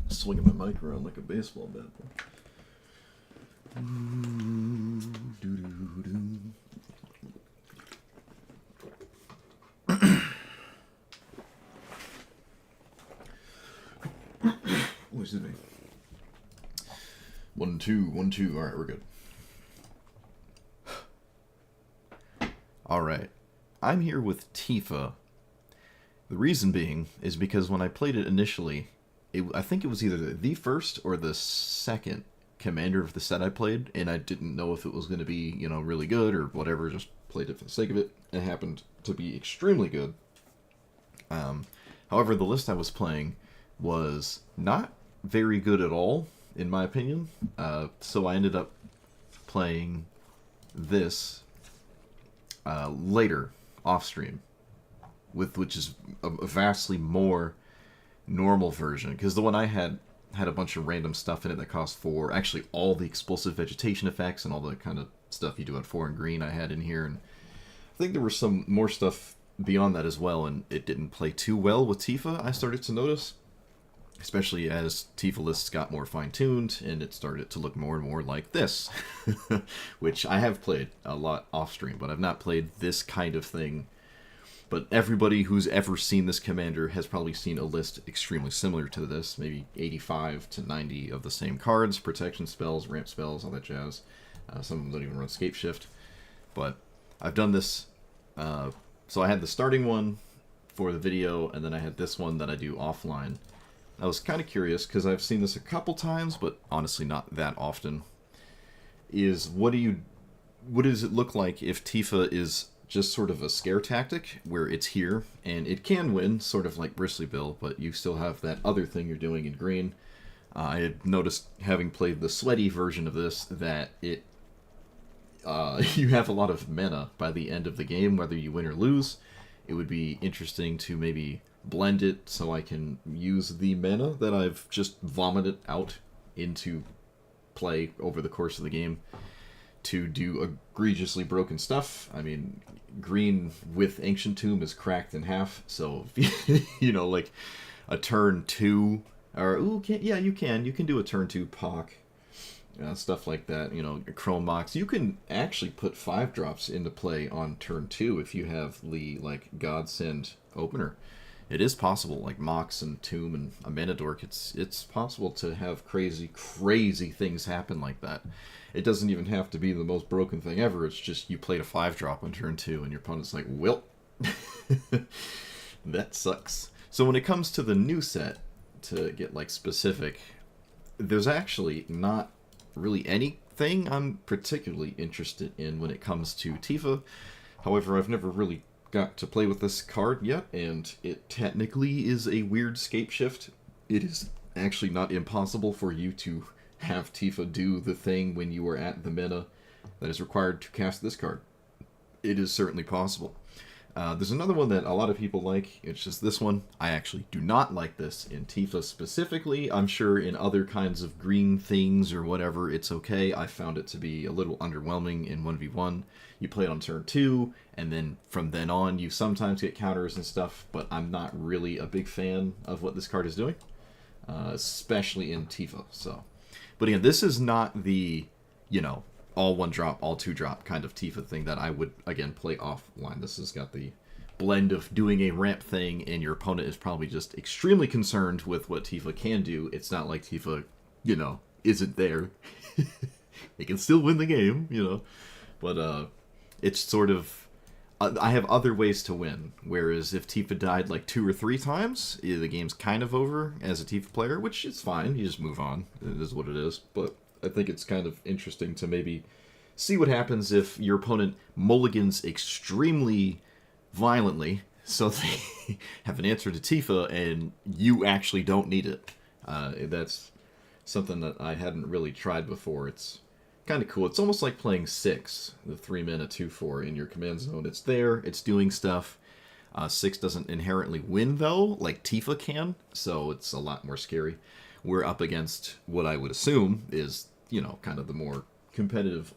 Swinging my mic around like a baseball bat. Oh, excuse me. 1, 2, 1, 2. All right, we're good. All right, I'm here with Tifa. The reason being is because when I played it initially, I think it was either the first or the second commander of the set I played, and I didn't know if it was going to be, really good or whatever, just played it for the sake of it. It happened to be extremely good. However, the list I was playing was not very good at all, in my opinion, so I ended up playing this later, off-stream, which is a vastly more normal version, because the one I had a bunch of random stuff in it that cost 4. Actually, all the explosive vegetation effects and all the kind of stuff you do at 4 and green I had in here, and I think there was some more stuff beyond that as well, and it didn't play too well with Tifa, I started to notice. Especially as Tifa lists got more fine-tuned, and it started to look more and more like this. Which I have played a lot off-stream, but I've not played this kind of thing. But everybody who's ever seen this commander has probably seen a list extremely similar to this. Maybe 85 to 90 of the same cards, protection spells, ramp spells, all that jazz. Some of them don't even run Scape Shift. But I've done this. So I had the starting one for the video, and then I had this one that I do offline. I was kind of curious, because I've seen this a couple times, but honestly not that often, is what does it look like if Tifa is just sort of a scare tactic, where it's here, and it can win, sort of like Bristly Bill, but you still have that other thing you're doing in green. I had noticed, having played the sweaty version of this, that you have a lot of mana by the end of the game, whether you win or lose. It would be interesting to maybe blend it so I can use the mana that I've just vomited out into play over the course of the game to do egregiously broken stuff. I mean, green with Ancient Tomb is cracked in half, so like a turn 2, or you can do a turn 2 Pock, stuff like that. Chrome Mox. You can actually put 5-drops into play on turn 2 if you have the Godsend opener. It is possible, like Mox and Tomb and a Mana Dork, it's possible to have crazy things happen like that. It doesn't even have to be the most broken thing ever, it's just you played a 5-drop on turn 2 and your opponent's like, well, that sucks. So when it comes to the new set, to get specific, there's actually not really anything I'm particularly interested in when it comes to Tifa. However, I've never really got to play with this card yet, and it technically is a weird Scape Shift. It is actually not impossible for you to have Tifa do the thing when you are at the mana that is required to cast this card. It is certainly possible. There's another one that a lot of people like. It's just this one. I actually do not like this in Tifa specifically. I'm sure in other kinds of green things or whatever, it's okay. I found it to be a little underwhelming in 1v1. You play it on turn 2, and then from then on, you sometimes get counters and stuff, but I'm not really a big fan of what this card is doing, especially in Tifa. But again, this is not the, all 1-drop, all 2-drop kind of Tifa thing that I would, again, play offline. This has got the blend of doing a ramp thing, and your opponent is probably just extremely concerned with what Tifa can do. It's not like Tifa, isn't there. They can still win the game, But, it's sort of, I have other ways to win, whereas if Tifa died 2 or 3 times, the game's kind of over as a Tifa player, which is fine, you just move on, it is what it is, but I think it's kind of interesting to maybe see what happens if your opponent mulligans extremely violently, so they have an answer to Tifa, and you actually don't need it. That's something that I hadn't really tried before. It's kind of cool. It's almost like playing 6, the 3-mana 2/4 in your command zone. It's there, it's doing stuff. 6 doesn't inherently win, though, like Tifa can, so it's a lot more scary. We're up against what I would assume is, kind of the more competitive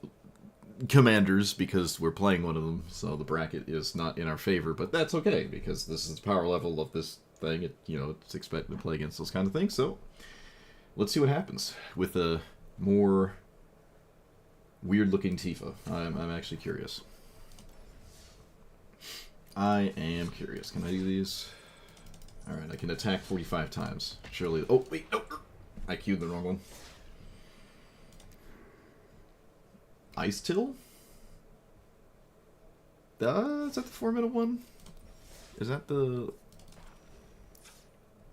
commanders, because we're playing one of them, so the bracket is not in our favor, but that's okay, because this is the power level of this thing. It's expected to play against those kind of things. So let's see what happens with a more weird-looking Tifa. I'm actually curious. I am curious. Can I do these? Alright, I can attack 45 times. Surely... Oh, wait, no! I queued the wrong one. Ice Till? Is that the 4-minute one? Is that the...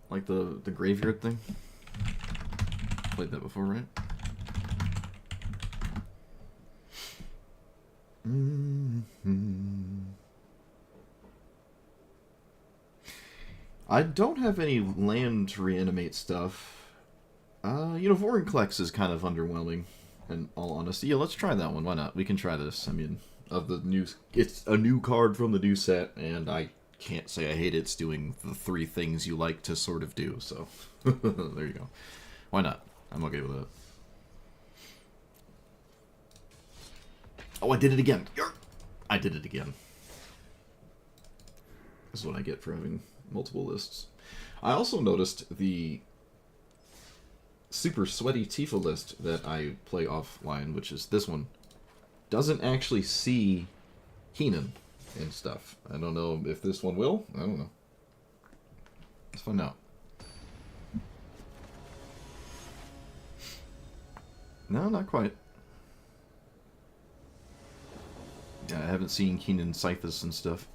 like the graveyard thing? Played that before, right? I don't have any land to reanimate stuff. Vorinclex is kind of underwhelming, in all honesty. Yeah, let's try that one. Why not? We can try this. I mean, it's a new card from the new set, and I can't say I hate it. It's doing the 3 things you like to sort of do, so there you go. Why not? I'm okay with that. Oh, I did it again. I did it again. This is what I get for having multiple lists. I also noticed the super sweaty Tifa list that I play offline, which is this one, doesn't actually see Keenan and stuff. I don't know if this one will. I don't know. Let's find out. No, not quite. Yeah, I haven't seen Keenan Scythus and stuff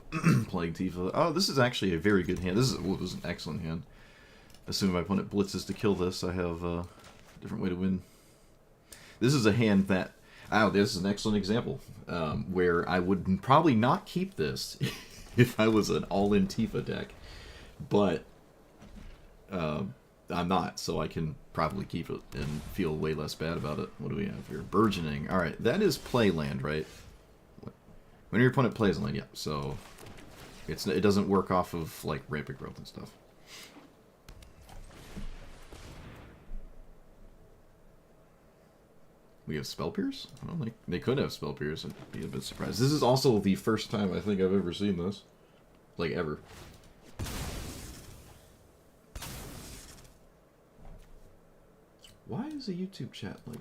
playing Tifa. Oh, this is actually a very good hand. This was an excellent hand. Assuming my opponent blitzes to kill this, I have a different way to win. This is a hand that... Oh, this is an excellent example. Where I would probably not keep this if I was an all-in Tifa deck. But I'm not, so I can probably keep it and feel way less bad about it. What do we have here? Burgeoning. Alright, that is play land, right? When your opponent plays land, yeah. So it doesn't work off of like rampant growth and stuff. We have Spell Pierce? I don't think they could have Spell Pierce. I'd be a bit surprised. This is also the first time I think I've ever seen this. Like, ever. Why is the YouTube chat like...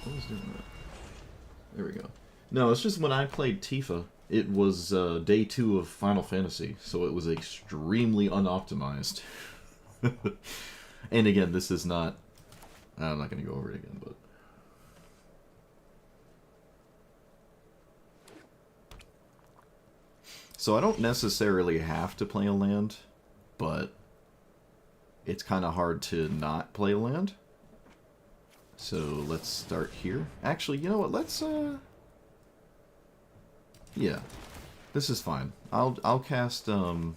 What is doing that? There we go. No, it's just when I played Tifa, it was day 2 of Final Fantasy, so it was extremely unoptimized. And again, this is not... I'm not going to go over it again, but... So I don't necessarily have to play a land, but it's kind of hard to not play a land. So let's start here. Actually, you know what? Let's yeah, this is fine. I'll cast Haro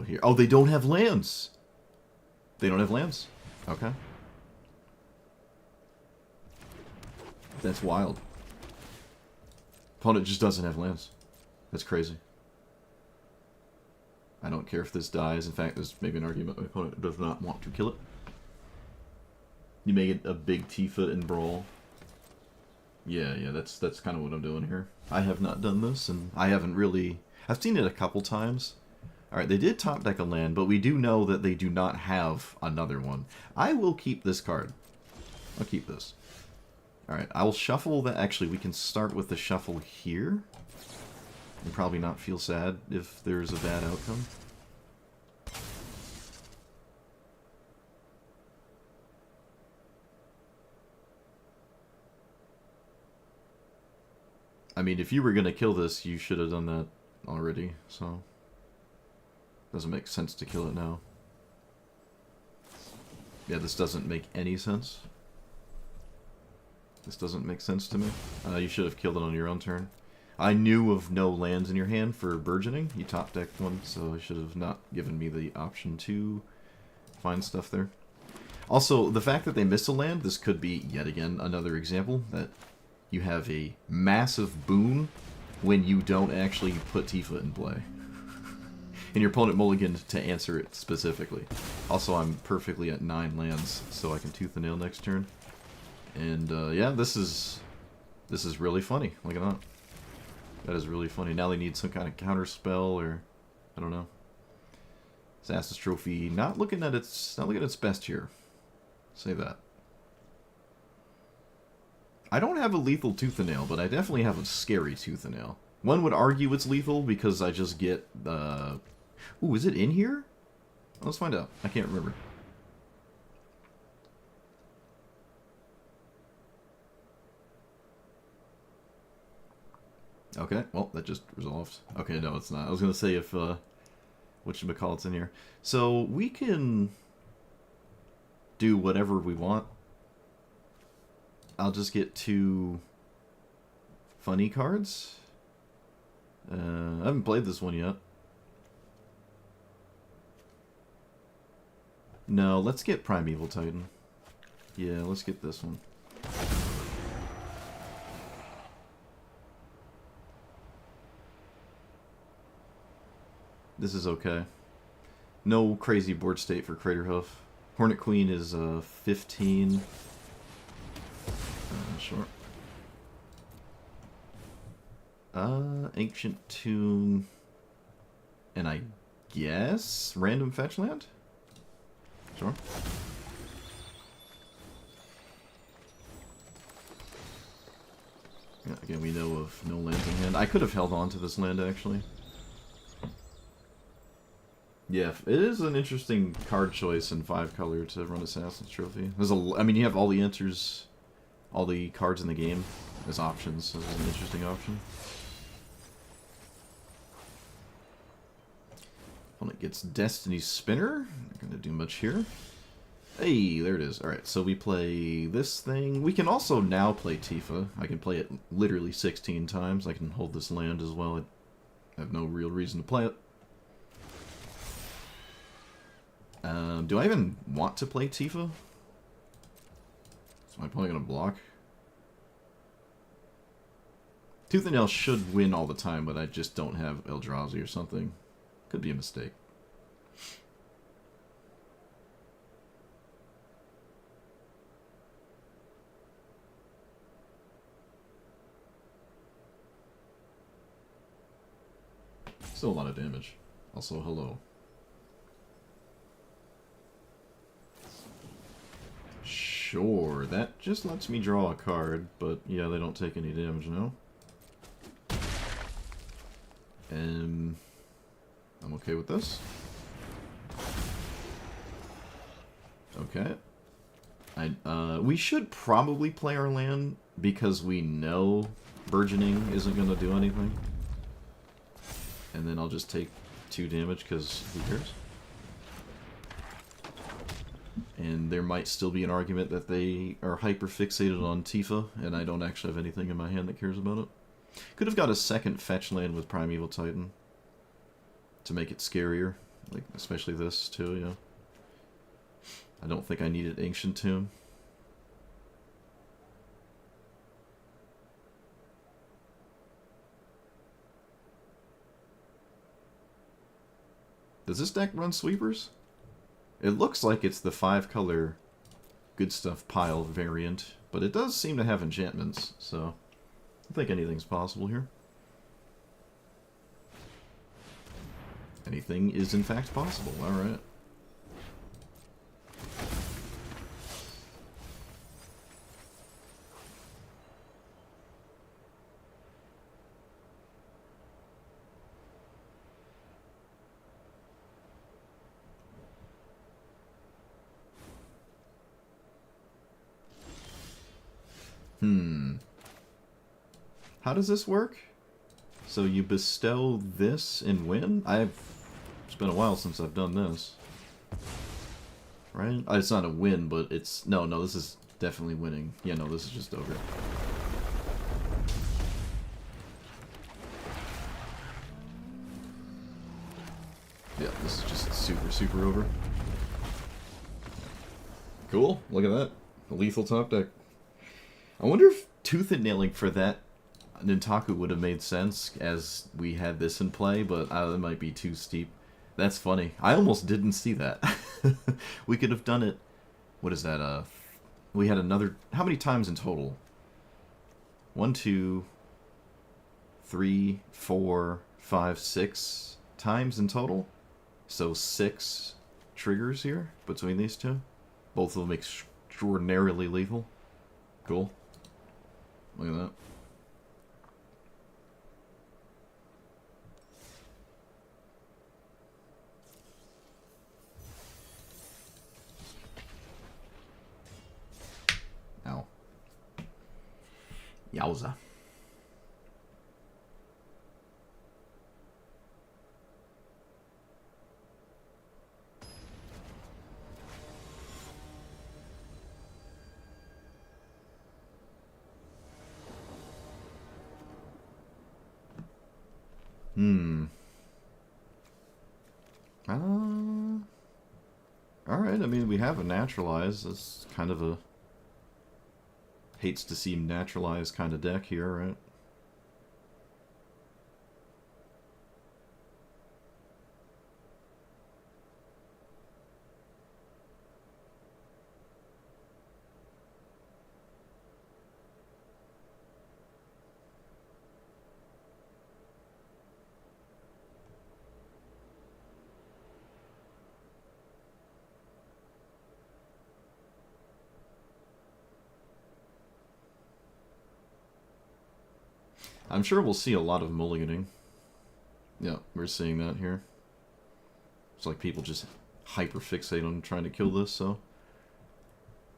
here. Oh, they don't have lands. They don't have lands. Okay. That's wild. Opponent just doesn't have lands. That's crazy. I don't care if this dies. In fact, there's maybe an argument my opponent does not want to kill it. You make it a big Tifa in Brawl. Yeah, that's kind of what I'm doing here. I have not done this, and I haven't really... I've seen it a couple times. Alright, they did top deck a land, but we do know that they do not have another one. I will keep this card. I'll keep this. Alright, I will shuffle that. Actually, we can start with the shuffle here. And probably not feel sad if there's a bad outcome. I mean, if you were going to kill this, you should have done that already, so... Doesn't make sense to kill it now. Yeah, this doesn't make any sense. This doesn't make sense to me. You should have killed it on your own turn. I knew of no lands in your hand for Burgeoning. You top-decked one, so you should have not given me the option to find stuff there. Also, the fact that they missed a land, this could be, yet again, another example that you have a massive boon when you don't actually put Tifa in play. And your opponent mulliganed to answer it specifically. Also, I'm perfectly at 9 lands, so I can Tooth and Nail next turn. And, yeah, this is really funny. Look at that. That is really funny. Now they need some kind of counter spell, or... I don't know. Assassin's Trophy not looking at its best here. Say that. I don't have a lethal tooth and nail, but I definitely have a scary tooth and nail. One would argue it's lethal because I just get Ooh, is it in here? Let's find out. I can't remember. Okay, well, that just resolved. Okay, no, it's not. I was going to say if, whatchamacallit's in here. So, we can do whatever we want. I'll just get 2 funny cards. I haven't played this one yet. No, let's get Primeval Titan. Yeah, let's get this one. This is okay. No crazy board state for Craterhoof. Hornet Queen is 15. Sure. Ancient Tomb. And I guess random fetch land? Sure. Yeah, again, we know of no lands in hand. I could have held on to this land, actually. Yeah, it is an interesting card choice in 5 color to run Assassin's Trophy. There's I mean, you have all the answers, all the cards in the game as options, so it's an interesting option. Opponent gets Destiny's Spinner. Not gonna do much here. Hey, there it is. Alright, so we play this thing. We can also now play Tifa. I can play it literally 16 times. I can hold this land as well. I have no real reason to play it. Do I even want to play Tifa? Is my opponent going to block? Tooth and Nail should win all the time, but I just don't have Eldrazi or something. Could be a mistake. Still a lot of damage. Also, hello. Sure, that just lets me draw a card, but yeah, they don't take any damage now. And I'm okay with this. Okay. We should probably play our land because we know Burgeoning isn't going to do anything. And then I'll just take 2 damage because who cares? And there might still be an argument that they are hyper-fixated on Tifa, and I don't actually have anything in my hand that cares about it. Could have got a second fetch land with Primeval Titan to make it scarier, like especially this too, yeah. I don't think I needed Ancient Tomb. Does this deck run sweepers? It looks like it's the 5-color good stuff pile variant, but it does seem to have enchantments, so I think anything's possible here. Anything is in fact possible, alright. How does this work? So you bestow this and win? It's been a while since I've done this. Right? It's not a win, but it's... No, this is definitely winning. Yeah, no, this is just over. Yeah, this is just super over. Cool, look at that. A lethal top deck. I wonder if Tooth and Nailing for that Nintaku would have made sense as we had this in play, but that might be too steep. That's funny. I almost didn't see that. We could have done it... What is that? We had another... How many times in total? 1, 2, 3, 4, 5, 6 times in total? So 6 triggers here between these two. Both of them extraordinarily lethal. Cool. Look at that. Ow. Yowza. Alright, I mean, we have a naturalize. That's kind of a... hates to seem naturalized kind of deck here, right? I'm sure we'll see a lot of mulliganing. Yeah, we're seeing that here. It's like people just hyper-fixate on trying to kill this, so...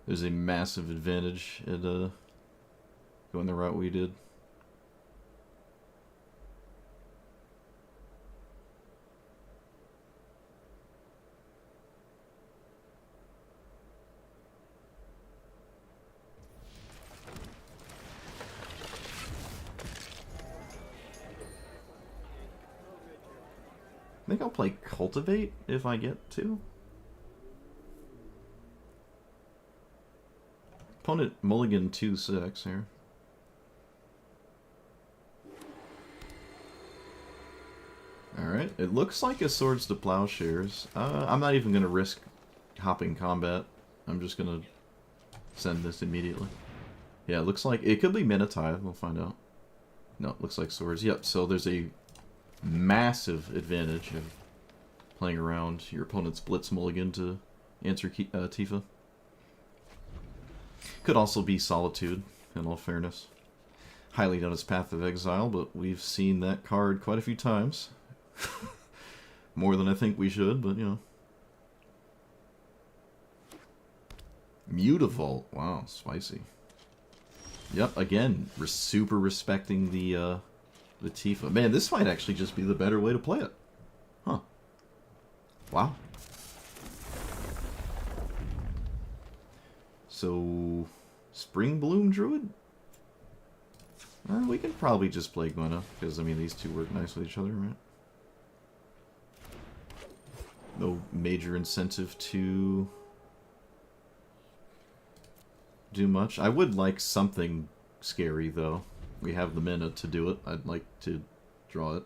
there's a massive advantage at going the route we did. I think I'll play Cultivate if I get to. Opponent mulligan 2/6 here. Alright, it looks like a Swords to Plowshares. I'm not even going to risk hopping combat. I'm just going to send this immediately. Yeah, it looks like... it could be Minotaur, we'll find out. No, it looks like Swords. Yep, so there's a massive advantage of playing around your opponent's Blitz mulligan to answer Tifa. Could also be Solitude, in all fairness. Highly known as Path of Exile, but we've seen that card quite a few times. More than I think we should, but you know. Mutavault, wow, spicy. Yep, again, we're super respecting the Tifa. Man, this might actually just be the better way to play it. Huh. Wow. So, Spring Bloom Druid? We can probably just play Gwenna, because, I mean, these two work nice with each other, right? No major incentive to do much. I would like something scary, though. We have the mana to do it. I'd like to draw it.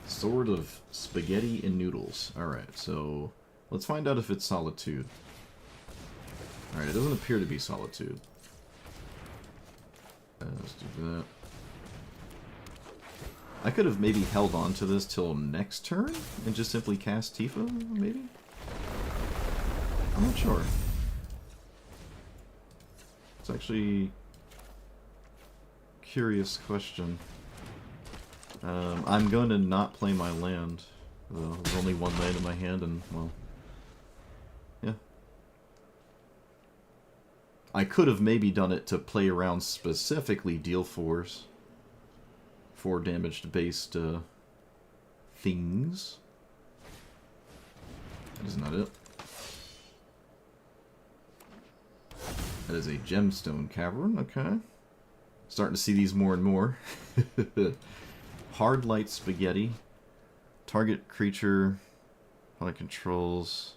Sword of Spaghetti and Noodles. Alright, so let's find out if it's Solitude. Alright, it doesn't appear to be Solitude. Let's do that. I could have maybe held on to this till next turn and just simply cast Tifa, maybe? I'm not sure. It's actually a curious question. I'm going to not play my land, though. There's only one land in my hand, and, well, yeah. I could have maybe done it to play around specifically deal 4s. 4 damage-based things. That is not it. That is a Gemstone Cavern, okay. Starting to see these more and more. Hard Light Spaghetti. Target creature. Opponent controls.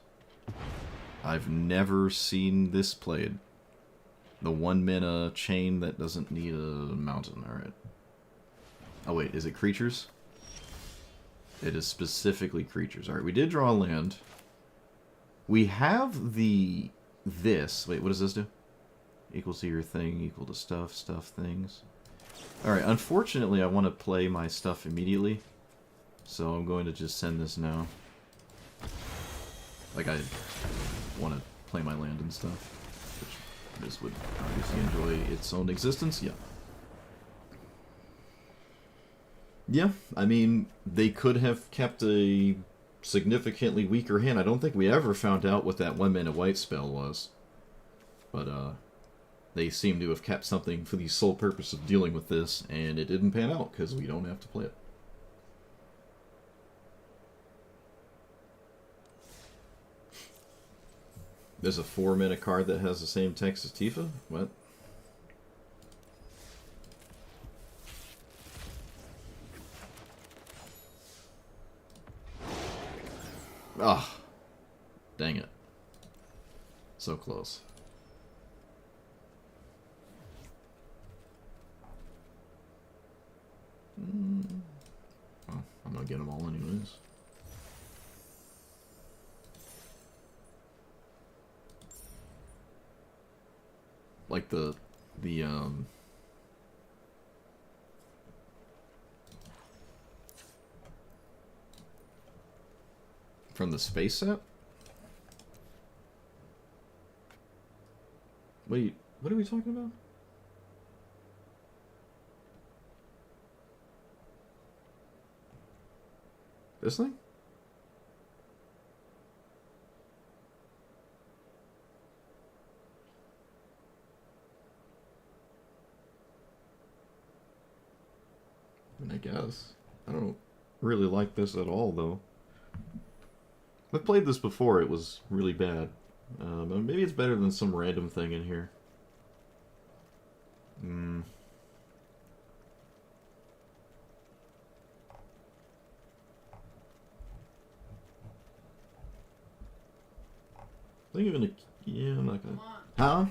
I've never seen this played. The 1 mana chain that doesn't need a mountain, alright. Oh wait, is it creatures? It is specifically creatures. Alright, we did draw a land. We have the... this. Wait, what does this do? Equal to your thing, equal to stuff, stuff things. Alright, unfortunately I want to play my stuff immediately. So I'm going to just send this now. Like, I want to play my land and stuff. Which this would obviously enjoy its own existence, yeah. Yeah, I mean, they could have kept a significantly weaker hand. I don't think we ever found out what that 1-mana white spell was. But, they seem to have kept something for the sole purpose of dealing with this, and it didn't pan out, because we don't have to play it. There's a 4-mana card that has the same text as Tifa? What? Ah, dang it. So close. Well, I'm gonna get them all anyways. Like the from the space set? Wait, what are we talking about? This thing? I mean, I guess. I don't really like this at all, though. I've played this before, it was really bad. Maybe it's better than some random thing in here. I think even yeah, I'm not gonna... Huh?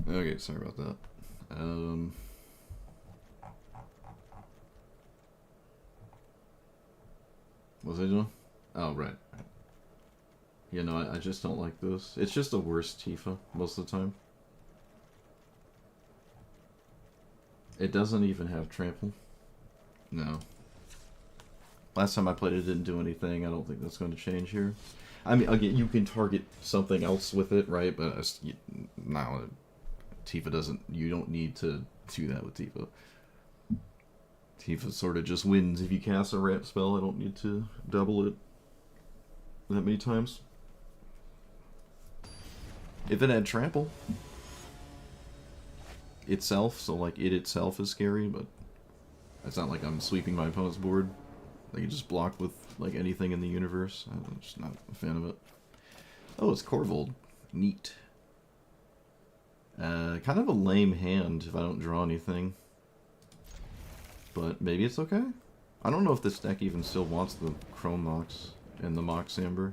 Okay, sorry about that. What was I doing? Oh, right. Yeah, no, I just don't like this. It's just a worse Tifa, most of the time. It doesn't even have trample. No. Last time I played it, didn't do anything. I don't think that's going to change here. I mean, again, you can target something else with it, right? But now, Tifa doesn't... You don't need to do that with Tifa. Tifa sort of just wins if you cast a ramp spell. I don't need to double it that many times. If it had trample itself, so like it itself is scary, but it's not like I'm sweeping my opponent's board. They can just block with like anything in the universe. I'm just not a fan of it. Oh, it's Corvold. Neat. Kind of a lame hand if I don't draw anything. But maybe it's okay? I don't know if this deck even still wants the Chrome Mox and the Mox Amber.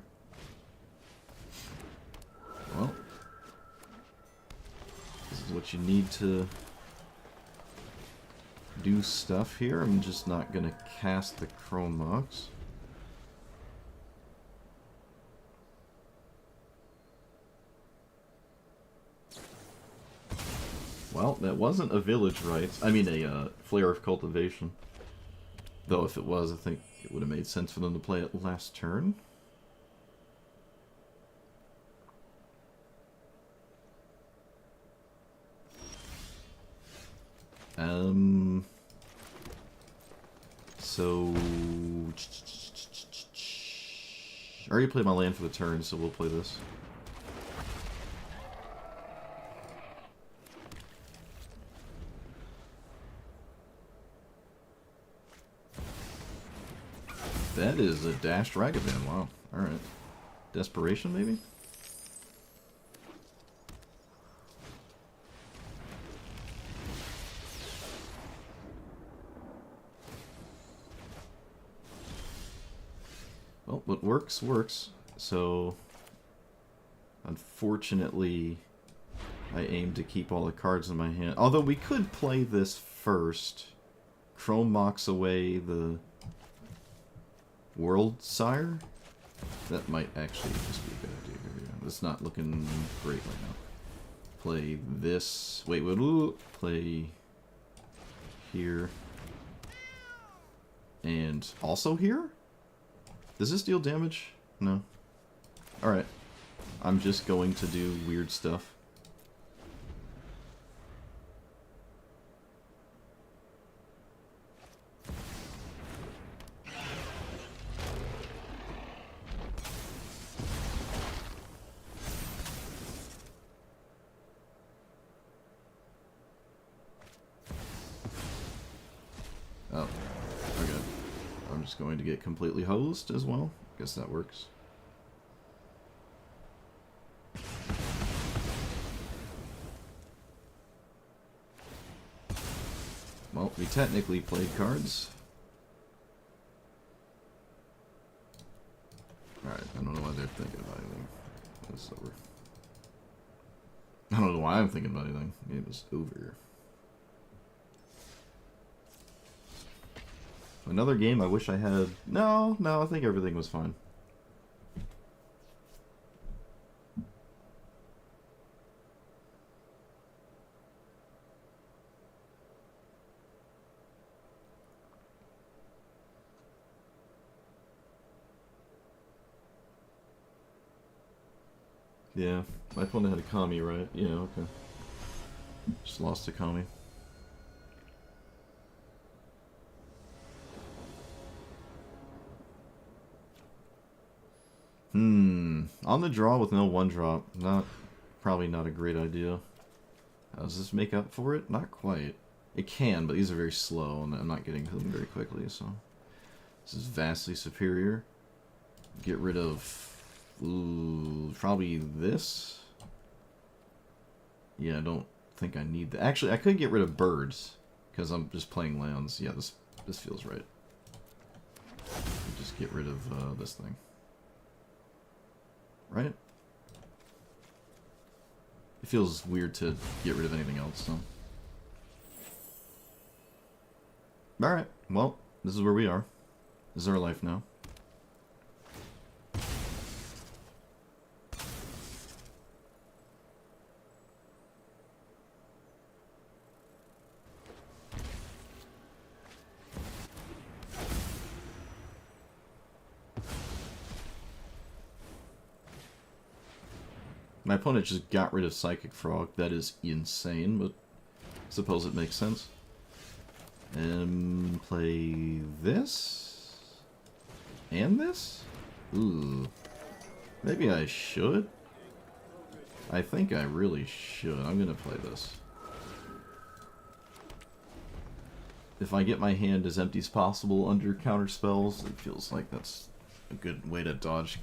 Well, this is what you need to do stuff here. I'm just not going to cast the Chrome Mox. Well, that wasn't a Village Rites. I mean, a Flare of Cultivation. Though if it was, I think it would have made sense for them to play it last turn. So... I already played my land for the turn, so we'll play this. That is a dashed Ragavan. Wow. Alright. Desperation, maybe? Well, what works, works. So, unfortunately, I aim to keep all the cards in my hand. Although we could play this first. Chrome Mox away the World Sire. That might actually just be a good idea here. Yeah. It's not looking great right now. Play this. Wait, play here. And also here? Does this deal damage? No. Alright. I'm just going to do weird stuff. Oh, okay. I'm just going to get completely hosed as well. Guess that works. Well, we technically played cards. Alright, I don't know why they're thinking about anything. It's over. I don't know why I'm thinking about anything. The game is over. Another game I wish I had... No, I think everything was fine. Yeah, my opponent had a Kami, right? Yeah, okay. Just lost to Kami. On the draw with no one drop, probably not a great idea. Does this make up for it? Not quite. It can, but these are very slow, and I'm not getting to them very quickly, so... This is vastly superior. Get rid of... Ooh, probably this? Yeah, I don't think I need that. Actually, I could get rid of birds, because I'm just playing lands. Yeah, this feels right. Just get rid of this thing. Right? It feels weird to get rid of anything else, so... Alright, well, this is where we are. This is our life now. My opponent just got rid of Psychic Frog. That is insane, but I suppose it makes sense. And play this? And this? Ooh. Maybe I should? I think I really should. I'm gonna play this. If I get my hand as empty as possible under counter spells, it feels like that's a good way to dodge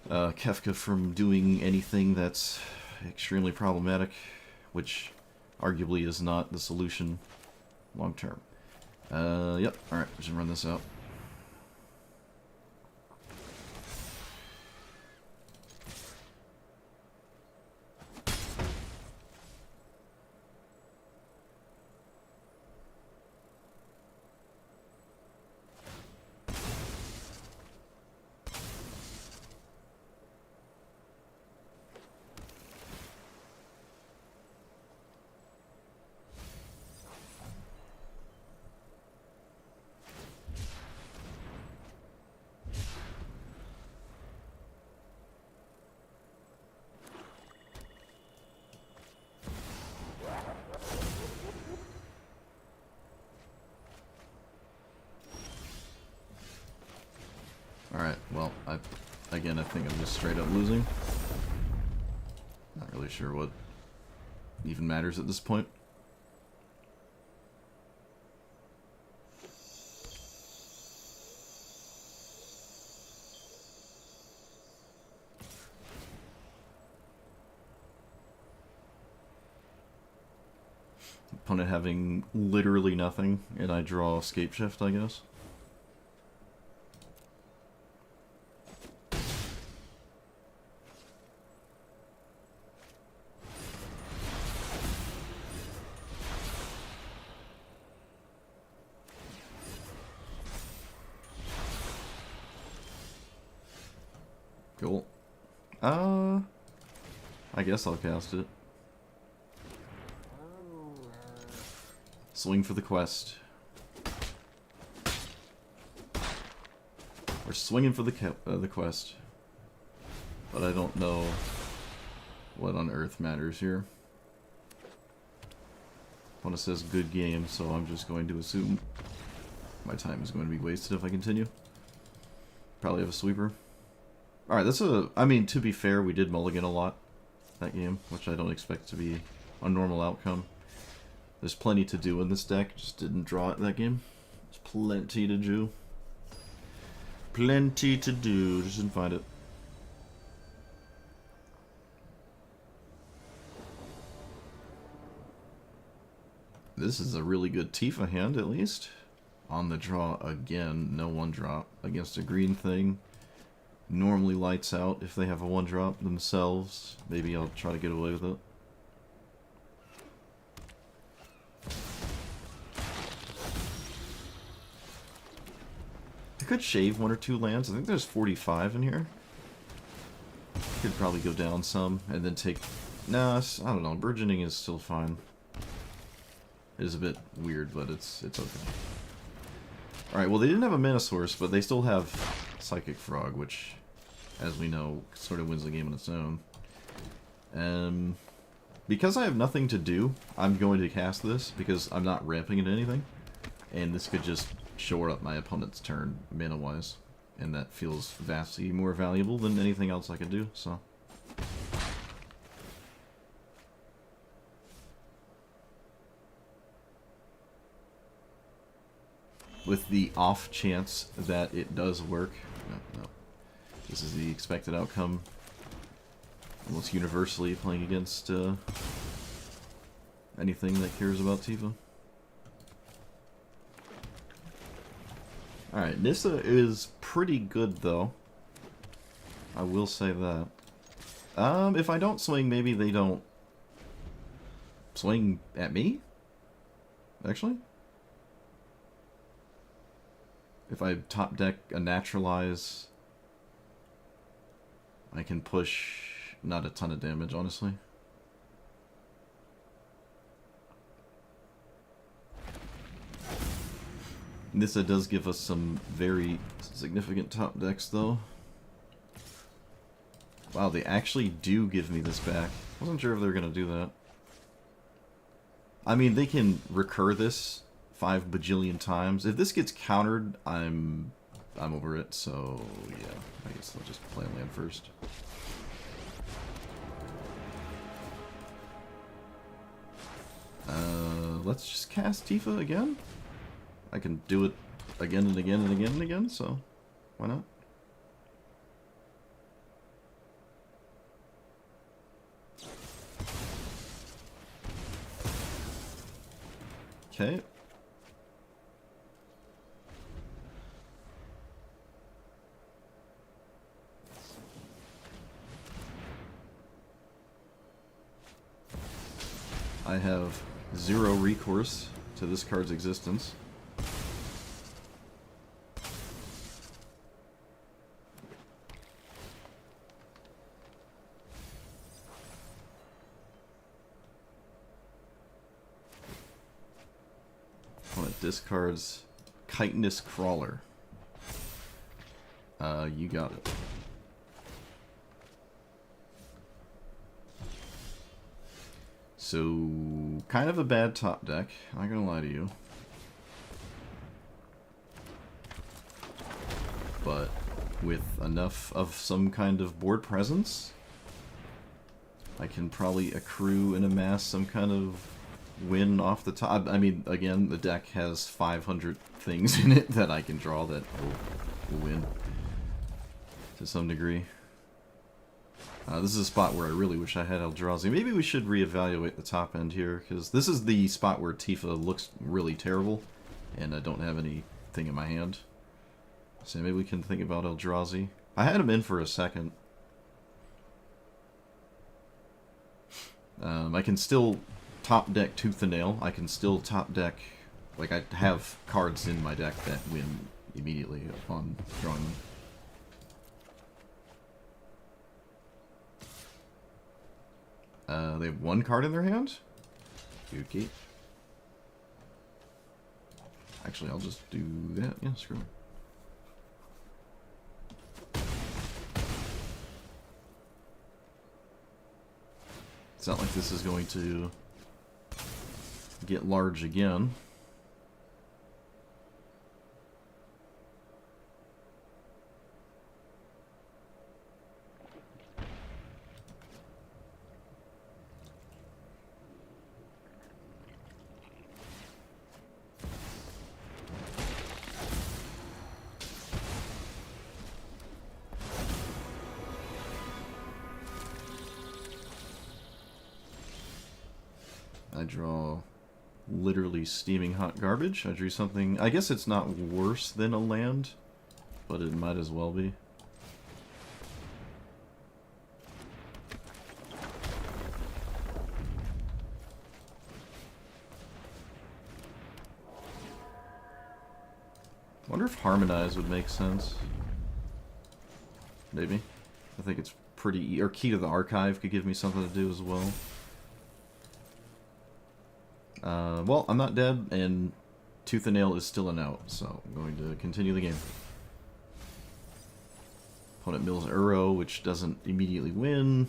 Kefka from doing anything that's extremely problematic, which arguably is not the solution long term. Yep, alright, we should run this out. Alright, well, again, I think I'm just straight up losing. Not really sure what even matters at this point. opponent having literally nothing, and I draw Escape Shift, I guess. Cool. I guess I'll cast it. Swing for the quest. We're swinging for the quest. But I don't know what on earth matters here. Opponent says good game, so I'm just going to assume my time is going to be wasted if I continue. Probably have a sweeper. Alright, that's a... I mean, to be fair, we did mulligan a lot that game, which I don't expect to be a normal outcome. There's plenty to do in this deck, just didn't draw it that game. There's plenty to do. Plenty to do, just didn't find it. This is a really good Tifa hand, at least. On the draw again, no one drop against a green thing. Normally lights out if they have a one drop themselves. Maybe I'll try to get away with it. I could shave one or two lands. I think there's 45 in here. Could probably go down some and then take... Nah, I don't know. Burgeoning is still fine. It is a bit weird, but it's okay. Alright, well they didn't have a Mana Source, but they still have Psychic Frog, which, as we know, sort of wins the game on its own. Because I have nothing to do, I'm going to cast this, because I'm not ramping into anything. And this could just shore up my opponent's turn, mana-wise. And that feels vastly more valuable than anything else I could do, so... With the off chance that it does work. No. This is the expected outcome. Almost universally playing against anything that cares about Tifa. Alright, Nissa is pretty good though. I will say that. If I don't swing, maybe they don't swing at me? Actually? If I top deck a Naturalize, I can push not a ton of damage, honestly. Nissa does give us some very significant top decks, though. Wow, they actually do give me this back. Wasn't sure if they were going to do that. I mean, they can recur this 5 bajillion times. If this gets countered, I'm over it, so yeah. I guess I'll just play land first. Let's just cast Tifa again. I can do it again and again and again and again, so why not? Okay. I have 0 recourse to this card's existence. It discards Chitinous Crawler. You got it. So, kind of a bad top deck, not gonna lie to you. But with enough of some kind of board presence, I can probably accrue and amass some kind of win off the top. I mean, again, the deck has 500 things in it that I can draw that will win to some degree. This is a spot where I really wish I had Eldrazi. Maybe we should reevaluate the top end here, because this is the spot where Tifa looks really terrible, and I don't have anything in my hand. So maybe we can think about Eldrazi. I had him in for a second. I can still top deck Tooth and Nail. I can still top deck... Like, I have cards in my deck that win immediately upon drawing them. They have one card in their hand? Okay. Actually, I'll just do that. Yeah, screw it. It's not like this is going to get large again. I draw literally steaming hot garbage. I drew something... I guess it's not worse than a land, but it might as well be. I wonder if Harmonize would make sense. Maybe. I think it's pretty... Or Key to the Archive could give me something to do as well. Well, I'm not dead, and Tooth and Nail is still an out, so I'm going to continue the game. Opponent mills Uro, which doesn't immediately win.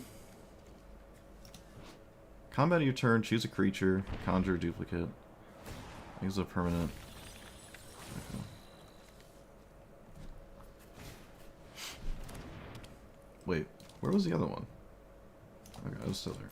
Combat your turn, choose a creature, conjure duplicate. Use a permanent. Okay. Wait, where was the other one? Okay, I was still there.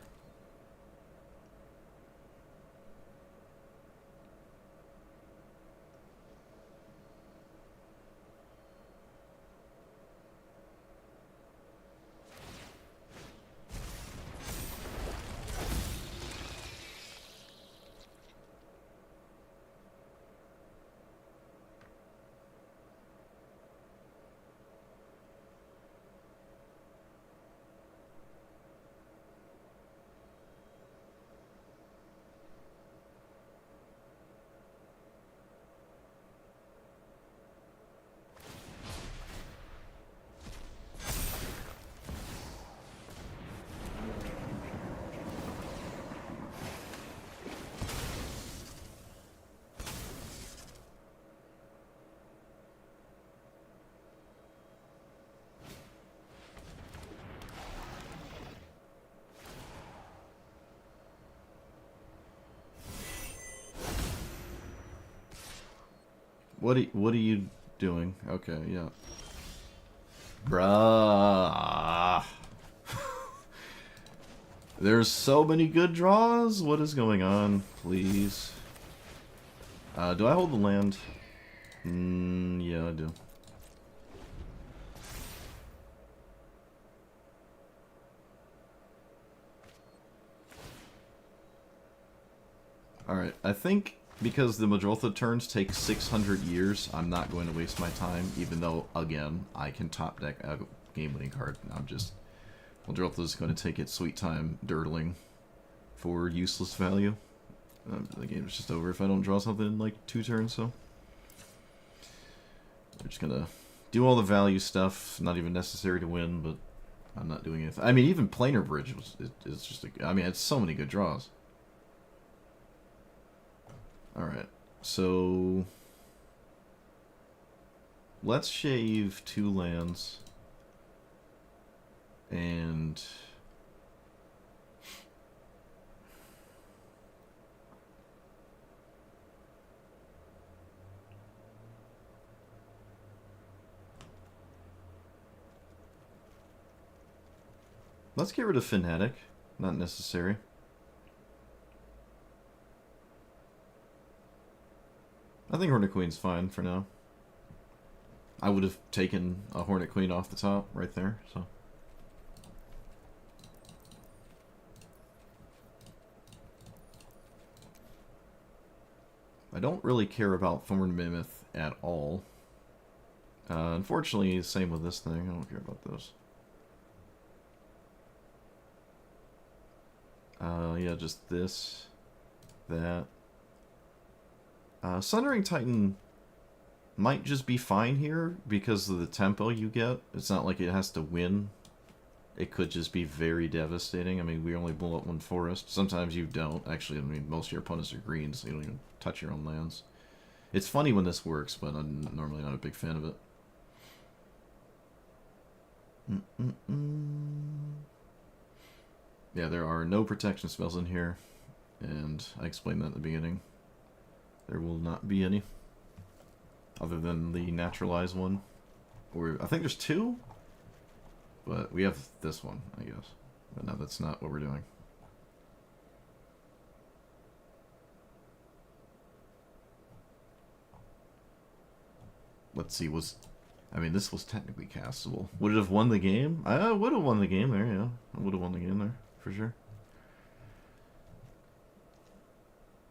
What are you doing? Okay, yeah. Bruh. There's so many good draws. What is going on? Please. Do I hold the land? Yeah, I do. Alright, I think because the Madrotha turns take 600 years, I'm not going to waste my time, even though, again, I can top deck a game-winning card. I'm just... Madrotha's going to take its sweet time dirtling for useless value. The game's just over if I don't draw something in, like, 2 turns, so... We're just gonna do all the value stuff, not even necessary to win, but I'm not doing anything. I mean, even Planar Bridge is just a... I mean, it's so many good draws. Alright, so... Let's shave 2 lands. And... Let's get rid of Fanatic. Not necessary. I think Hornet Queen's fine for now. I would have taken a Hornet Queen off the top right there, so... I don't really care about Thorn Mammoth at all. Unfortunately, same with this thing. I don't care about those. Yeah, just this, that. Sundering Titan might just be fine here because of the tempo you get. It's not like it has to win. It could just be very devastating. I mean, we only blow up one forest. Sometimes you don't. Actually, I mean, most of your opponents are green, so you don't even touch your own lands. It's funny when this works, but I'm normally not a big fan of it. Yeah, there are no protection spells in here, and I explained that at the beginning. There will not be any, other than the naturalized one. Or I think there's two, but we have this one, I guess. But no, that's not what we're doing. Let's see, I mean, this was technically castable. Would it have won the game? I would have won the game there, yeah. I would have won the game there, for sure.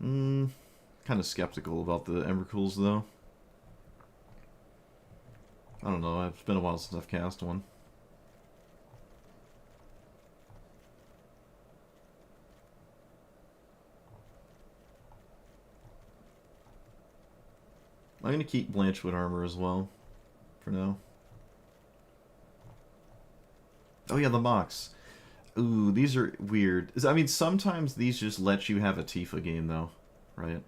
Kind of skeptical about the Emrakuls, though. I don't know, it's been a while since I've cast one. I'm going to keep Blanchwood Armor as well, for now. Oh yeah, the mocks. Ooh, these are weird. I mean, sometimes these just let you have a Tifa game, though, right?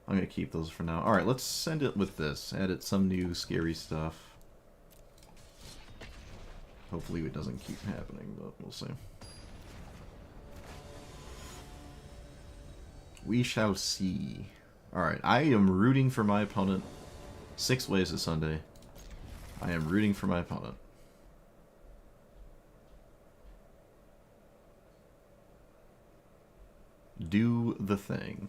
I'm going to keep those for now. Alright, let's send it with this. Added some new scary stuff. Hopefully it doesn't keep happening, but we'll see. We shall see. Alright, I am rooting for my opponent. 6 ways to Sunday. I am rooting for my opponent. Do the thing.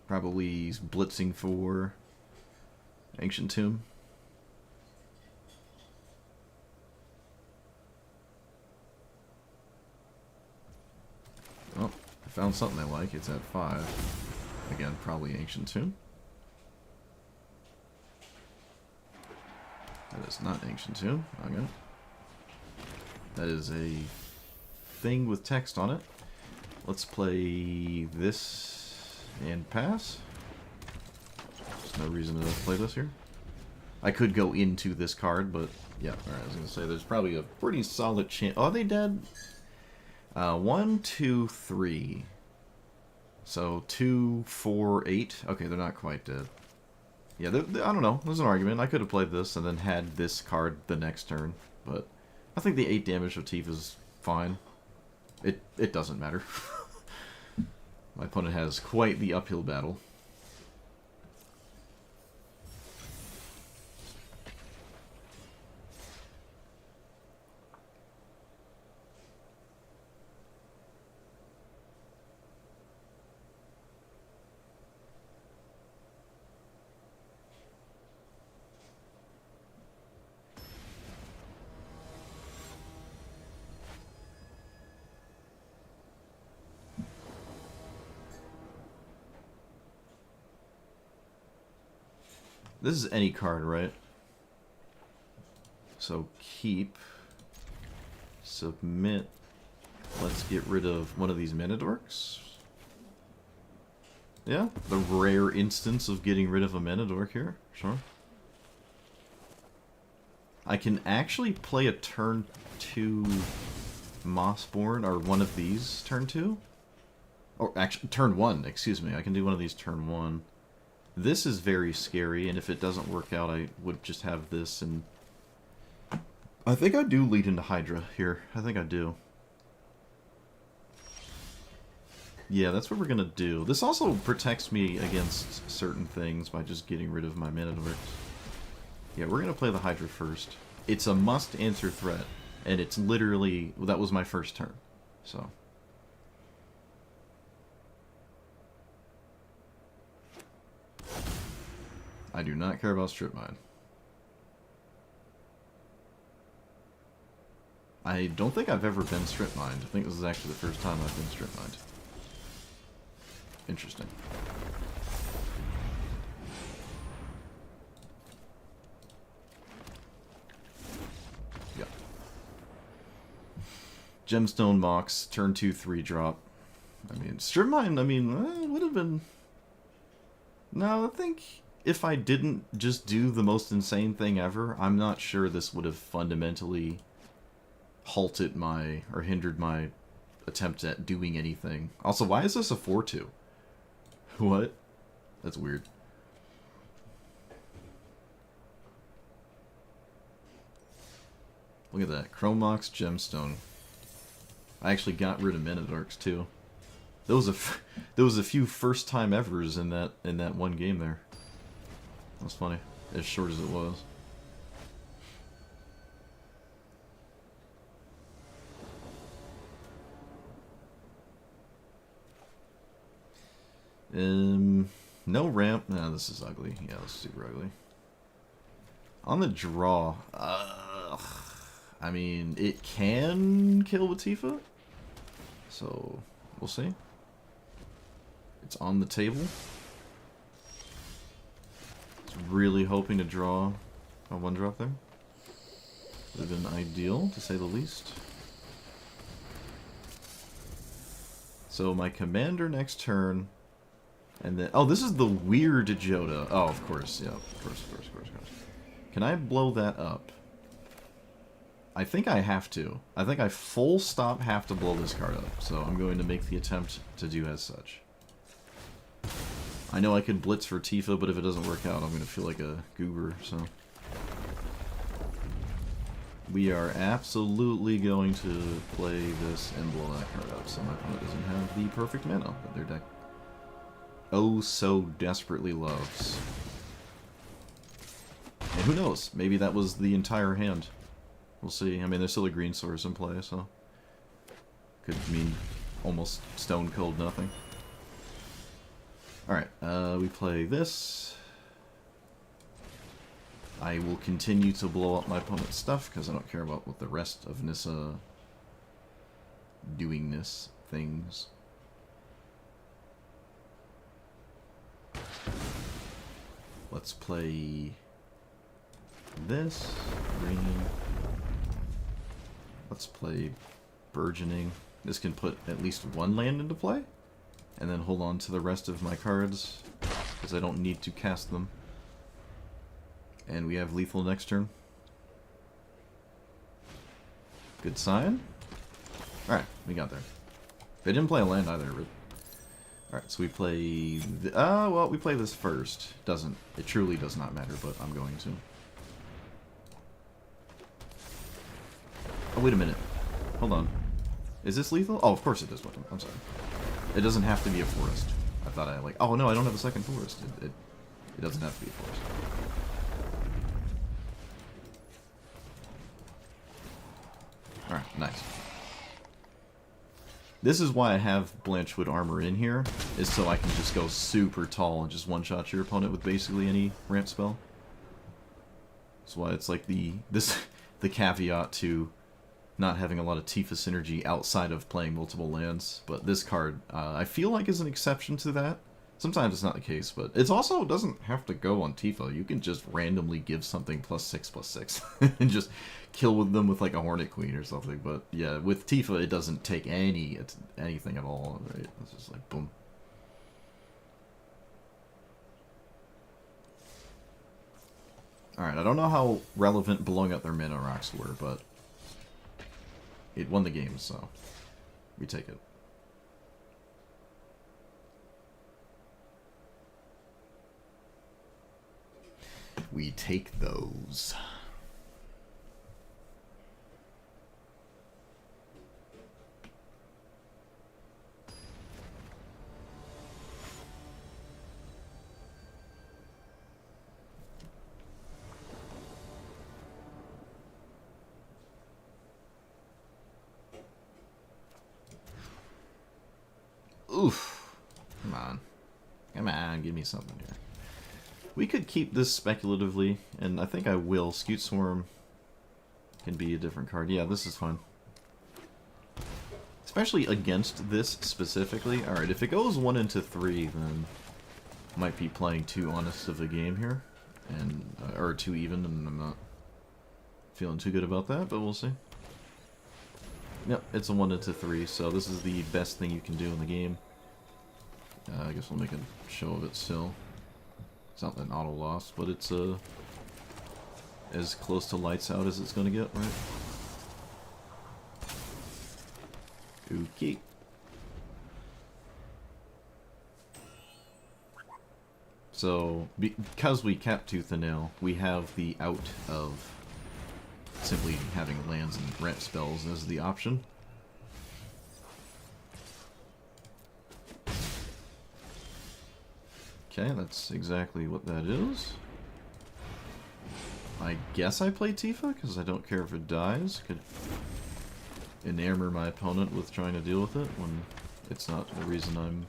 Probably blitzing for Ancient Tomb. Oh, I found something I like. It's at 5. Again, probably Ancient Tomb. That is not Ancient Tomb. Okay. That is a thing with text on it. Let's play this and pass. There's no reason to play this here. I could go into this card, but yeah, alright, I was gonna say there's probably a pretty solid chance. Oh, are they dead? 1, 2, 3. So 2, 4, 8. Okay, they're not quite dead. Yeah, I don't know. There's an argument. I could have played this and then had this card the next turn, but I think the 8 damage of Tifa is fine. It doesn't matter. My opponent has quite the uphill battle. This is any card, right? So keep, submit. Let's get rid of one of these Menadorks. Yeah, the rare instance of getting rid of a Menadork here. Sure. I can actually play a turn 2 Mossborn, or one of these turn 2? Or actually, turn 1, excuse me. I can do one of these turn 1. This is very scary, and if it doesn't work out, I would just have this, and I think I do lead into Hydra here. I think I do. Yeah, that's what we're gonna do. This also protects me against certain things by just getting rid of my Manadorks. Yeah, we're gonna play the Hydra first. It's a must-answer threat, and it's literally... Well, that was my first turn, so... I do not care about strip mine. I don't think I've ever been strip mined. I think this is actually the first time I've been strip mined. Interesting. Yeah. Gemstone Mox, turn 2, 3 drop. I mean, strip mine, I mean, it would have been... No, I think if I didn't just do the most insane thing ever, I'm not sure this would have fundamentally halted my, or hindered my attempt at doing anything. Also, why is this a 4-2? What? That's weird. Look at that. Chromox Gemstone. I actually got rid of Minotaurs too. There was a few first time evers in that one game there. That's funny. As short as it was. No ramp. No, this is ugly. Yeah, this is super ugly. On the draw, I mean, it can kill with Tifa, so we'll see. It's on the table. It's really hoping to draw a 1-drop there. Would have been ideal, to say the least. So my commander next turn, and then... Oh, this is the weird Joda. Oh, of course, yeah, of course. Can I blow that up? I think I have to. I think I full stop have to blow this card up, so I'm going to make the attempt to do as such. I know I could blitz for Tifa, but if it doesn't work out, I'm going to feel like a goober, so... We are absolutely going to play this and blow that card up, so my opponent doesn't have the perfect mana that their deck oh so desperately loves. And who knows, maybe that was the entire hand. We'll see. I mean, there's still a green source in play, so... Could mean almost stone cold nothing. Alright, we play this. I will continue to blow up my opponent's stuff, because I don't care about what the rest of Nissa doingness things. Let's play this. Green. Let's play Burgeoning. This can put at least one land into play, and then hold on to the rest of my cards, because I don't need to cast them. And we have lethal next turn. Good sign. Alright, we got there. They didn't play a land either. Alright, so we play... well, we play this first. It truly does not matter, but I'm going to. Oh, wait a minute. Hold on. Is this lethal? Oh, of course it is. I'm sorry. It doesn't have to be a forest. I thought I, like... Oh, no, I don't have a second forest. It doesn't have to be a forest. Alright, nice. This is why I have Blanchwood armor in here, is so I can just go super tall and just one-shot your opponent with basically any ramp spell. That's why it's like the caveat to not having a lot of Tifa synergy outside of playing multiple lands. But this card, I feel like is an exception to that. Sometimes it's not the case, but it also doesn't have to go on Tifa. You can just randomly give something +6/+6 and just kill with them with like a Hornet Queen or something. But yeah, with Tifa it doesn't take anything at all. Right? It's just like boom. Alright, I don't know how relevant blowing up their mana rocks were, but it won the game, so we take it. We take those. Oof. Come on. Come on, give me something here. We could keep this speculatively, and I think I will. Scute Swarm can be a different card. Yeah, this is fine. Especially against this specifically. Alright, if it goes 1 into 3, then might be playing too honest of a game here. And or too even, and I'm not feeling too good about that, but we'll see. Yep, it's a 1 into 3, so this is the best thing you can do in the game. I guess we'll make a show of it still. It's not an auto loss, but it's as close to lights out as it's gonna get, right? Okay. So, because we kept Tooth and Nail, we have the out of simply having lands and ramp spells as the option. Okay, that's exactly what that is. I guess I play Tifa, because I don't care if it dies. Could enamor my opponent with trying to deal with it when it's not the reason I'm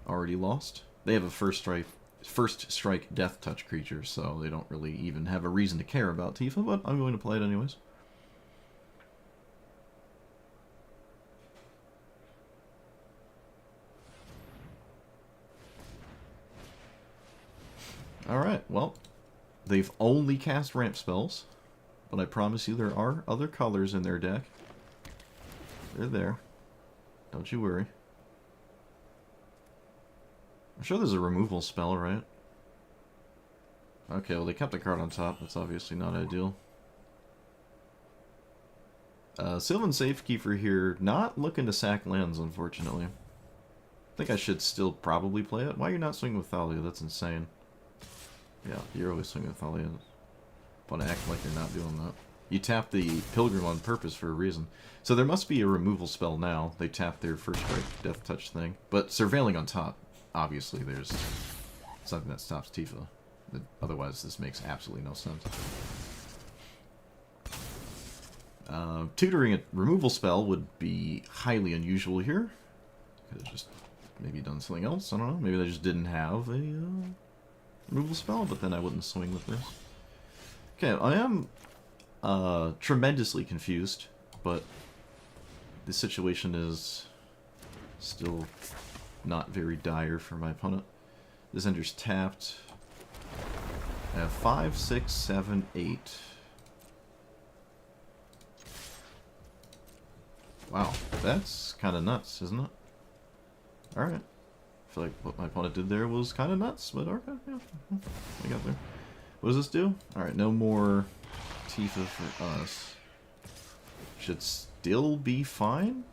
already lost. They have a first strike death touch creature, so they don't really even have a reason to care about Tifa, but I'm going to play it anyways. Alright, well, they've only cast ramp spells, but I promise you there are other colors in their deck. They're there. Don't you worry. I'm sure there's a removal spell, right? Okay, well they kept the card on top. That's obviously not ideal. Sylvan Safekeeper here, not looking to sack lands, unfortunately. I think I should still probably play it. Why are you not swinging with Thalia? That's insane. Yeah, you're always swinging with Thalia. Want to act like you're not doing that. You tap the Pilgrim on purpose for a reason. So there must be a removal spell now. They tap their first strike death touch thing. But Surveilling on top, obviously there's something that stops Tifa. Otherwise this makes absolutely no sense. Tutoring a removal spell would be highly unusual here. Could have just maybe done something else, I don't know. Maybe they just didn't have a removal spell, but then I wouldn't swing with this. Okay, I am tremendously confused, but the situation is still not very dire for my opponent. This ender's tapped. I have 5, 6, 7, 8. Wow, that's kind of nuts, isn't it? Alright. I feel like what my opponent did there was kind of nuts, but okay, yeah. I got there. What does this do? Alright, no more Tifa for us. Should still be fine?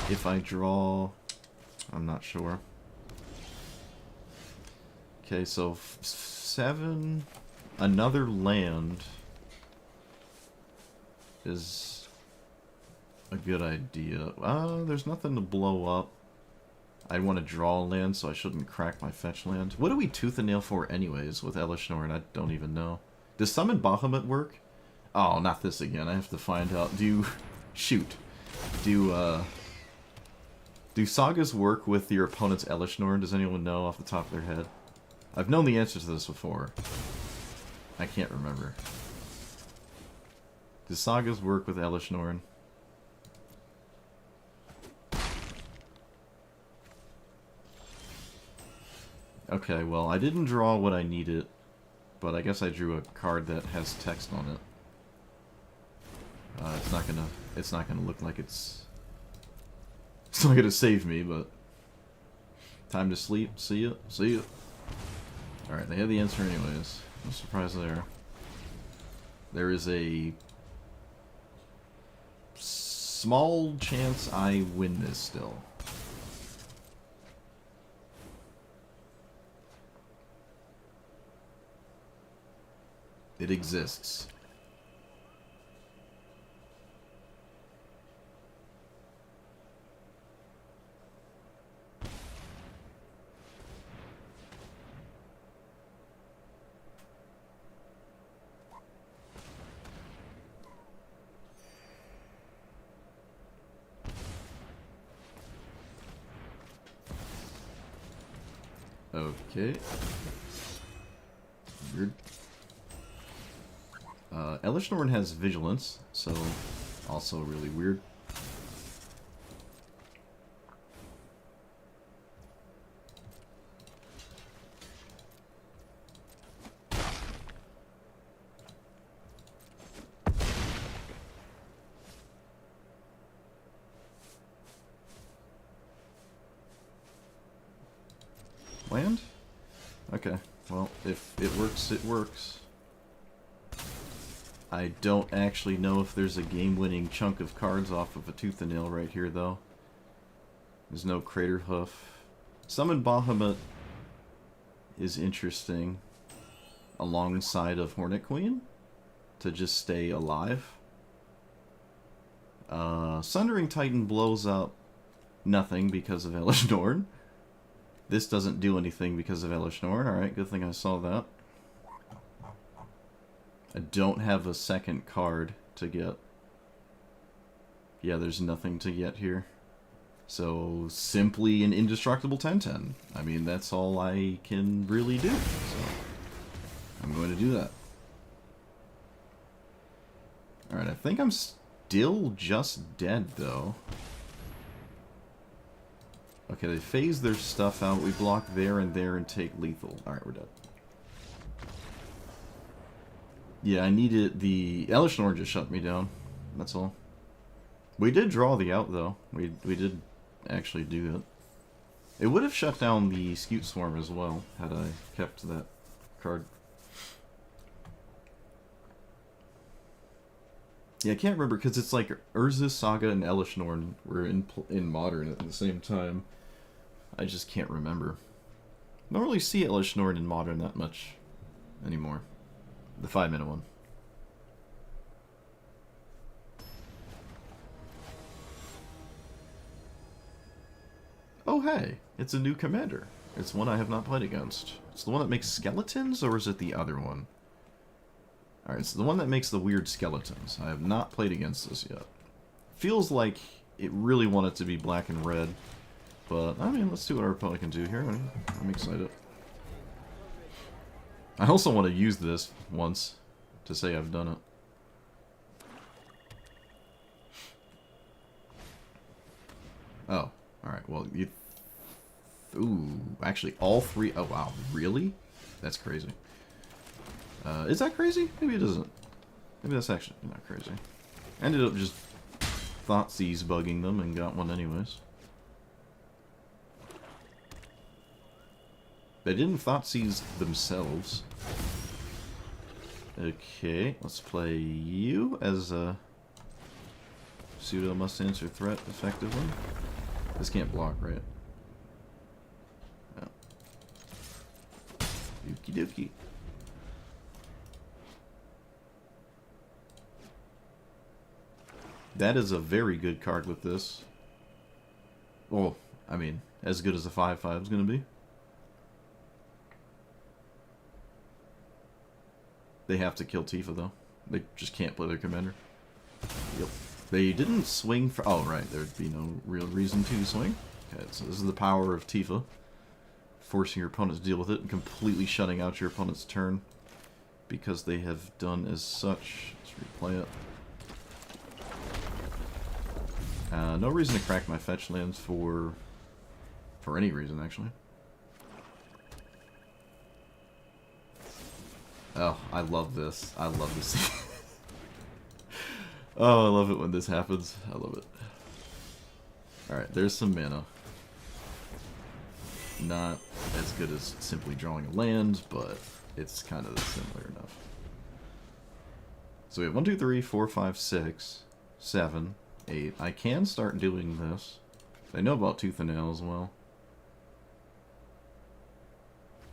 If I draw... I'm not sure. Okay, so 7... Another land is a good idea. There's nothing to blow up. I want to draw land, so I shouldn't crack my fetch land. What do we Tooth and Nail for anyways with Elishnorn? I don't even know. Does Summon Bahamut work? Oh, not this again. I have to find out. Shoot. Do sagas work with your opponent's Elishnorn? Does anyone know off the top of their head? I've known the answer to this before. I can't remember. Do sagas work with Elishnorn? Okay, well, I didn't draw what I needed, but I guess I drew a card that has text on it. It's not gonna look like it's not gonna save me, but time to sleep. See ya. See ya. Alright, they have the answer anyways. No surprise there. There is a small chance I win this still. It exists. Okay. Weird. Elishnorn has Vigilance, so also really weird. Land? Okay, well, if it works, it works. I don't actually know if there's a game-winning chunk of cards off of a Tooth and Nail right here, though. There's no Crater Hoof. Summon Bahamut is interesting alongside of Hornet Queen to just stay alive. Sundering Titan blows up nothing because of Elish Norn. This doesn't do anything because of Elish Norn. Alright, good thing I saw that. I don't have a second card to get. Yeah, there's nothing to get here. So, simply an indestructible 10-10. I mean, that's all I can really do. So, I'm going to do that. Alright, I think I'm still just dead, though. Okay, they phase their stuff out. We block there and there and take lethal. Alright, we're dead. Yeah, I needed the... Elish Norn just shut me down. That's all. We did draw the out, though. We did actually do it. It would have shut down the Scute Swarm as well, had I kept that card. Yeah, I can't remember, because it's like Urza, Saga, and Elish Norn were in Modern at the same time. I just can't remember. I don't really see Elish Norn in Modern that much anymore. The 5-minute one. Oh hey, it's a new commander. It's one I have not played against. It's the one that makes skeletons, or is it the other one? Alright, it's the one that makes the weird skeletons. I have not played against this yet. Feels like it really wanted to be black and red. But, I mean, let's see what our opponent can do here. I'm excited. I also want to use this once to say I've done it. Oh, alright, well, you... Ooh, actually, all three... Oh, wow, really? That's crazy. Is that crazy? Maybe it isn't. Maybe that's actually not crazy. I ended up just Thoughtseize bugging them and got one anyways. They didn't Thoughtseize themselves. Okay, let's play you as a pseudo must answer threat effectively. This can't block, right? No. Okie dokie. That is a very good card with this. Well, I mean, as good as a 5/5 is going to be. They have to kill Tifa, though. They just can't play their commander. Yep. They didn't swing for... Oh, right. There'd be no real reason to swing. Okay, so this is the power of Tifa. Forcing your opponent to deal with it and completely shutting out your opponent's turn. Because they have done as such. Let's replay it. No reason to crack my fetch lands for any reason, actually. Oh, I love this. I love this. Oh, I love it when this happens. I love it. Alright, there's some mana. Not as good as simply drawing a land, but it's kind of similar enough. So we have 1, 2, 3, 4, 5, 6, 7, 8. I can start doing this. I know about Tooth and Nail as well.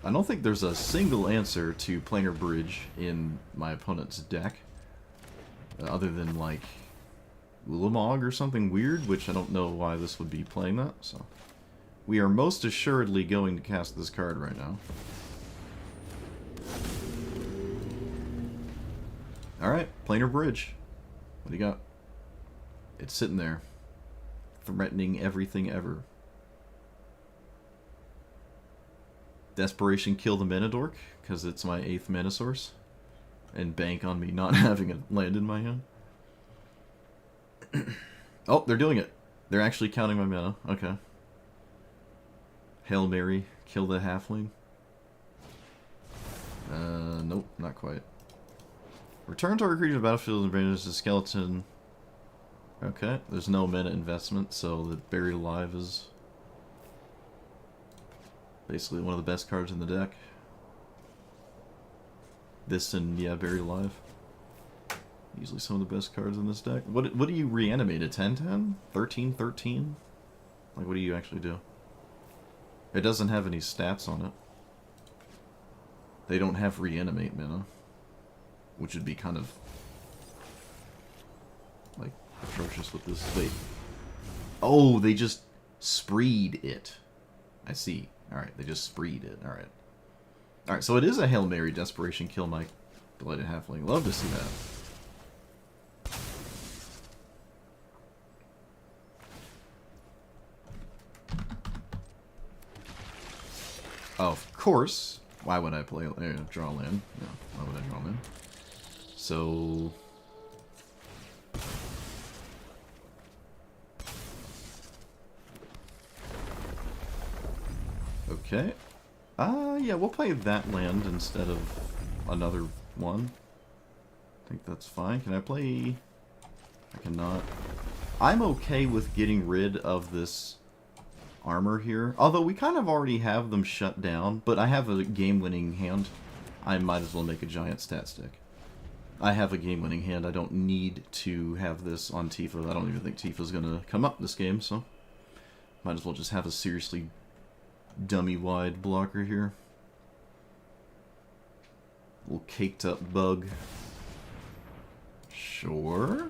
I don't think there's a single answer to Planar Bridge in my opponent's deck. Other than, like, Ulamog or something weird, which I don't know why this would be playing that, so... We are most assuredly going to cast this card right now. Alright, Planar Bridge. What do you got? It's sitting there. Threatening everything ever. Desperation kill the mana dork, because it's my 8th mana source. And bank on me not having a land in my hand. Oh, they're doing it. They're actually counting my mana. Okay. Hail Mary, kill the halfling. Nope, not quite. Return target creature to the battlefield and bring the skeleton. Okay, there's no mana investment, so the Buried Alive is basically one of the best cards in the deck. This and, yeah, Buried Alive. Easily some of the best cards in this deck. What do you reanimate? A 10-10? 13-13? Like, what do you actually do? It doesn't have any stats on it. They don't have reanimate mana. Which would be kind of, like, atrocious with this. Wait. Oh, they just spreed it. I see. Alright, they just spreed it. Alright. Alright, so it is a Hail Mary Desperation kill my Blighted Halfling. Love to see that. Of course. Why would I play draw land? No, why would I draw land? So okay. Yeah, we'll play that land instead of another one. I think that's fine. Can I play? I cannot. I'm okay with getting rid of this armor here. Although we kind of already have them shut down, but I have a game-winning hand. I might as well make a giant stat stick. I have a game-winning hand. I don't need to have this on Tifa. I don't even think Tifa's gonna come up this game, so might as well just have a seriously dummy-wide blocker here. Little caked-up bug. Sure.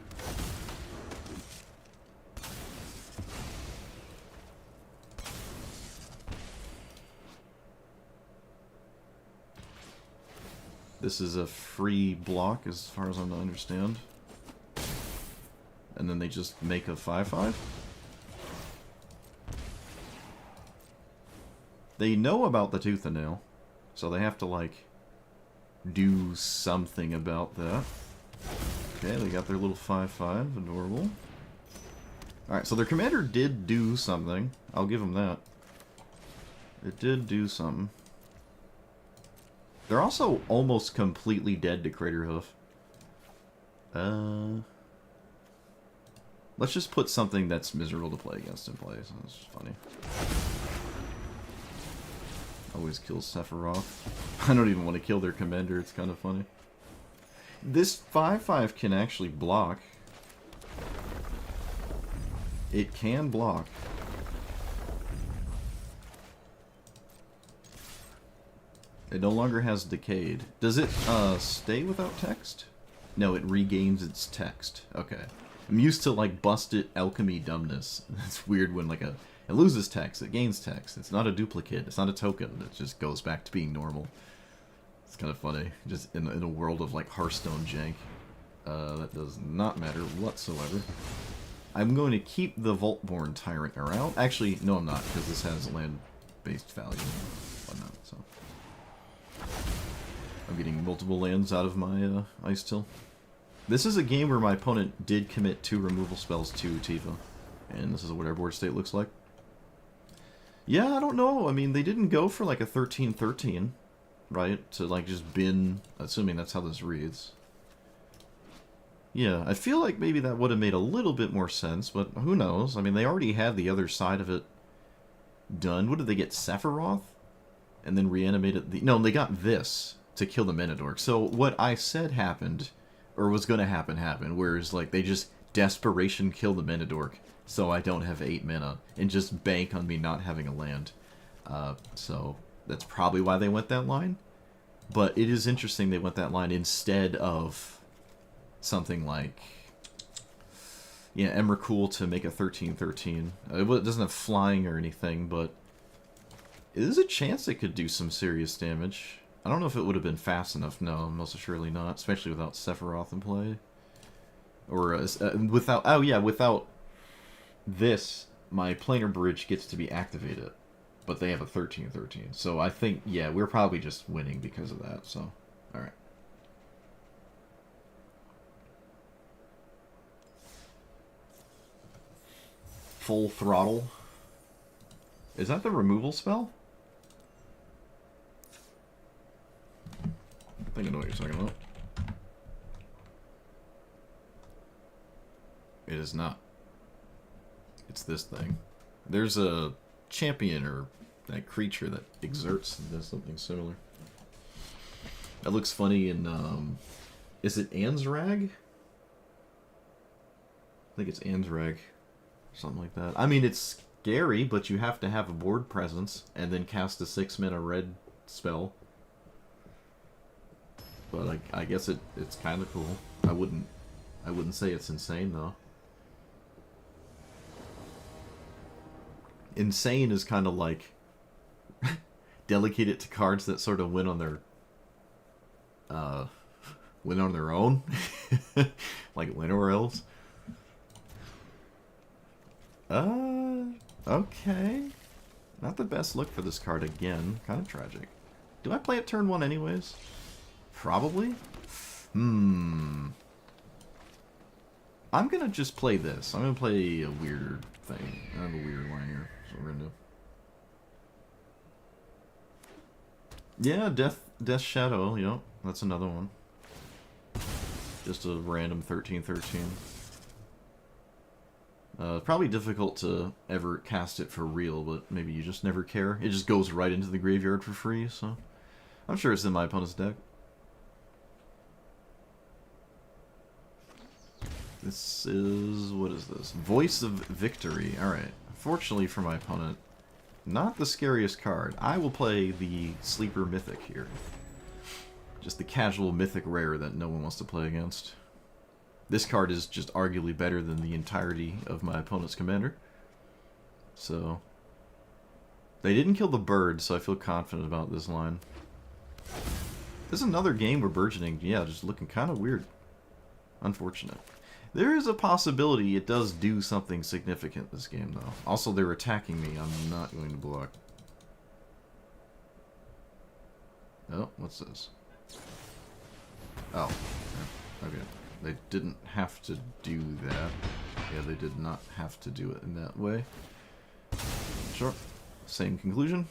This is a free block, as far as I'm to understand. And then they just make a 5/5? They know about the Tooth and Nail, so they have to, like, do something about that. Okay, they got their little 5/5, adorable. Alright, so their commander did do something. I'll give them that. It did do something. They're also almost completely dead to Crater Hoof. Let's just put something that's miserable to play against in play. So that's funny. Always kills Sephiroth. I don't even want to kill their commander. It's kind of funny. This 5/5 can actually block. It can block. It no longer has Decayed. Does it stay without text? No, it regains its text. Okay. I'm used to, like, busted alchemy dumbness. It's weird when, like, it loses text, it gains text. It's not a duplicate, it's not a token. It just goes back to being normal. It's kind of funny. Just in a world of, like, Hearthstone jank. That does not matter whatsoever. I'm going to keep the Vaultborn Tyrant around. Actually, no I'm not, because this has land-based value and whatnot, so. I'm getting multiple lands out of my Ice Till. This is a game where my opponent did commit 2 removal spells to Tifa. And this is what our board state looks like. Yeah, I don't know. I mean, they didn't go for like a 13-13, right? To like just bin, assuming that's how this reads. Yeah, I feel like maybe that would have made a little bit more sense, but who knows? I mean, they already had the other side of it done. What did they get? Sephiroth? And then reanimated the... No, they got this to kill the Menadork. So what I said happened, or was going to happen, happened. Whereas, like, they just desperation kill the Menadork, so I don't have 8 mana, and just bank on me not having a land. So that's probably why they went that line. But it is interesting they went that line instead of something like... Yeah, Emrakul to make a 13-13. It doesn't have flying or anything, but... There's a chance it could do some serious damage. I don't know if it would have been fast enough. No, most assuredly not. Especially without Sephiroth in play. Or without... Oh yeah, without this, my planar bridge gets to be activated. but they have a 13-13. So I think, yeah, we're probably just winning because of that. So, all right. Full throttle. Is that the removal spell? I think I know what you're talking about. It is not. It's this thing. There's a champion or that creature that exerts and does something similar. That looks funny in, is it Ansrag? I think it's Ansrag. Something like that. I mean, it's scary, but you have to have a board presence and then cast a 6-mana red spell. But I guess it's kind of cool. I wouldn't say it's insane though. Insane is kind of like delegate it to cards that sort of win on their own, like Winnow Elves. Okay. Not the best look for this card again. Kind of tragic. Do I play it turn 1 anyways? Probably. I'm gonna just play this. I'm gonna play a weird thing. I have a weird line here. That's what we're gonna do. Yeah, Death Shadow, you know, that's another one. Just a random 13-13. Probably difficult to ever cast it for real, but maybe you just never care. It just goes right into the graveyard for free, so I'm sure it's in my opponent's deck. This is... what is this? Voice of Victory. Alright. Fortunately for my opponent, not the scariest card. I will play the Sleeper Mythic here. Just the casual Mythic rare that no one wants to play against. This card is just arguably better than the entirety of my opponent's commander. So... they didn't kill the bird, so I feel confident about this line. This is another game where Burgeoning, yeah, just looking kind of weird. Unfortunate. There is a possibility it does do something significant this game, though. Also, they're attacking me. I'm not going to block. Oh, what's this? Oh. Okay. They didn't have to do that. Yeah, they did not have to do it in that way. Sure. Same conclusion.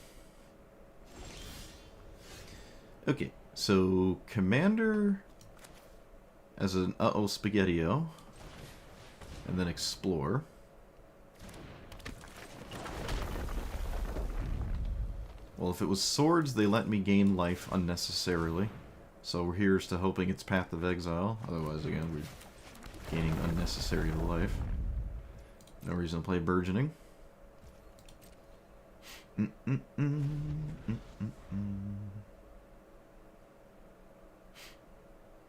Okay, so Commander as an uh-oh Spaghetti-O. And then Explore. Well, if it was swords, they let me gain life unnecessarily. So here's to hoping it's Path of Exile. Otherwise, again, we're gaining unnecessary life. No reason to play Burgeoning.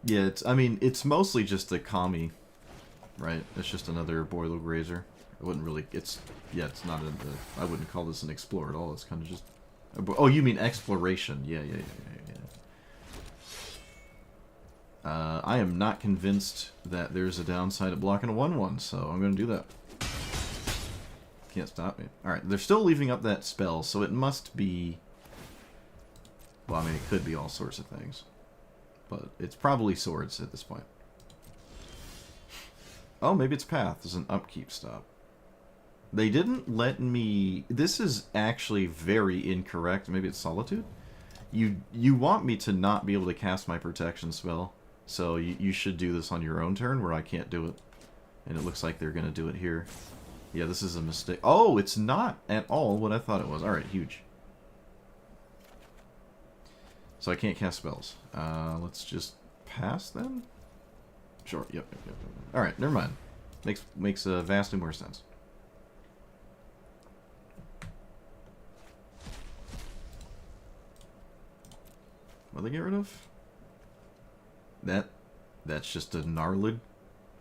Yeah, it's mostly just a Kami, right? It's just another Boiler Grazer. I wouldn't really, it's not I wouldn't call this an Explore at all. It's kind of just, oh, you mean Exploration. Yeah. I am not convinced that there's a downside of blocking a 1/1, so I'm going to do that. Can't stop me. Alright, they're still leaving up that spell, so it must be... well, I mean, it could be all sorts of things. But it's probably swords at this point. Oh, maybe it's Path. There's an upkeep stop. They didn't let me... this is actually very incorrect. Maybe it's Solitude? You want me to not be able to cast my protection spell, so you should do this on your own turn where I can't do it. And it looks like they're going to do it here. Yeah, this is a mistake. Oh, it's not at all what I thought it was. Alright, huge. So I can't cast spells. Let's just pass then? Sure, yep. Alright, never mind. Makes vastly more sense. What do they get rid of? That's just a gnarled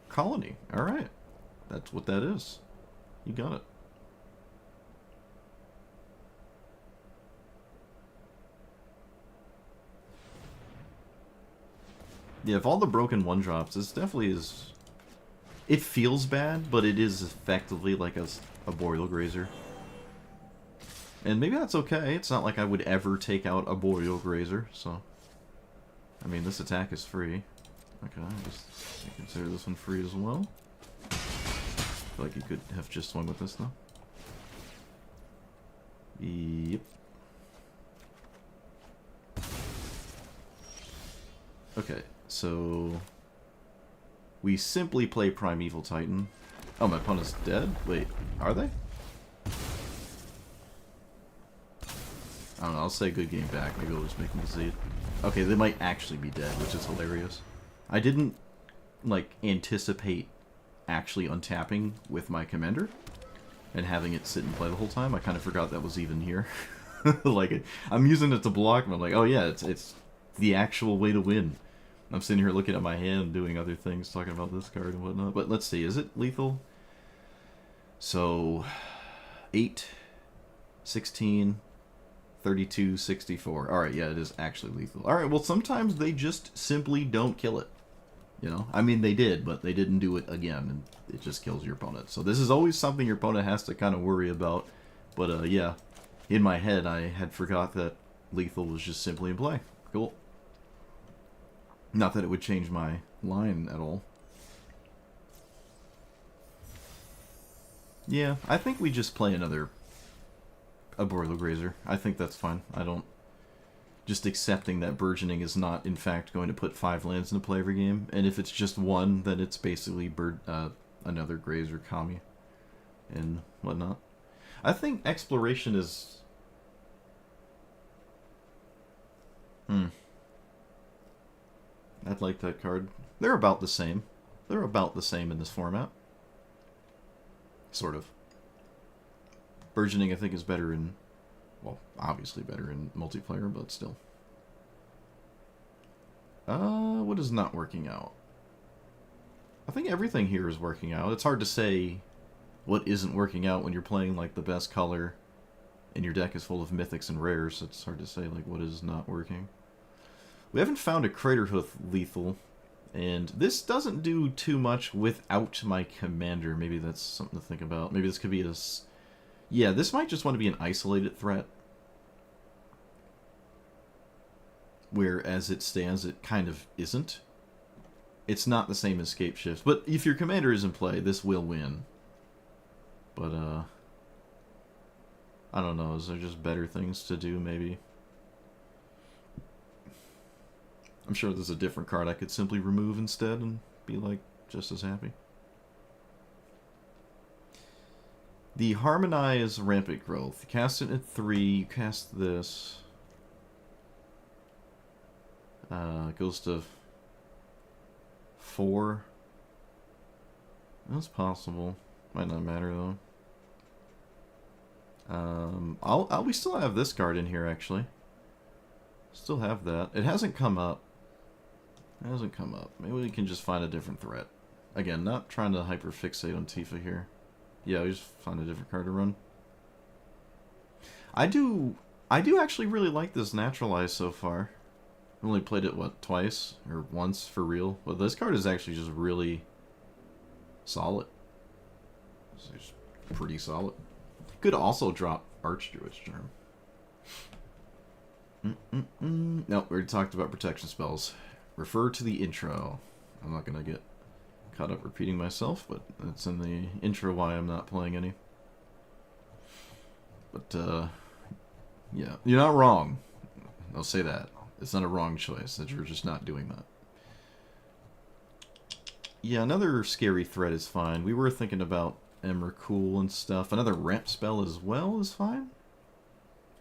colony. Alright. That's what that is. You got it. Yeah, of all the broken 1-drops, this definitely is... it feels bad, but it is effectively like a Boiler Grazer. And maybe that's okay. It's not like I would ever take out a Boreal Grazer, so... I mean, this attack is free. Okay, just consider this one free as well. I feel like you could have just swung with this, though. Yep. Okay, so... we simply play Primeval Titan. Oh, my opponent's dead? Wait, are they? I don't know, I'll say good game back. Maybe I'll just make them concede. Okay, they might actually be dead, which is hilarious. I didn't, like, anticipate actually untapping with my commander and having it sit and play the whole time. I kind of forgot that was even here. Like, I'm using it to block, and I'm like, oh yeah, it's the actual way to win. I'm sitting here looking at my hand, doing other things, talking about this card and whatnot. But let's see, is it lethal? So, 8, 16... 32, 64. Alright, yeah, it is actually lethal. Alright, well, sometimes they just simply don't kill it. You know? I mean, they did, but they didn't do it again, and it just kills your opponent. So this is always something your opponent has to kind of worry about. But, yeah, in my head, I had forgot that lethal was just simply in play. Cool. Not that it would change my line at all. Yeah, I think we just play a Boreal Grazer. I think that's fine. I don't... just accepting that burgeoning is not, in fact, going to put 5 lands into play every game. And if it's just one, then it's basically another Grazer Kami and whatnot. I think Exploration is... I'd like that card. They're about the same. They're about the same in this format. Sort of. Burgeoning, I think, is better in... well, obviously better in multiplayer, but still. What is not working out? I think everything here is working out. It's hard to say what isn't working out when you're playing, like, the best color and your deck is full of mythics and rares. It's hard to say, like, what is not working. We haven't found a Craterhoof lethal, and this doesn't do too much without my commander. Maybe that's something to think about. Maybe this could be a... yeah, this might just want to be an isolated threat. Where, as it stands, it kind of isn't. It's not the same as Scape Shift. But if your commander is in play, this will win. But, I don't know. Is there just better things to do, maybe? I'm sure there's a different card I could simply remove instead and be, like, just as happy. The Harmonize Rampant Growth. You cast it at 3, you cast this. It goes to 4. That's possible. Might not matter though. We still have this card in here actually. Still have that. It hasn't come up. It hasn't come up. Maybe we can just find a different threat. Again, not trying to hyperfixate on Tifa here. Yeah, we just find a different card to run. I do actually really like this Naturalize so far. I've only played it, what, twice? Or once, for real? But this card is actually just really solid. It's just pretty solid. Could also drop Archdruid's Charm. Nope, we already talked about protection spells. Refer to the intro. I'm not going to get caught up repeating myself, but that's in the intro why I'm not playing any. But, yeah, you're not wrong. I'll say that. It's not a wrong choice, that you're just not doing that. Yeah, another scary threat is fine. We were thinking about Emrakul and stuff. Another ramp spell as well is fine.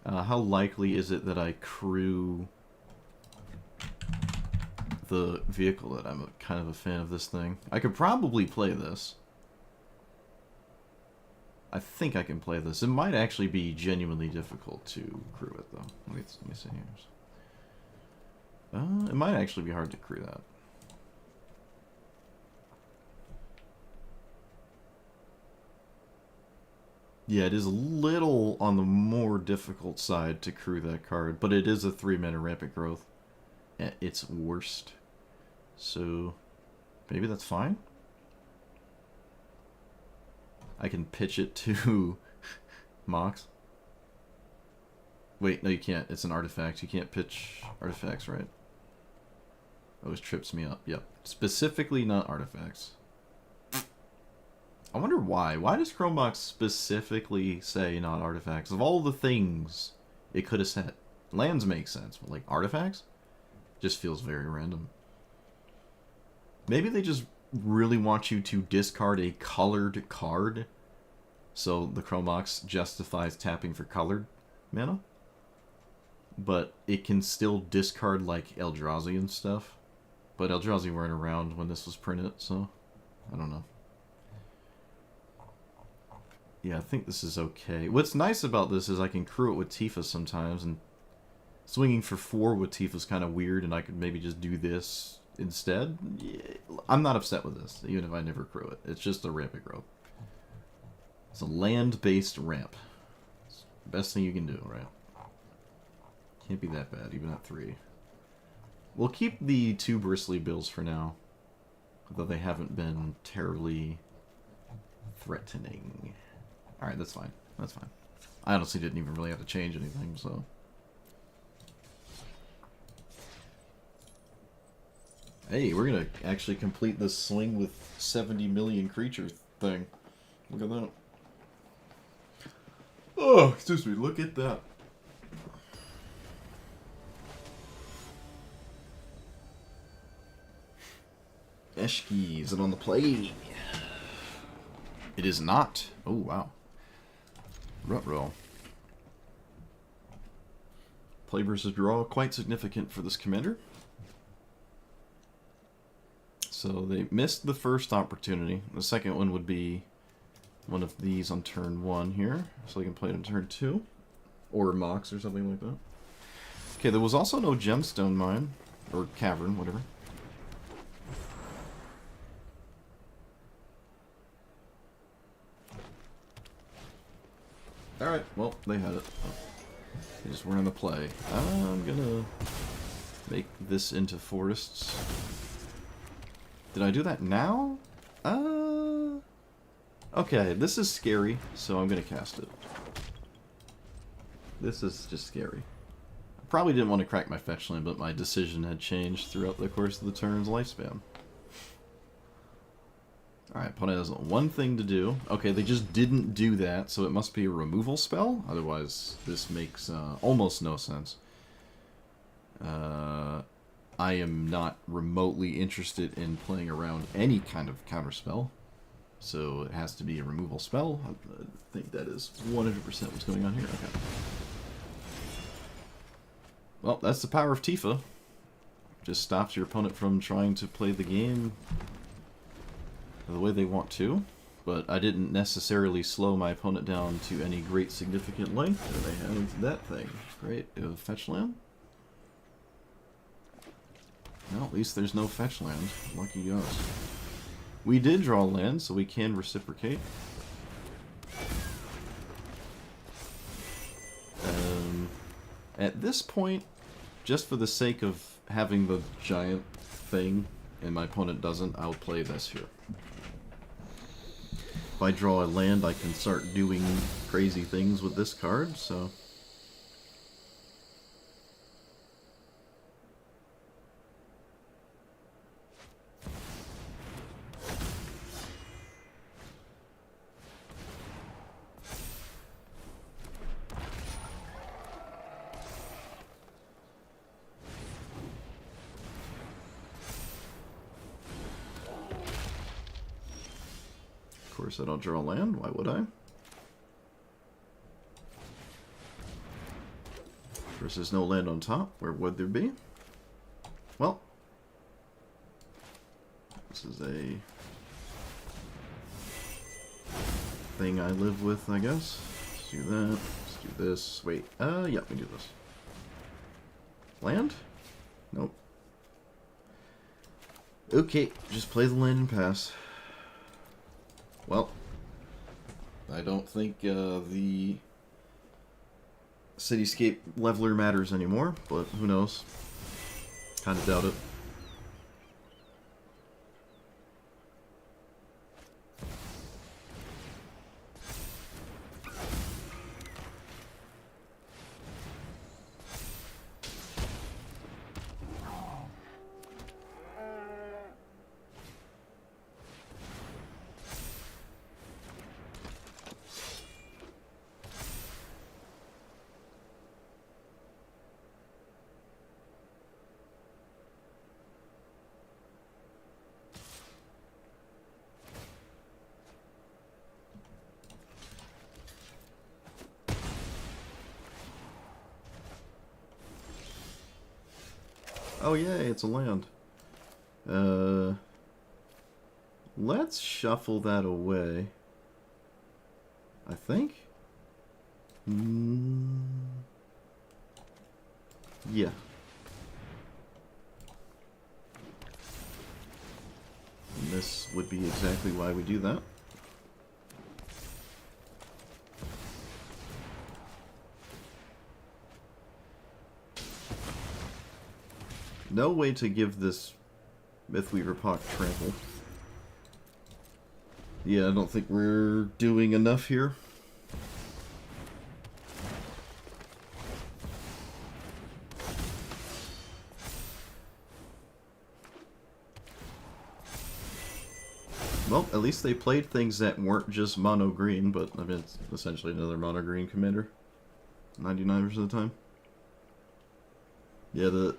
How likely is it that I crew the vehicle that I'm kind of a fan of this thing? I could probably play this. I think I can play this. It might actually be genuinely difficult to crew it, though. Let me see here. It might actually be hard to crew that. Yeah, it is a little on the more difficult side to crew that card, but it is a 3-mana Rampant Growth at its worst. So, maybe that's fine? I can pitch it to Mox. Wait, no, you can't. It's an artifact. You can't pitch artifacts, right? Always trips me up. Yep. Specifically not artifacts. I wonder why. Why does Chromebox specifically say not artifacts? Of all the things it could have said. Lands make sense, but like artifacts? Just feels very random. Maybe they just really want you to discard a colored card, so the Chromebox justifies tapping for colored mana? But it can still discard like Eldrazi and stuff. But Eldrazi weren't around when this was printed, so I don't know. Yeah, I think this is okay. What's nice about this is I can crew it with Tifa sometimes, and swinging for 4 with Tifa is kind of weird, and I could maybe just do this instead. Yeah, I'm not upset with this, even if I never crew it. It's just a rampant growth. It's a land-based ramp. It's the best thing you can do, right? Can't be that bad, even at 3. We'll keep the 2 bristly bills for now, though they haven't been terribly threatening. Alright, that's fine. That's fine. I honestly didn't even really have to change anything, so... Hey, we're gonna actually complete this swing with 70 million creature thing. Look at that. Oh, excuse me, look at that. Eshki, is it on the play? It is not. Oh, wow. Rutrow. Play versus draw, quite significant for this commander. So they missed the first opportunity. The second one would be one of these on turn 1 here. So they can play it on turn 2. Or Mox or something like that. Okay, there was also no gemstone mine. Or cavern, whatever. Alright, well, they had it. Oh. They just weren't in the play. I'm gonna make this into forests. Did I do that now? Okay, this is scary, so I'm gonna cast it. This is just scary. I probably didn't want to crack my fetch land, but my decision had changed throughout the course of the turn's lifespan. Alright, opponent has one thing to do. Okay, they just didn't do that, so it must be a removal spell. Otherwise, this makes almost no sense. I am not remotely interested in playing around any kind of counterspell. So it has to be a removal spell. I think that is 100% what's going on here. Okay. Well, that's the power of Tifa. Just stops your opponent from trying to play the game the way they want to. But I didn't necessarily slow my opponent down to any great significant length. There they have that thing. Great. Fetch land? Well, at least there's no fetch land. Lucky us. We did draw land, so we can reciprocate. At this point, just for the sake of having the giant thing, and my opponent doesn't, I'll play this here. If I draw a land, I can start doing crazy things with this card, so... Of course I don't draw land, why would I? Of course there's no land on top, where would there be? Well, this is a thing I live with, I guess. Let's do that, let's do this, wait, yeah, we do this. Land? Nope. Okay, just play the land and pass. Well, I don't think the Cityscape leveler matters anymore, but who knows? Kind of doubt it. Oh yay, it's a land. Let's shuffle that away. I think? Yeah. And this would be exactly why we do that. No way to give this Mythweaver Pock trample. Yeah, I don't think we're doing enough here. Well, at least they played things that weren't just mono green, but I mean, it's essentially another mono green commander. 99% of the time. Yeah,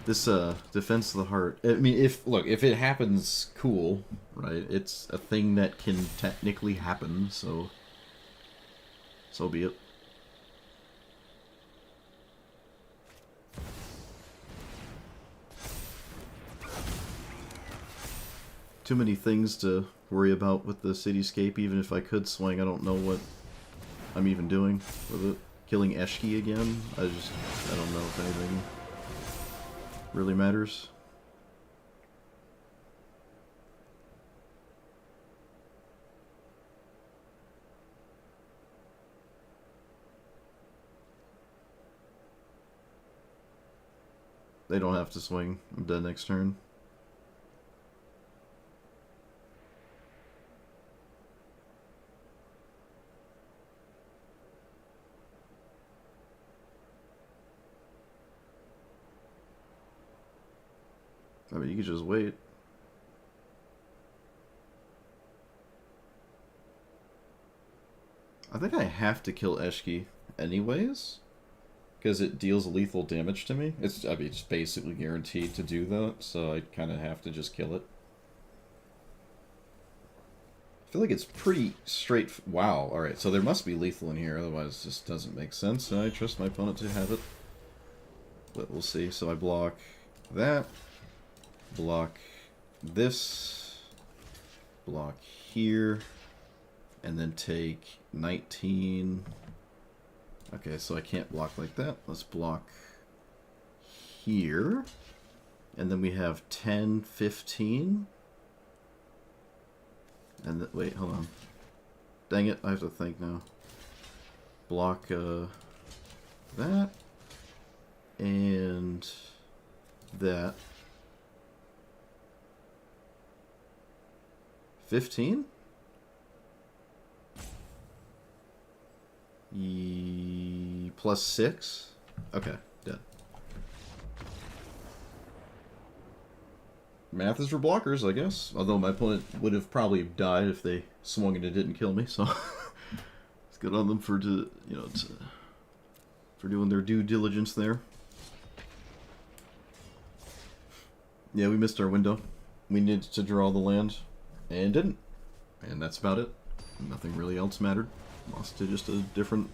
this Defense of the Heart. I mean, if it happens, cool, right? It's a thing that can technically happen, so be it. Too many things to worry about with the cityscape. Even if I could swing, I don't know what I'm even doing with it. Killing Eshki again? I don't know if anything really matters. They don't have to swing. I'm dead next turn. I mean, you could just wait. I think I have to kill Eshki anyways, because it deals lethal damage to me. I mean, it's basically guaranteed to do that, so I kind of have to just kill it. I feel like it's pretty straight. Wow, alright, so there must be lethal in here, otherwise this doesn't make sense. I trust my opponent to have it. But we'll see. So I block that. Block this, block here, and then take 19. Okay, so I can't block like that. Let's block here, and then we have 10, 15, and wait, hold on. Dang it, I have to think now. Block that, and that. 15? Plus 6? Okay, dead. Math is for blockers, I guess. Although my opponent would have probably died if they swung and it didn't kill me, so it's good on them for doing their due diligence there. Yeah, we missed our window. We needed to draw the land. And didn't. And that's about it. Nothing really else mattered. Lost to just a different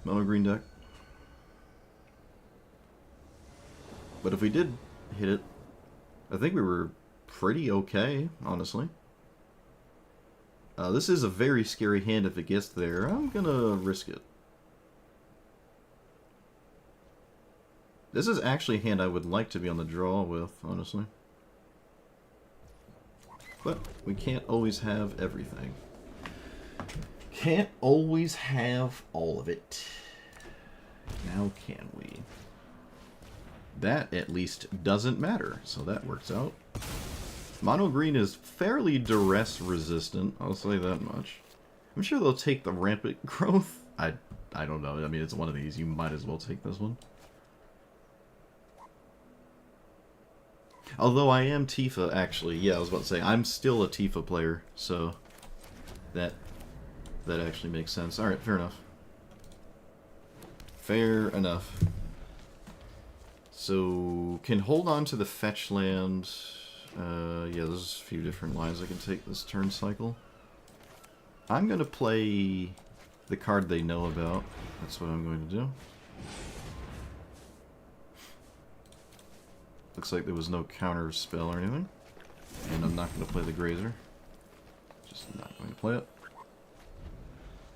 mono green deck. But if we did hit it, I think we were pretty okay, honestly. This is a very scary hand if it gets there. I'm gonna risk it. This is actually a hand I would like to be on the draw with, honestly. But we can't always have everything. Can't always have all of it. Now can we? That, at least, doesn't matter, so that works out. Mono green is fairly duress resistant, I'll say that much. I'm sure they'll take the rampant growth. I don't know. I mean, it's one of these. You might as well take this one. Although I am Tifa, actually. Yeah, I was about to say, I'm still a Tifa player, so that actually makes sense. Alright, fair enough. Fair enough. So, can hold on to the fetch land. Yeah, there's a few different lines I can take this turn cycle. I'm going to play the card they know about. That's what I'm going to do. Looks like there was no counter spell or anything. And I'm not going to play the Grazer. Just not going to play it.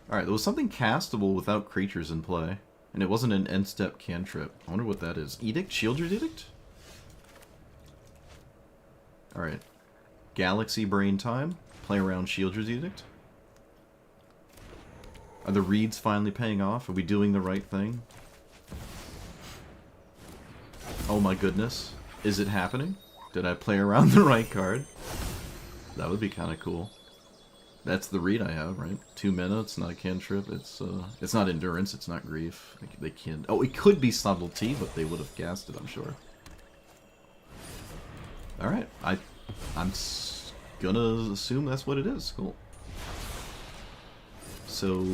Alright, there was something castable without creatures in play. And it wasn't an end-step cantrip. I wonder what that is. Edict? Shieldred Edict? Alright. Galaxy Brain time. Play around Shieldred Edict. Are the reads finally paying off? Are we doing the right thing? Oh my goodness. Is it happening? Did I play around the right card? That would be kind of cool. That's the read I have, right? 2 mana, it's not a cantrip, it's not endurance, it's not grief. They can't... Oh, it could be subtlety, but they would have cast it, I'm sure. Alright, I'm gonna assume that's what it is. Cool. So...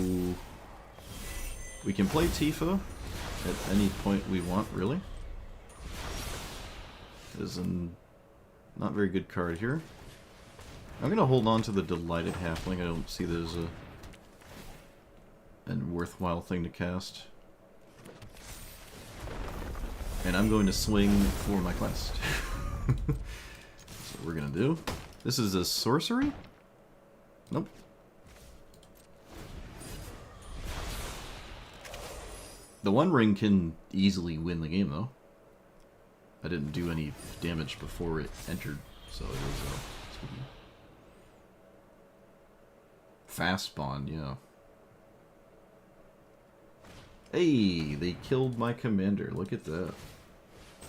we can play Tifa at any point we want, really. There's a not very good card here. I'm gonna hold on to the Delighted Halfling. I don't see there's a worthwhile thing to cast. And I'm going to swing for my quest. That's what we're gonna do. This is a sorcery? Nope. The One Ring can easily win the game, though. I didn't do any damage before it entered, so it was fast spawn, yeah. Hey, they killed my commander. Look at that.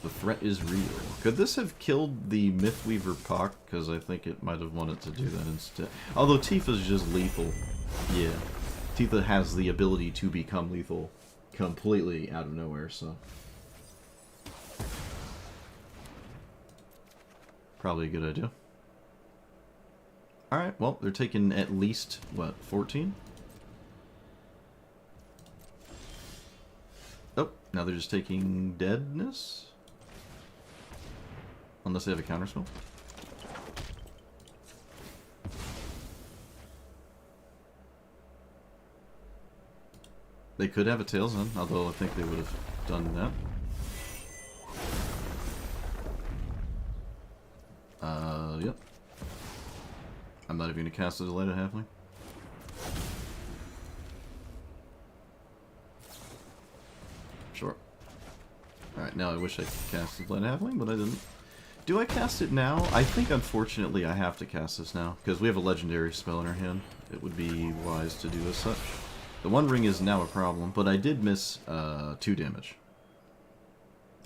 The threat is real. Could this have killed the Mythweaver Puck? Because I think it might have wanted to do that instead. Although Tifa's just lethal. Yeah. Tifa has the ability to become lethal completely out of nowhere, so... probably a good idea. Alright, well, they're taking at least, what, 14? Oh, now they're just taking deadness? Unless they have a counterspell. They could have a Tails End, although I think they would have done that. Yep. I'm not even going to cast a Delighted Halfling. Sure. Alright, now I wish I could cast a Delighted Halfling, but I didn't. Do I cast it now? I think, unfortunately, I have to cast this now, because we have a legendary spell in our hand. It would be wise to do as such. The One Ring is now a problem, but I did miss 2 damage.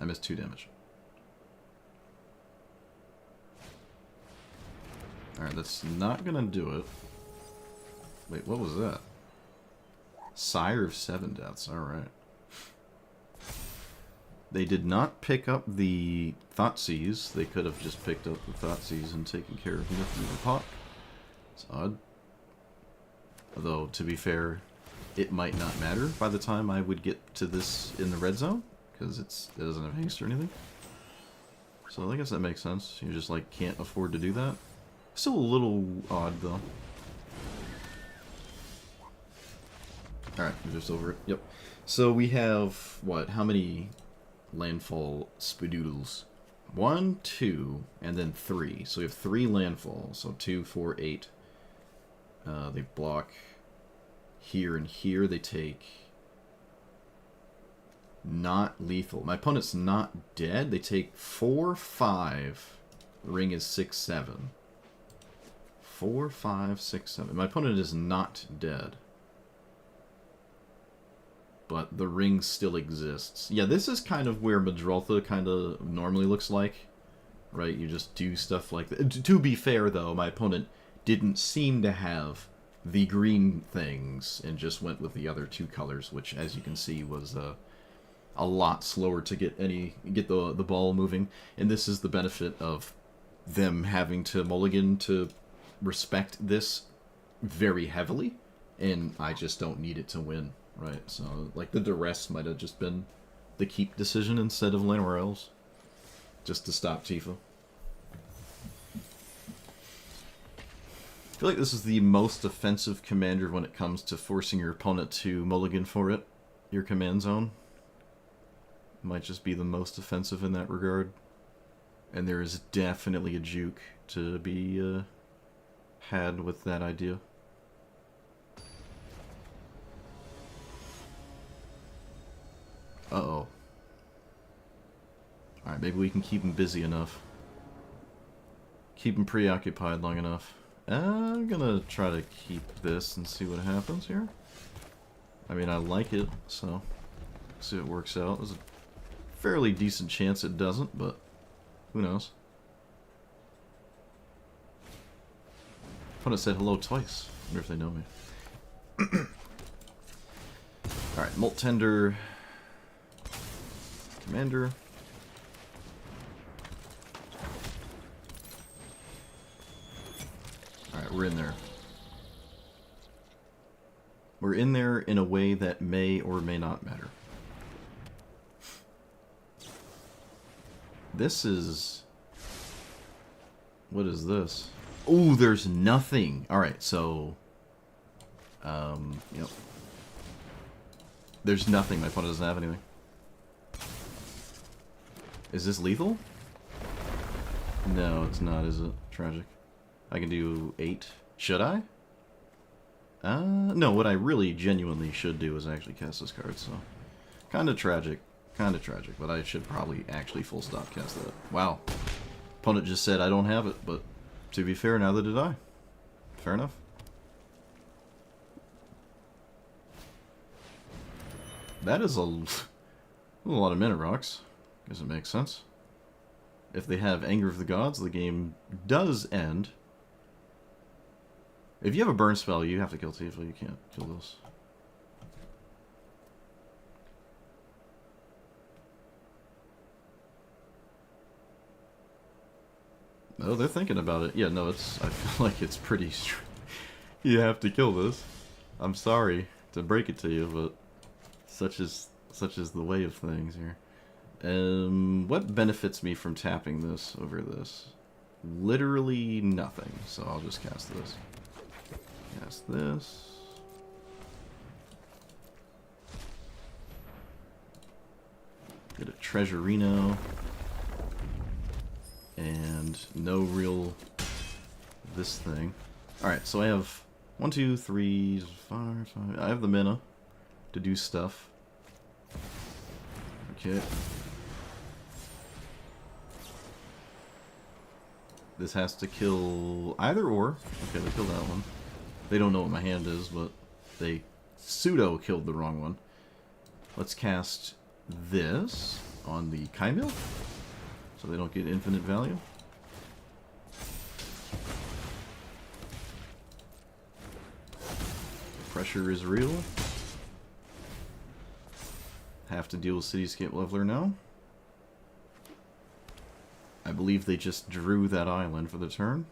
I missed 2 damage. Alright, that's not gonna do it. Wait, what was that? Sire of 7 Deaths, alright. They did not pick up the Thoughtseize. They could have just picked up the Thoughtseize and taken care of Mythweaver Puck. It's odd. Although, to be fair, it might not matter by the time I would get to this in the red zone, because it doesn't have haste or anything. So I guess that makes sense. You just, like, can't afford to do that. Still a little odd, though. Alright, we're just over it. Yep. So we have, what, how many landfall spadoodles? 1, 2, and then 3. So we have 3 landfall. So 2, 4, 8. They block here and here. They take not lethal. My opponent's not dead. They take 4, 5. The ring is 6, 7. 4, 5, 6, 7. My opponent is not dead. But the ring still exists. Yeah, this is kind of where Madroltha kind of normally looks like. Right? You just do stuff like that. To be fair, though, my opponent didn't seem to have the green things and just went with the other 2 colors, which, as you can see, was a lot slower to get the ball moving. And this is the benefit of them having to mulligan to respect this very heavily, and I just don't need it to win, right? So, like, the duress might have just been the keep decision instead of anywhere else, just to stop Tifa. I feel like this is the most offensive commander when it comes to forcing your opponent to mulligan for it, your command zone. Might just be the most offensive in that regard. And there is definitely a juke to be had with that idea. Uh-oh. Alright, maybe we can keep him busy enough. Keep him preoccupied long enough. I'm gonna try to keep this and see what happens here. I mean, I like it, so see if it works out. There's a fairly decent chance it doesn't, but who knows? Opponent said hello twice. I wonder if they know me. Alright, Molt Tender. Commander. Alright, we're in there. We're in there in a way that may or may not matter. This is... What is this? Oh, there's nothing! Alright, so... Yep. There's nothing. My opponent doesn't have anything. Is this lethal? No, it's not, is it? Tragic. I can do 8. Should I? No, what I really genuinely should do is actually cast this card, so... Kinda tragic. Kinda tragic, but I should probably actually full stop cast that. Wow. Opponent just said I don't have it, but to be fair, neither did I. Fair enough. That is a lot of mana rocks. Guess it makes sense. If they have Anger of the Gods, the game does end. If you have a burn spell, you have to kill Tifa. You can't kill this. Oh, they're thinking about it. Yeah, no, it's... I feel like it's pretty... You have to kill this. I'm sorry to break it to you, but such is the way of things here. What benefits me from tapping this over this? Literally nothing, so I'll just cast this. Cast this. Get a Treasurino. And no real this thing. Alright, so I have 1, 2, 3, 5, 5. I have the mana to do stuff. Okay. This has to kill either or. Okay, they killed that one. They don't know what my hand is, but they pseudo killed the wrong one. Let's cast this on the Kaimil, so they don't get infinite value. Pressure is real. Have to deal with Cityscape Leveler now. I believe they just drew that island for the turn.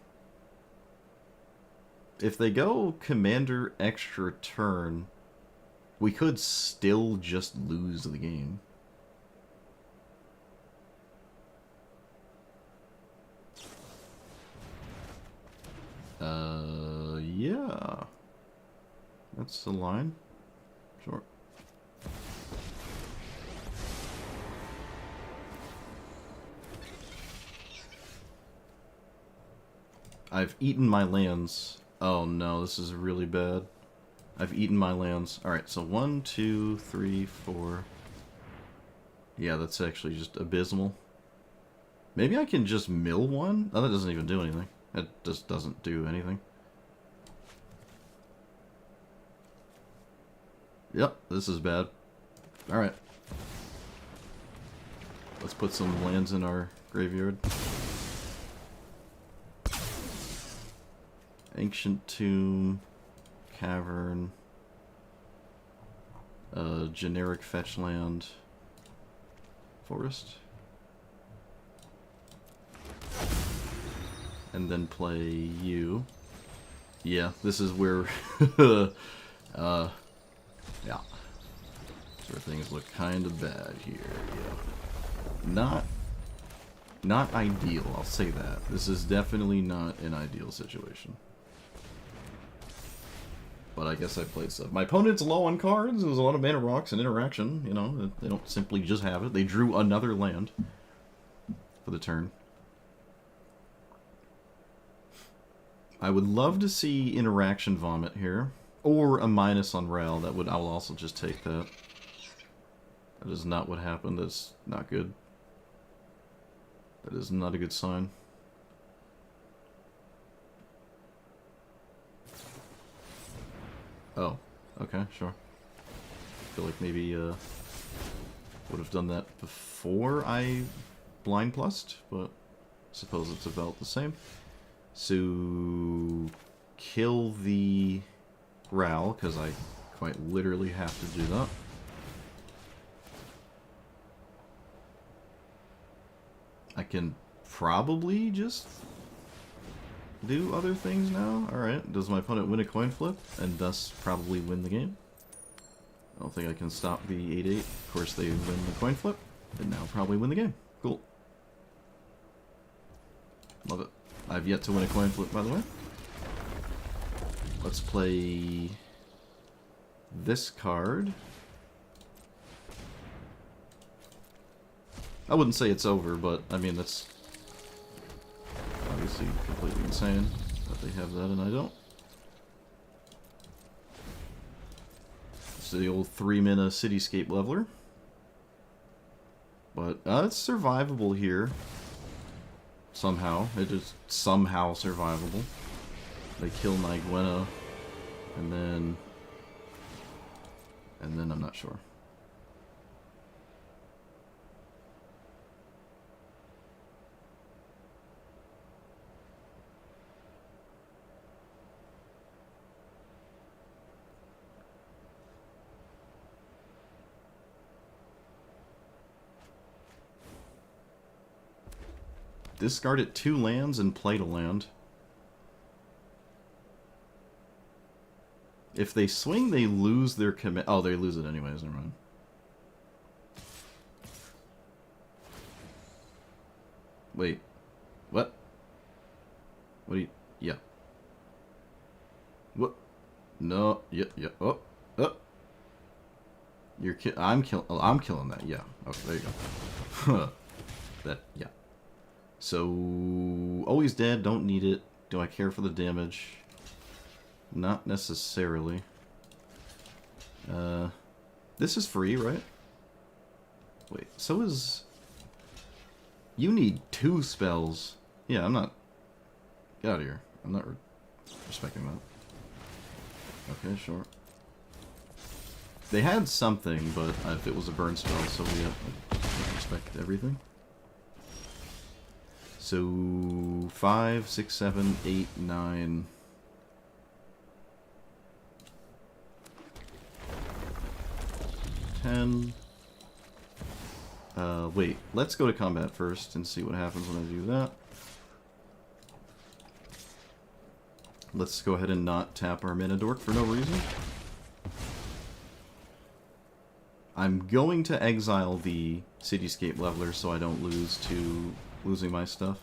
If they go Commander extra turn, we could still just lose the game. Yeah. That's the line. Sure. I've eaten my lands. Oh no, this is really bad. I've eaten my lands. Alright, so 1, 2, 3, 4. Yeah, that's actually just abysmal. Maybe I can just mill one? Oh, that doesn't even do anything. That just doesn't do anything. Yep, this is bad. Alright. Let's put some lands in our graveyard. Ancient Tomb, Cavern, generic fetch land, Forest, and then play you. Yeah, this is where, yeah, sort of things look kind of bad here. Yeah, not ideal. I'll say that. This is definitely not an ideal situation. But I guess I played stuff. My opponent's low on cards. There's a lot of mana rocks and interaction. You know, they don't simply just have it. They drew another land for the turn. I would love to see interaction vomit here. Or a minus on rail. I'll also just take that. That is not what happened. That's not good. That is not a good sign. Oh, okay, sure. I feel like maybe would have done that before I blind plussed, but I suppose it's about the same. So kill the Ral, because I quite literally have to do that. I can probably just do other things now. Alright, does my opponent win a coin flip, and thus probably win the game? I don't think I can stop the 8-8. Of course they win the coin flip, and now probably win the game. Cool. Love it. I've yet to win a coin flip, by the way. Let's play this card. I wouldn't say it's over, but I mean that's obviously completely insane that they have that and I don't. It's the old 3-mana Cityscape Leveler. But it's survivable here. Somehow. It is somehow survivable. They kill Nigwena, and then I'm not sure. Discard it 2 lands and play to land. If they swing, they lose their commit. Oh, they lose it anyways, never mind. Wait. What? What do you... Yeah. What? No. Yeah, yeah. Oh. Oh. You're I'm killing that. Yeah. Okay, there you go. That, yeah. So, always dead, don't need it. Do I care for the damage? Not necessarily. This is free, right? Wait, so is... You need 2 spells. Yeah, I'm not... Get out of here. I'm not respecting that. Okay, sure. They had something, but if it was a burn spell, so yeah, I respect everything. So 5, 6, 7, 8, 9. Wait, let's go to combat first and see what happens when I do that. Let's go ahead and not tap our mana dork for no reason. I'm going to exile the Cityscape Leveler so I don't lose to losing my stuff.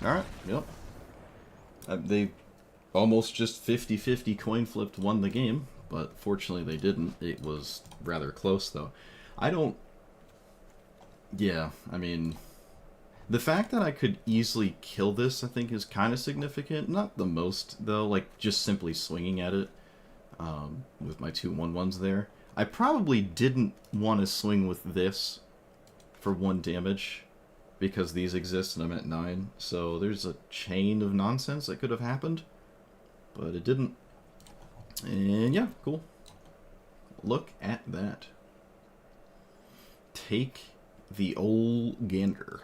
Alright, yep. They almost just 50-50 coin flipped won the game, but fortunately they didn't. It was rather close, though. I don't... Yeah, I mean... The fact that I could easily kill this, I think, is kind of significant. Not the most, though, like, just simply swinging at it with my 2 1/1s there. I probably didn't want to swing with this for 1 damage, because these exist and I'm at 9, so there's a chain of nonsense that could have happened, but it didn't. And yeah, cool. Look at that. Take the old gander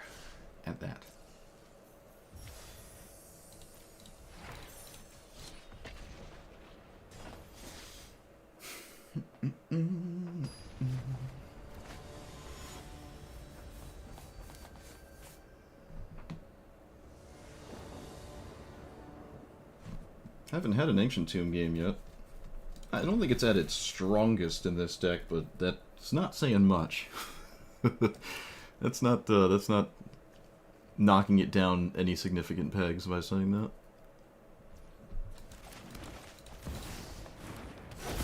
at that. I haven't had an Ancient Tomb game yet. I don't think it's at its strongest in this deck, but that's not saying much. That's not knocking it down any significant pegs by saying that.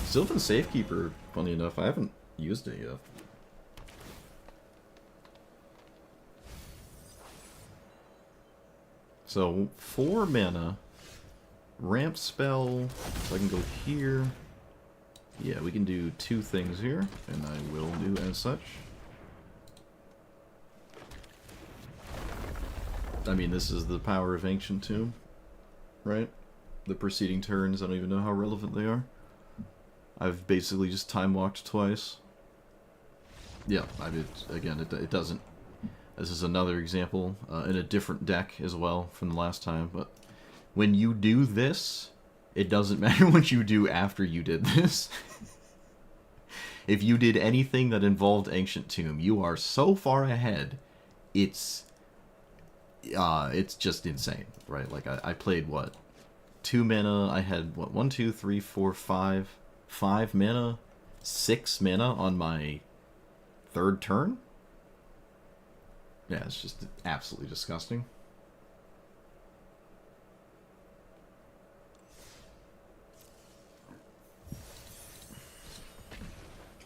Sylvan Safekeeper, funny enough, I haven't used it yet. So, 4 mana, ramp spell, so I can go here. Yeah, we can do 2 things here, and I will do as such. I mean, this is the power of Ancient Tomb, right? The preceding turns, I don't even know how relevant they are. I've basically just time-walked twice. Yeah, I mean, again, it doesn't... This is another example in a different deck as well from the last time, but when you do this, it doesn't matter what you do after you did this. If you did anything that involved Ancient Tomb, you are so far ahead, it's just insane, right? Like, I played, what, 2 mana, I had, what, 1, 2, 3, 4, 5 mana, 6 mana on my 3rd turn? Yeah, it's just absolutely disgusting.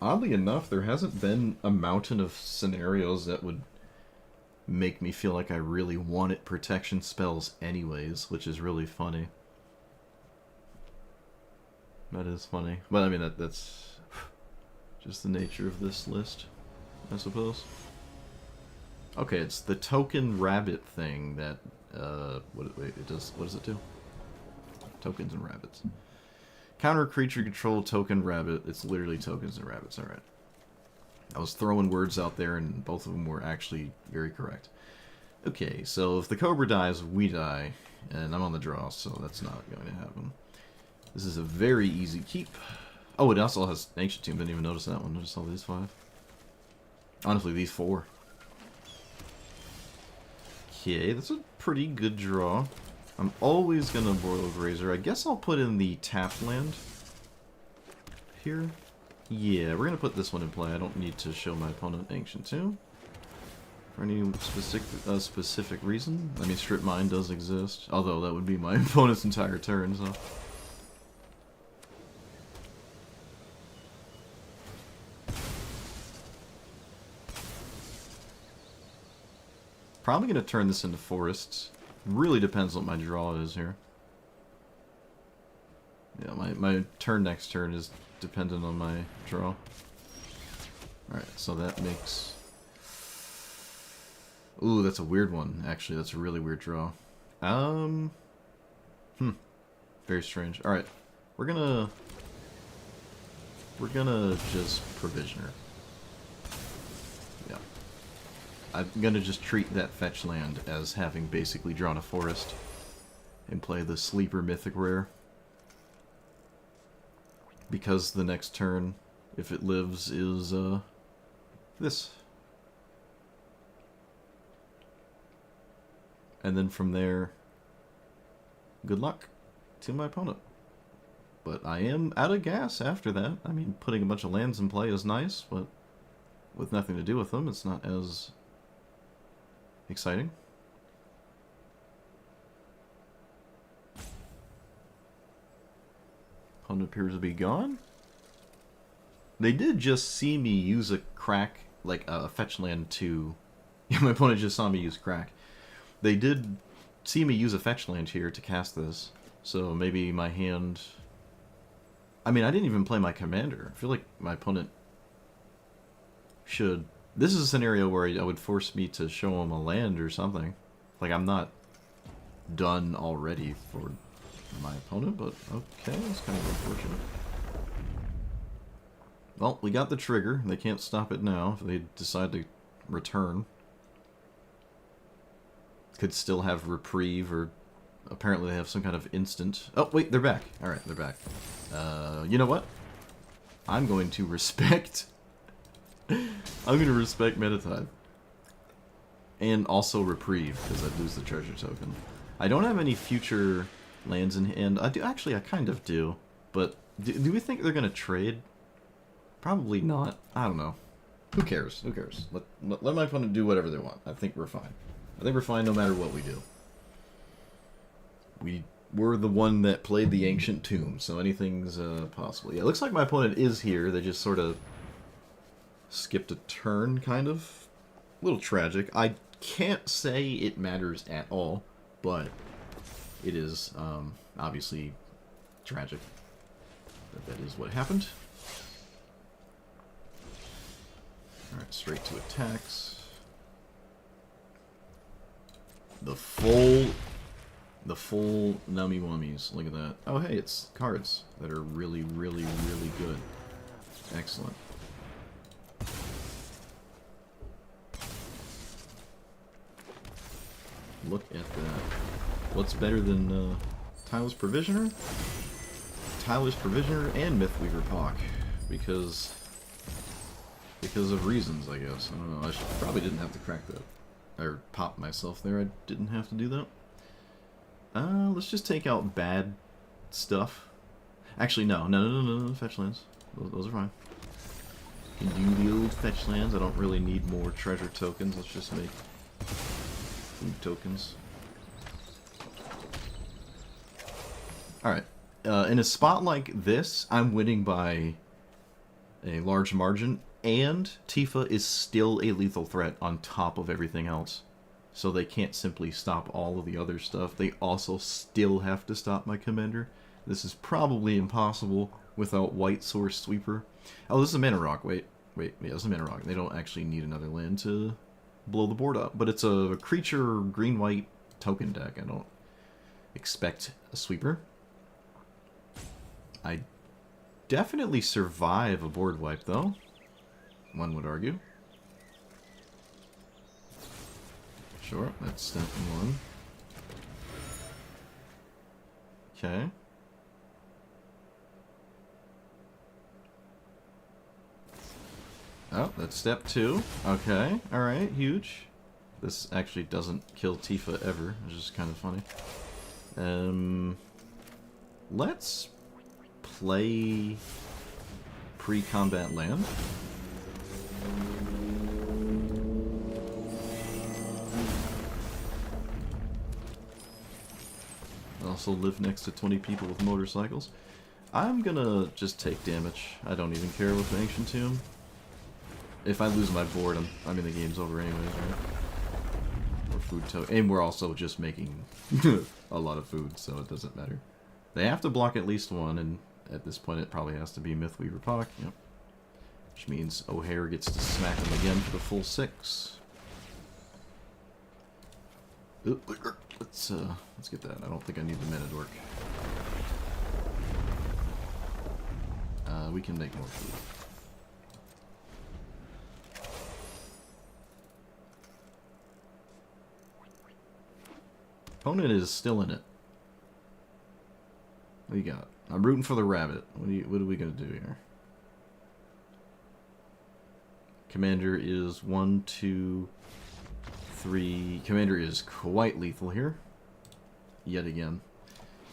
Oddly enough, there hasn't been a mountain of scenarios that would make me feel like I really wanted protection spells anyways, which is really funny. That is funny. But I mean, that's just the nature of this list, I suppose. Okay, it's the token rabbit thing that, what does it do? Tokens and rabbits. Counter creature control token rabbit. It's literally tokens and rabbits, alright. I was throwing words out there and both of them were actually very correct. Okay, so if the Cobra dies, we die. And I'm on the draw, so that's not going to happen. This is a very easy keep. Oh, it also has Ancient Tomb. Didn't even notice that one. I just saw these 5. Honestly, these 4. Okay, that's a pretty good draw. I'm always gonna Boiled Razor. I guess I'll put in the tap land here. Yeah, we're gonna put this one in play. I don't need to show my opponent Ancient Tomb for any specific reason. I mean, Strip Mine does exist, although that would be my opponent's entire turn, so... Probably going to turn this into forests. Really depends what my draw is here. Yeah, my next turn is dependent on my draw. Alright, so that makes... Ooh, that's a weird one, actually. That's a really weird draw. Very strange. Alright, we're gonna just Provisioner. Yeah. I'm gonna just treat that fetch land as having basically drawn a forest and play the Sleeper Mythic Rare. Because the next turn, if it lives, is this. And then from there, good luck to my opponent. But I am out of gas after that. I mean, putting a bunch of lands in play is nice, but with nothing to do with them, it's not as exciting. Opponent appears to be gone. They did just see me use a crack, like a fetch land to... Yeah, my opponent just saw me use crack. They did see me use a fetch land here to cast this, so maybe my hand... I mean, I didn't even play my commander. I feel like my opponent should... This is a scenario where I would force me to show him a land or something. Like, I'm not done already for my opponent, but okay, that's kind of unfortunate. Well, we got the trigger. They can't stop it now if they decide to return. Could still have reprieve, or apparently they have some kind of instant. Oh, wait, they're back. Alright, they're back. You know what? I'm going to respect... I'm going to respect Metatime. And also reprieve, because I'd lose the treasure token. I don't have any future lands in hand. I do actually. I kind of do. But do we think they're gonna trade? Probably not. I don't know. Who cares? Who cares? Let my opponent do whatever they want. I think we're fine. I think we're fine no matter what we do. We're the one that played the Ancient Tomb, so anything's possible. Yeah, it looks like my opponent is here. They just sort of skipped a turn, kind of. A little tragic. I can't say it matters at all, but it is obviously tragic that is what happened. Alright, straight to attacks. The full nummy wummies. Look at that. Oh, hey, it's cards that are really, really, really good. Excellent. Look at that. What's better than Tyler's Provisioner? Tyler's Provisioner and Mythweaver Pock. Because of reasons, I guess. I don't know. I probably didn't have to crack that. Or pop myself there. I didn't have to do that. Let's just take out bad stuff. Actually, no. Fetch lands. Those are fine. Can do the old fetch lands. I don't really need more treasure tokens. Let's just make food tokens. Alright. In a spot like this, I'm winning by a large margin, and Tifa is still a lethal threat on top of everything else. So they can't simply stop all of the other stuff. They also still have to stop my commander. This is probably impossible without White Source Sweeper. Oh, this is a Mana Rock. Wait. Yeah, this is a Mana Rock. They don't actually need another land to blow the board up. But it's a creature green-white token deck. I don't expect a Sweeper. I definitely survive a board wipe, though. One would argue. Sure, that's step one. Okay. Oh, that's step two. Okay, alright, huge. This actually doesn't kill Tifa ever, which is kind of funny. Let's play pre-combat land. Also live next to 20 people with motorcycles. I'm gonna just take damage. I don't even care with the Ancient Tomb. If I lose my board, I mean the game's over anyways, right? Or food token. And we're also just making a lot of food, so it doesn't matter. They have to block at least one, and at this point it probably has to be Mythweaver Pock. Yep. Which means O'Hare gets to smack him again for the full 6. Let's get that. I don't think I need the mana dork. We can make more food. Opponent is still in it. What do you got? I'm rooting for the rabbit. What are we gonna do here? Commander is 1, 2, 3. Commander is quite lethal here. Yet again.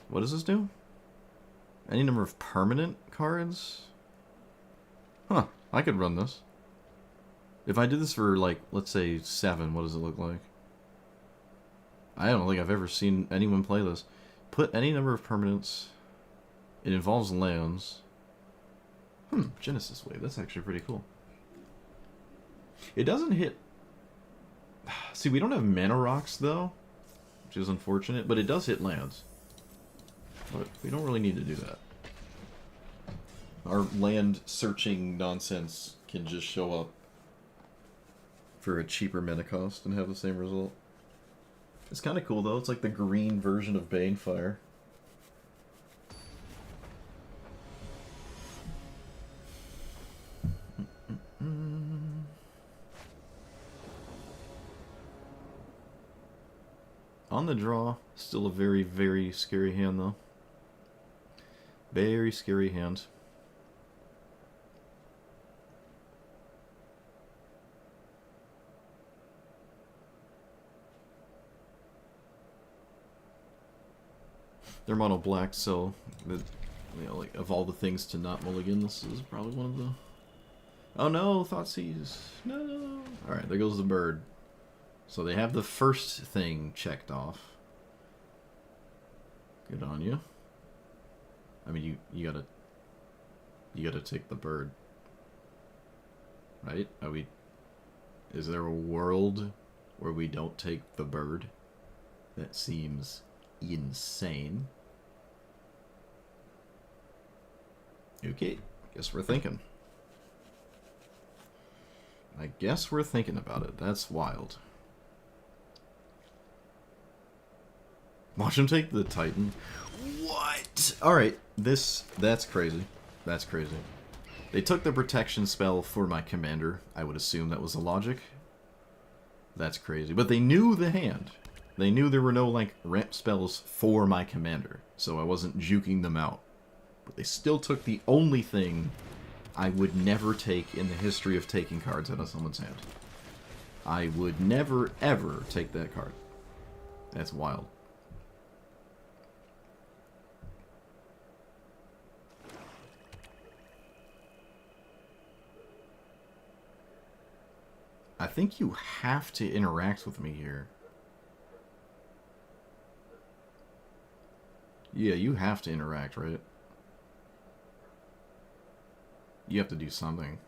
What does this do? Any number of permanent cards? Huh. I could run this. If I did this for, like, let's say 7, what does it look like? I don't think I've ever seen anyone play this. Put any number of permanents. It involves lands. Genesis Wave. That's actually pretty cool. It doesn't hit... See, we don't have mana rocks, though, which is unfortunate, but it does hit lands. But we don't really need to do that. Our land searching nonsense can just show up for a cheaper mana cost and have the same result. It's kind of cool, though. It's like the green version of Banefire. On the draw, still a very, very scary hand, though. Very scary hand. They're mono black, so you know, like of all the things to not mulligan, this is probably one of the. Oh no, Thoughtseize. No. All right, there goes the bird. So they have the first thing checked off. Good on you. I mean, you gotta take the bird, right? Are we? Is there a world where we don't take the bird? That seems insane. Okay, guess we're thinking. I guess we're thinking about it. That's wild. Watch him take the Titan. What? Alright, that's crazy. That's crazy. They took the protection spell for my commander. I would assume that was the logic. That's crazy. But they knew the hand. They knew there were no, like, ramp spells for my commander. So I wasn't juking them out. But they still took the only thing I would never take in the history of taking cards out of someone's hand. I would never, ever take that card. That's wild. I think you have to interact with me here. Yeah, you have to interact, right? You have to do something.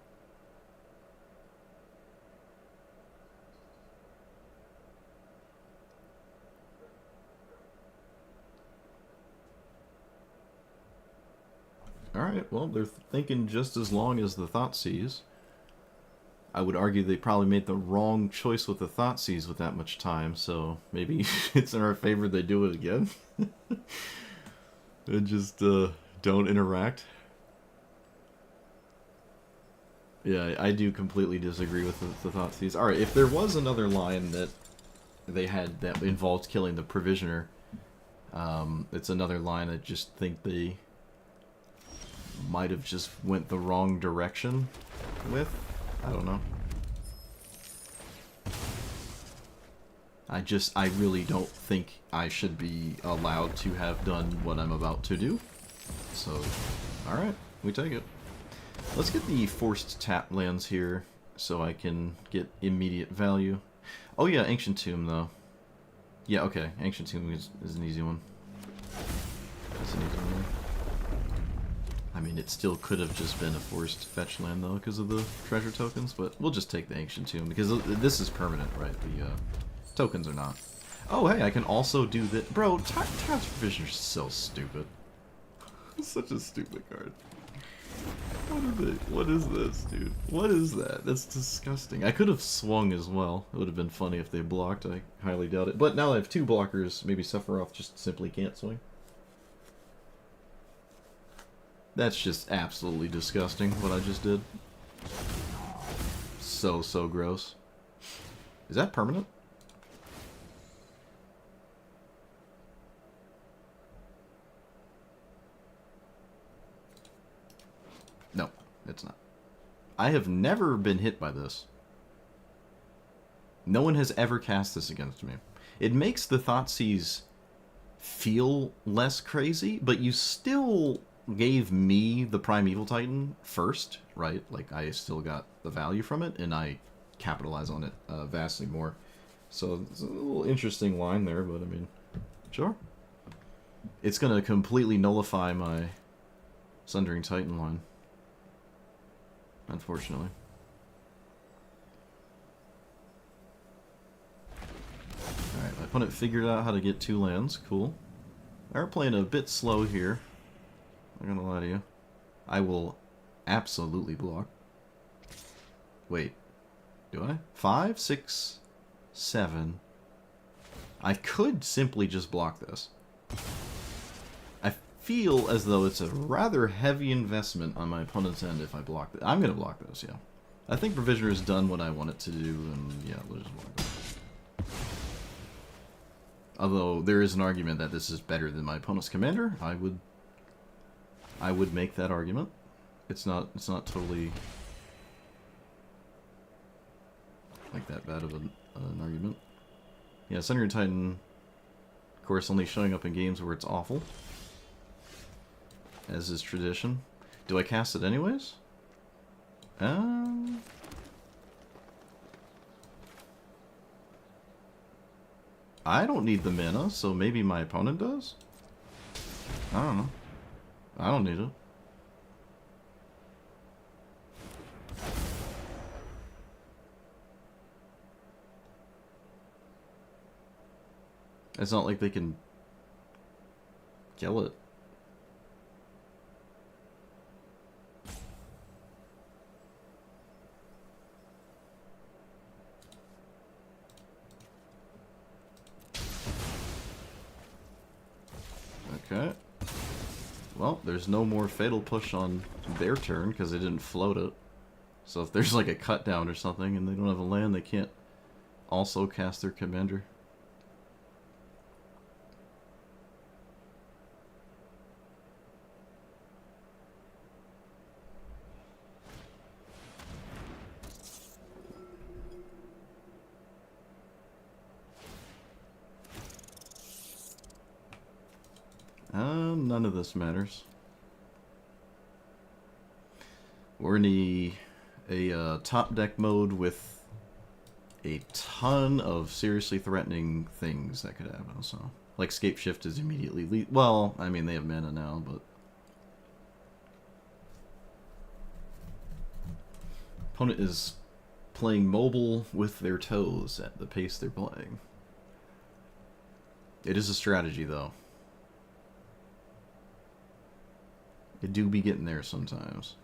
Alright, well, they're thinking just as long as the Thoughtseize. I would argue they probably made the wrong choice with the Thoughtseize with that much time, so maybe it's in our favor they do it again. And just don't interact. Yeah, I do completely disagree with the Thoughtseize. Alright, if there was another line that they had that involved killing the Provisioner, it's another line I just think they might have just went the wrong direction with. I don't know. I really don't think I should be allowed to have done what I'm about to do. So, alright, we take it. Let's get the forced tap lands here so I can get immediate value. Oh yeah, Ancient Tomb though. Yeah, okay, Ancient Tomb is an easy one. That's an easy one. I mean, it still could have just been a forced fetch land, though, because of the treasure tokens, but we'll just take the Ancient Tomb, because this is permanent, right? The tokens are not. Oh, hey, I can also do that. Bro, Task Provisioner is so stupid. Such a stupid card. What is this, dude? What is that? That's disgusting. I could have swung as well. It would have been funny if they blocked. I highly doubt it. But now I have two blockers. Maybe Sephiroth just simply can't swing. That's just absolutely disgusting, what I just did. So gross. Is that permanent? No, it's not. I have never been hit by this. No one has ever cast this against me. It makes the Thoughtseize feel less crazy, but you still gave me the Primeval Titan first, right? Like, I still got the value from it, and I capitalize on it vastly more. So, it's a little interesting line there, but I mean, sure. It's gonna completely nullify my Sundering Titan line. Unfortunately. Alright, my opponent figured out how to get 2 lands. Cool. They're playing a bit slow here. I'm not gonna lie to you. I will absolutely block. Wait. Do I? 5, 6, 7. I could simply just block this. I feel as though it's a rather heavy investment on my opponent's end if I block it. I'm gonna block this, yeah. I think Provisioner has done what I want it to do, and yeah, we'll just block it. Although there is an argument that this is better than my opponent's commander, I would make that argument. It's not totally like that bad of an argument. Yeah, Sundering Titan, course, only showing up in games where it's awful, as is tradition. Do I cast it anyways? I don't need the mana, so maybe my opponent does? I don't know. I don't need it. It's not like they can kill it. Okay. Well, there's no more Fatal Push on their turn because they didn't float it. So if there's like a cut down or something and they don't have a land, they can't also cast their commander. None of this matters. We're in a top deck mode with a ton of seriously threatening things that could happen. So, like Scape Shift is immediately well, I mean they have mana now, but opponent is playing mobile with their toes at the pace they're playing. It is a strategy though. It do be getting there sometimes.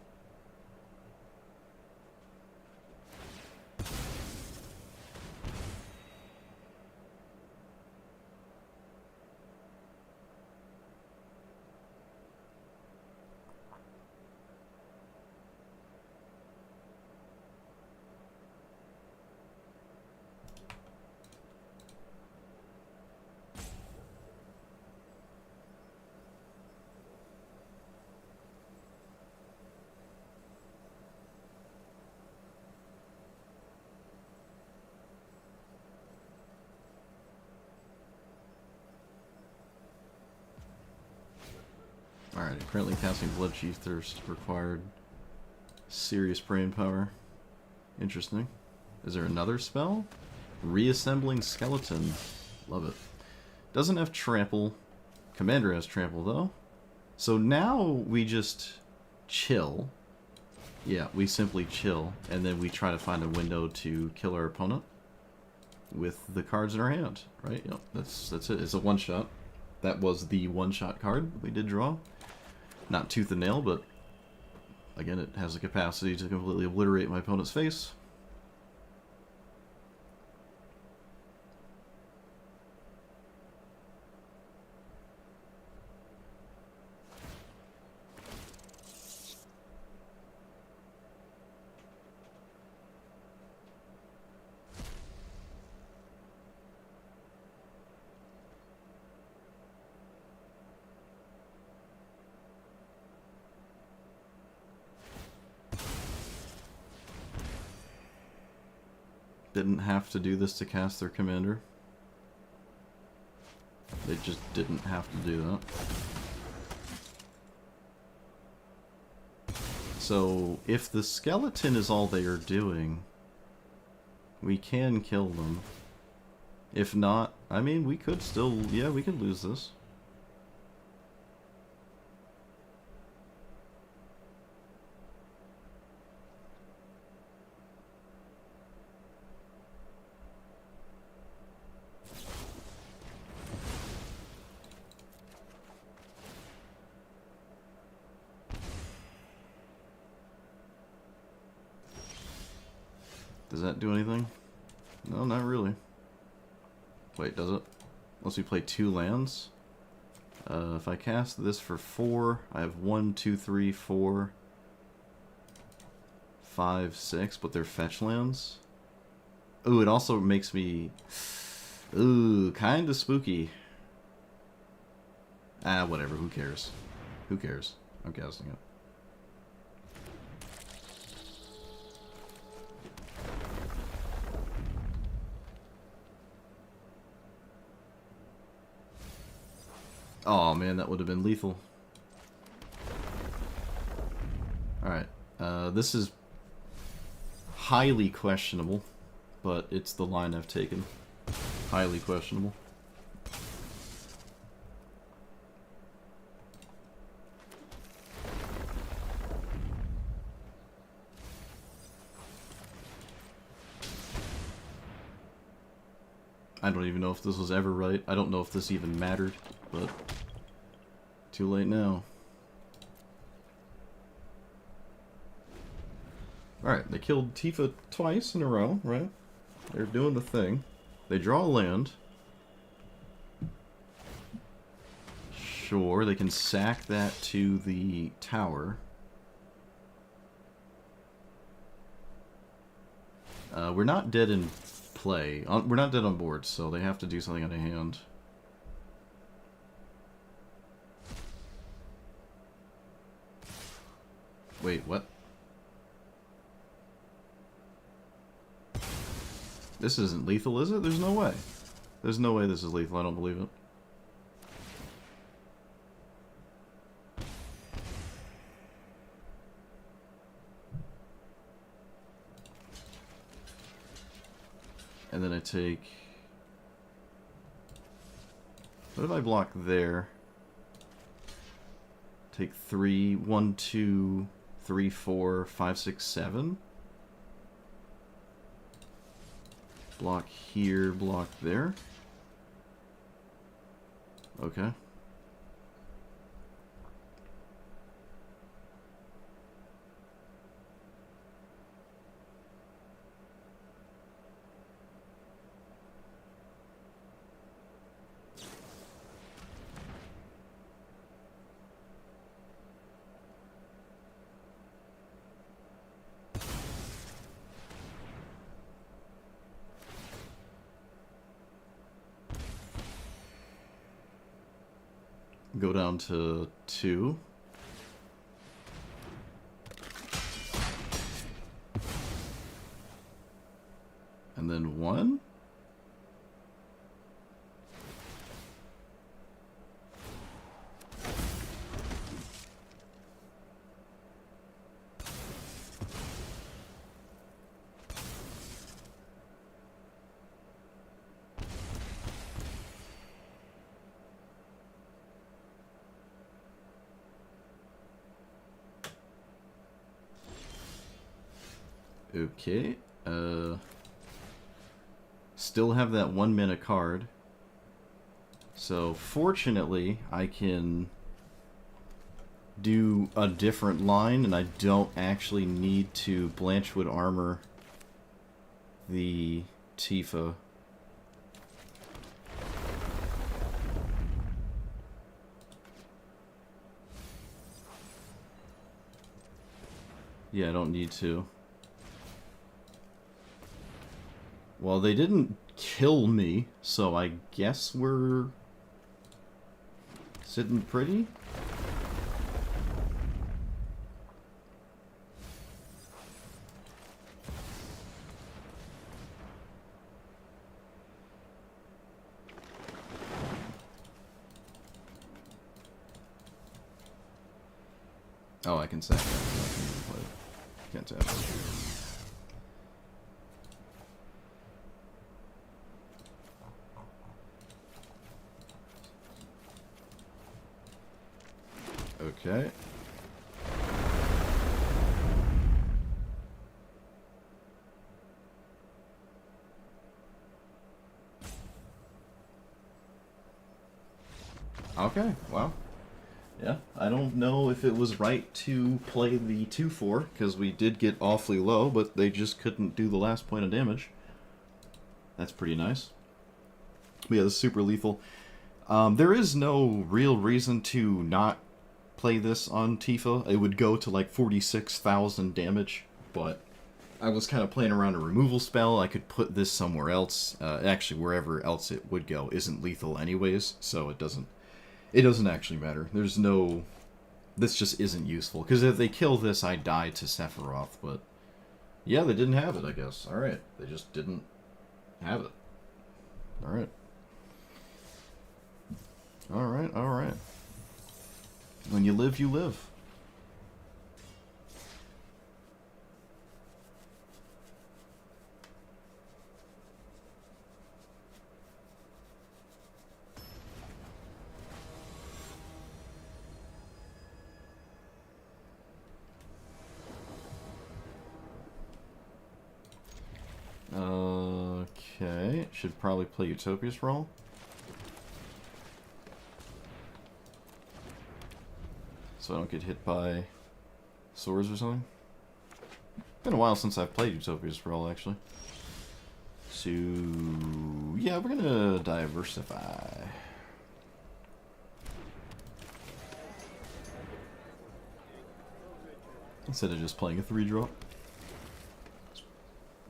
Alright, currently casting Blood Chief Thirst required serious brain power. Interesting. Is there another spell? Reassembling Skeleton. Love it. Doesn't have Trample. Commander has Trample though. So now we just chill. Yeah, we simply chill, and then we try to find a window to kill our opponent with the cards in our hand, right? Yep, that's it. It's a one-shot. That was the one-shot card we did draw. Not tooth and nail, but again, it has the capacity to completely obliterate my opponent's face. Didn't have to do this to cast their commander. They just didn't have to do that. So, if the skeleton is all they are doing, we can kill them. If not, I mean, we could still, yeah, we could lose this. Does that do anything? No, not really. Wait, does it? Unless we play 2 lands. If I cast this for 4, I have 1, 2, 3, 4, 5, 6, but they're fetch lands. Ooh, it also makes me... Ooh, kinda spooky. Ah, whatever, who cares? Who cares? I'm casting it. Oh man, that would have been lethal. Alright, this is highly questionable, but it's the line I've taken. Highly questionable. I don't even know if this was ever right. I don't know if this even mattered, but too late now. Alright, they killed Tifa twice in a row, right? They're doing the thing. They draw land. Sure, they can sack that to the tower. We're not dead in play. We're not dead on board, so they have to do something on a hand. Wait, what? This isn't lethal, is it? There's no way. There's no way this is lethal. I don't believe it. And then I take... What if I block there? Take 3, 1, 2, 3, 4, 5, 6, 7. Block here, block there. Okay. Go down to 2. And then 1. Okay, still have that 1 mana card. So fortunately, I can do a different line, and I don't actually need to Blanchwood armor the Tifa. Yeah, I don't need to. Well, they didn't kill me, so I guess we're sitting pretty. Oh, I can sack that. Can't tap it. Okay. Okay, wow. Yeah, I don't know if it was right to play the 2-4, because we did get awfully low, but they just couldn't do the last point of damage. That's pretty nice. But yeah, this is super lethal. There is no real reason to not play this on Tifa. It would go to like 46,000 damage, but I was kind of playing around a removal spell. I could put this somewhere else. Actually, wherever else it would go isn't lethal anyways, so it doesn't actually matter. There's no... This just isn't useful, because if they kill this, I die to Sephiroth, but... Yeah, they didn't have it, I guess. Alright, they just didn't have it. Alright. Alright, alright. When you live, you live. Okay, should probably play Utopia's role. So I don't get hit by swords or something. Been a while since I've played Utopia's role, actually. So, yeah, we're gonna diversify. Instead of just playing a 3-drop.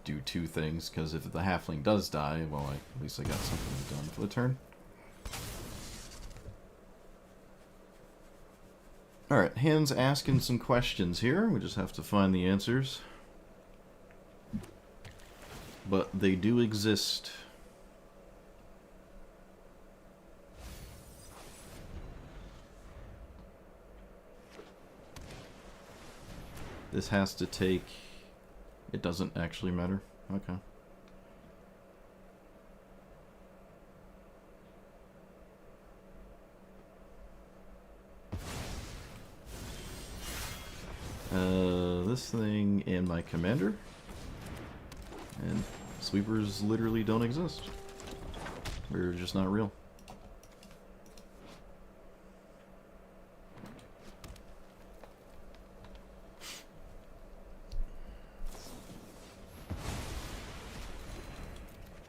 Do 2 things, because if the halfling does die, well, at least I got something done for the turn. Alright, hand's asking some questions here. We just have to find the answers. But they do exist. This has to take... It doesn't actually matter. Okay. This thing and my commander. And sweepers literally don't exist. They're just not real.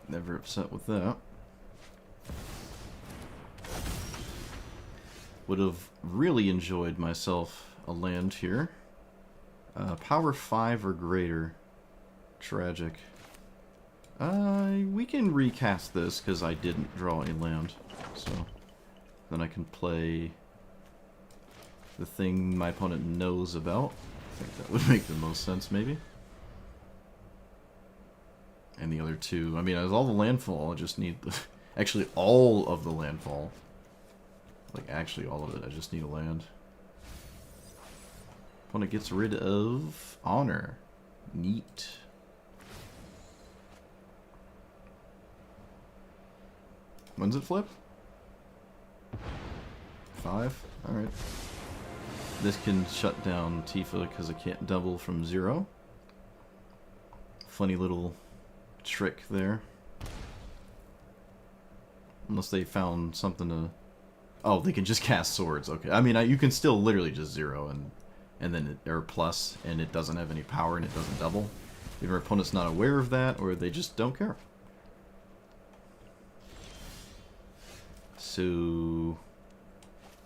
Never upset with that. Would have really enjoyed myself a land here. Power 5 or greater. Tragic. We can recast this because I didn't draw a land. So then I can play the thing my opponent knows about. I think that would make the most sense, maybe. And the other 2. I mean, as all the landfall, I just need the... Actually, all of the landfall. Like, actually all of it. I just need a land. Opponent gets rid of honor. Neat. When's it flip? 5? Alright. This can shut down Tifa because it can't double from 0. Funny little trick there. Unless they found something to... Oh, they can just cast swords. Okay. I mean, you can still literally just 0 and then or plus, and it doesn't have any power and it doesn't double. Either our opponent's not aware of that, or they just don't care. So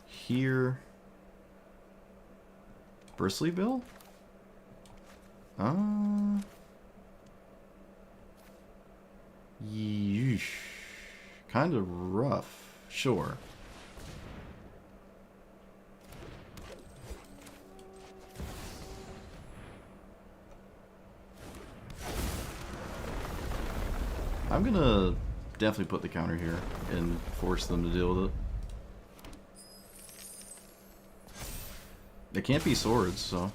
here, Bristly Bill. Yeesh. Kind of rough. Sure. I'm gonna definitely put the counter here and force them to deal with it. It can't be swords, so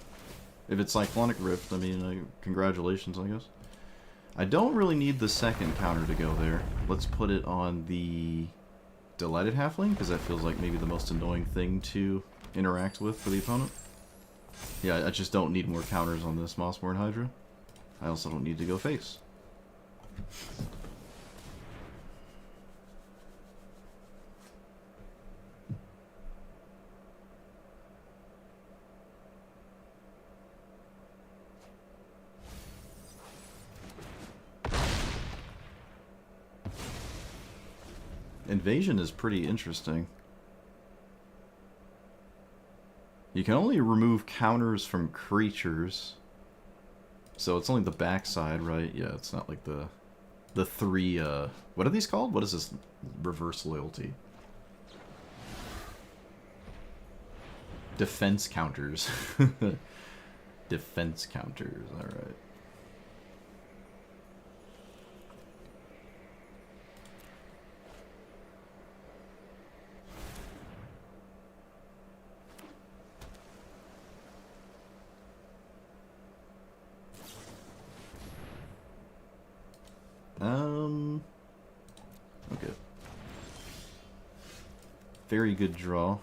if it's Cyclonic Rift, I mean, congratulations, I guess. I don't really need the second counter to go there. Let's put it on the Delighted Halfling, because that feels like maybe the most annoying thing to interact with for the opponent. Yeah, I just don't need more counters on this Mossborn Hydra. I also don't need to go face. Invasion is pretty interesting. You can only remove counters from creatures. So it's only the backside, right? Yeah, it's not like the 3, what are these called? What is this? Reverse loyalty. Defense counters. Defense counters, alright. very good draw.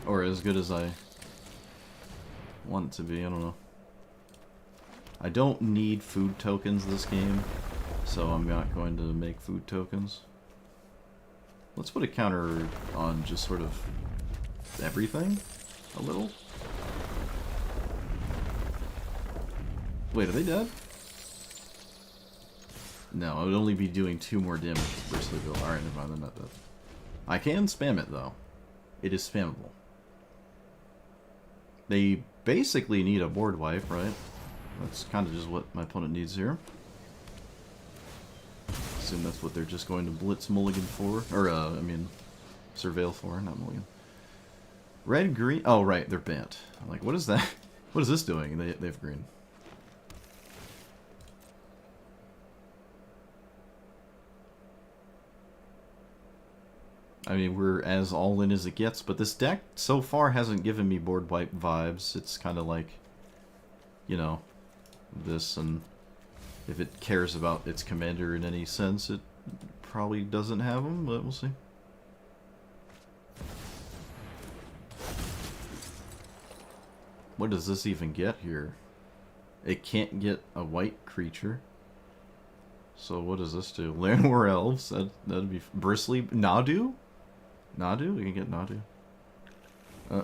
Or as good as I want it to be, I don't know. I don't need food tokens this game, so I'm not going to make food tokens. Let's put a counter on just sort of everything, a little. Wait, are they dead? No, I would only be doing 2 more damage with Bristly Bill. Alright, never mind, they're not dead. I can spam it, though. It is spammable. They basically need a board wipe, right? That's kind of just what my opponent needs here. Assume that's what they're just going to blitz mulligan for. Or, I mean, surveil for, not mulligan. Red, green... Oh, right, they're banned. I'm like, what is that? What is this doing? They have green. I mean, we're as all-in as it gets, but this deck so far hasn't given me board wipe vibes. It's kind of like, you know, this, and if it cares about its commander in any sense, it probably doesn't have them, but we'll see. What does this even get here? It can't get a white creature. So what does this do? Landwar Elves? That'd be... Bristly... Nadu? Nadu? We can get Nadu.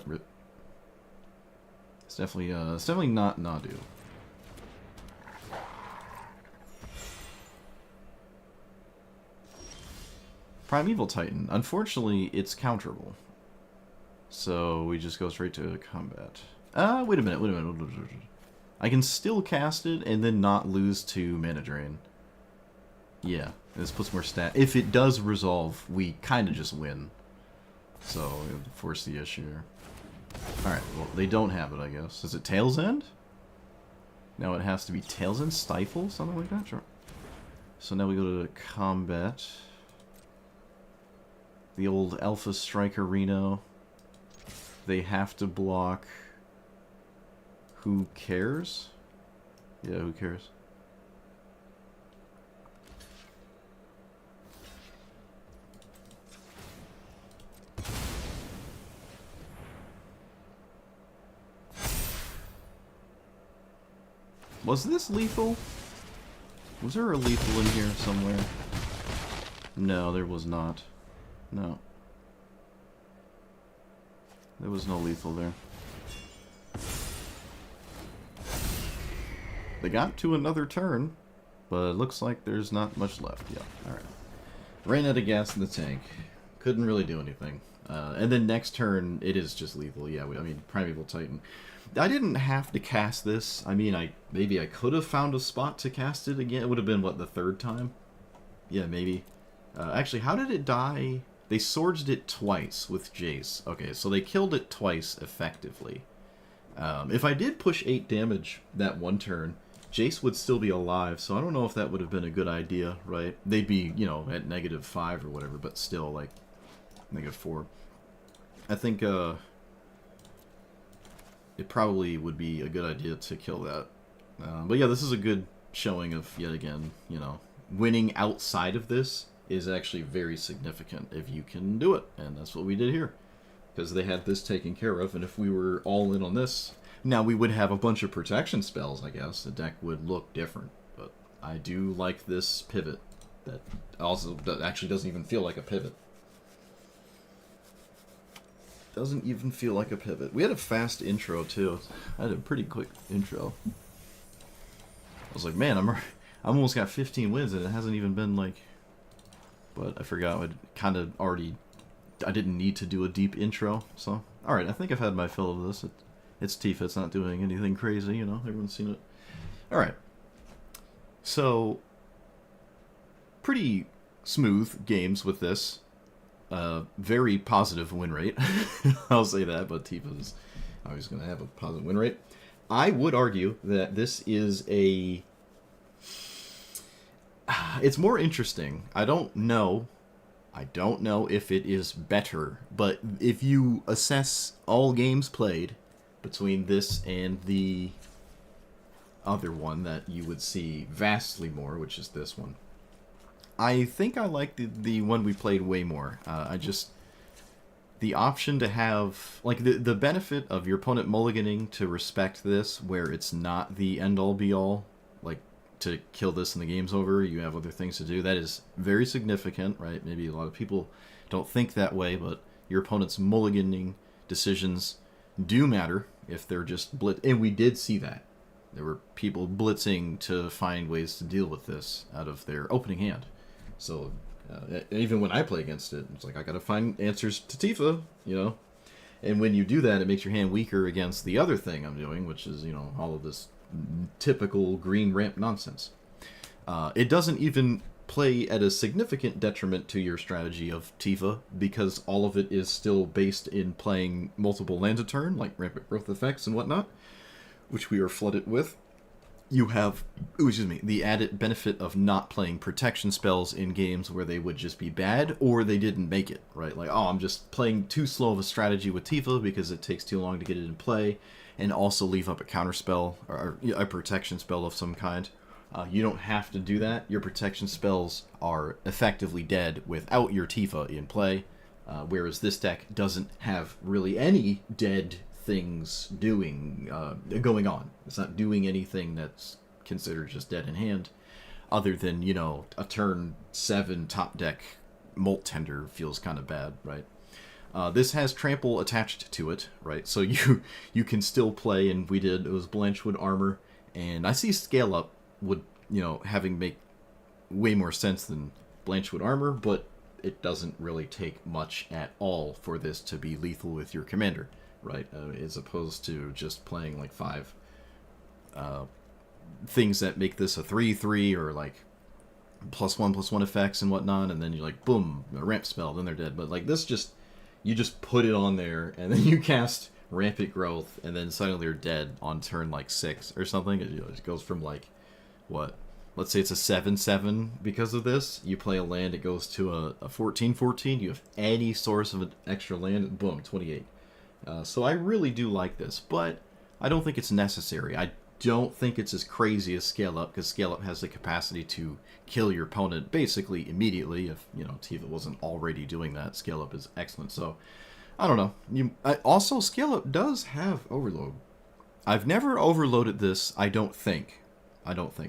Rip. It's definitely not Nadu. Primeval Titan. Unfortunately, it's counterable. So we just go straight to combat. Wait a minute. I can still cast it and then not lose to mana drain. Yeah, this puts more stat. If it does resolve, we kind of just win. So, we have to force the issue here. Alright, well, they don't have it, I guess. Is it Tail's End? Now it has to be Tail's End? Stifle? Something like that? Sure. So now we go to combat. The old Alpha Striker Reno. They have to block... Who cares? Yeah, who cares? Was this lethal? Was there a lethal in here somewhere? No, there was not. No. There was no lethal there. They got to another turn, but it looks like there's not much left. Yeah, alright. Ran out of gas in the tank. Couldn't really do anything. And then next turn, it is just lethal. Yeah, I mean, Primeval Titan. I didn't have to cast this. I mean, maybe I could have found a spot to cast it again. It would have been, what, the 3rd time? Yeah, maybe. Actually, how did it die? They swords it twice with Jace. Okay, so they killed it twice effectively. If I did push 8 damage that one turn, Jace would still be alive, so I don't know if that would have been a good idea, right? They'd be, you know, at -5 or whatever, but still, like, -4. I think, it probably would be a good idea to kill that. But yeah, this is a good showing of, yet again, you know, winning outside of this is actually very significant if you can do it, and that's what we did here. Because they had this taken care of, and if we were all in on this, now we would have a bunch of protection spells, I guess. The deck would look different, but I do like this pivot that also that actually doesn't even feel like a pivot. Doesn't even feel like a pivot. We had a fast intro, too. I had a pretty quick intro. I was like, man, I almost got 15 wins, and it hasn't even been, like... But I forgot, I'd kind of already... I didn't need to do a deep intro, so... Alright, I think I've had my fill of this. It's Tifa, it's not doing anything crazy, you know? Everyone's seen it. Alright. So... Pretty smooth games with this. Very positive win rate. I'll say that, but Tifa's always going to have a positive win rate. I would argue that this is a... It's more interesting. I don't know if it is better, but if you assess all games played between this and the other one that you would see vastly more, which is this one, I think I like the one we played way more. I just, the option to have like the benefit of your opponent mulliganing to respect this, where it's not the end all be all, like to kill this and the game's over, you have other things to do. That is very significant, right? Maybe a lot of people don't think that way, but your opponent's mulliganing decisions do matter if they're just and we did see that. There were people blitzing to find ways to deal with this out of their opening hand. So even when I play against it, it's like I gotta find answers to Tifa, you know. And when you do that, it makes your hand weaker against the other thing I'm doing, which is, you know, all of this typical green ramp nonsense. It doesn't even play at a significant detriment to your strategy of Tifa, because all of it is still based in playing multiple lands a turn, like rampant growth effects and whatnot, which we are flooded with. You have, the added benefit of not playing protection spells in games where they would just be bad or they didn't make it, right? Like, oh, I'm just playing too slow of a strategy with Tifa because it takes too long to get it in play, and also leave up a counter spell or a protection spell of some kind. You don't have to do that. Your protection spells are effectively dead without your Tifa in play, whereas this deck doesn't have really any dead things going on. It's not doing anything that's considered just dead in hand, other than, you know, a turn 7 top deck Molt Tender feels kind of bad, right? This has trample attached to it, right? So you can still play, and it was Blanchwood Armor, and I see Scale Up would, you know, having make way more sense than Blanchwood Armor, but it doesn't really take much at all for this to be lethal with your commander, right? As opposed to just playing like 5 things that make this a 3/3 or like +1/+1 effects and whatnot, and then you're like, boom, a ramp spell, then they're dead. But like this, you just put it on there, and then you cast Rampant Growth, and then suddenly they're dead on turn like 6 or something. It goes from like, what? Let's say it's a 7/7 because of this. You play a land, it goes to a 14/14. You have any source of an extra land, boom, 28. So I really do like this, but I don't think it's necessary. I don't think it's as crazy as Scale Up, because Scale Up has the capacity to kill your opponent basically immediately. If, you know, Tifa wasn't already doing that, Scale Up is excellent. So I don't know. Also, Scale Up does have Overload. I've never overloaded this, I don't think.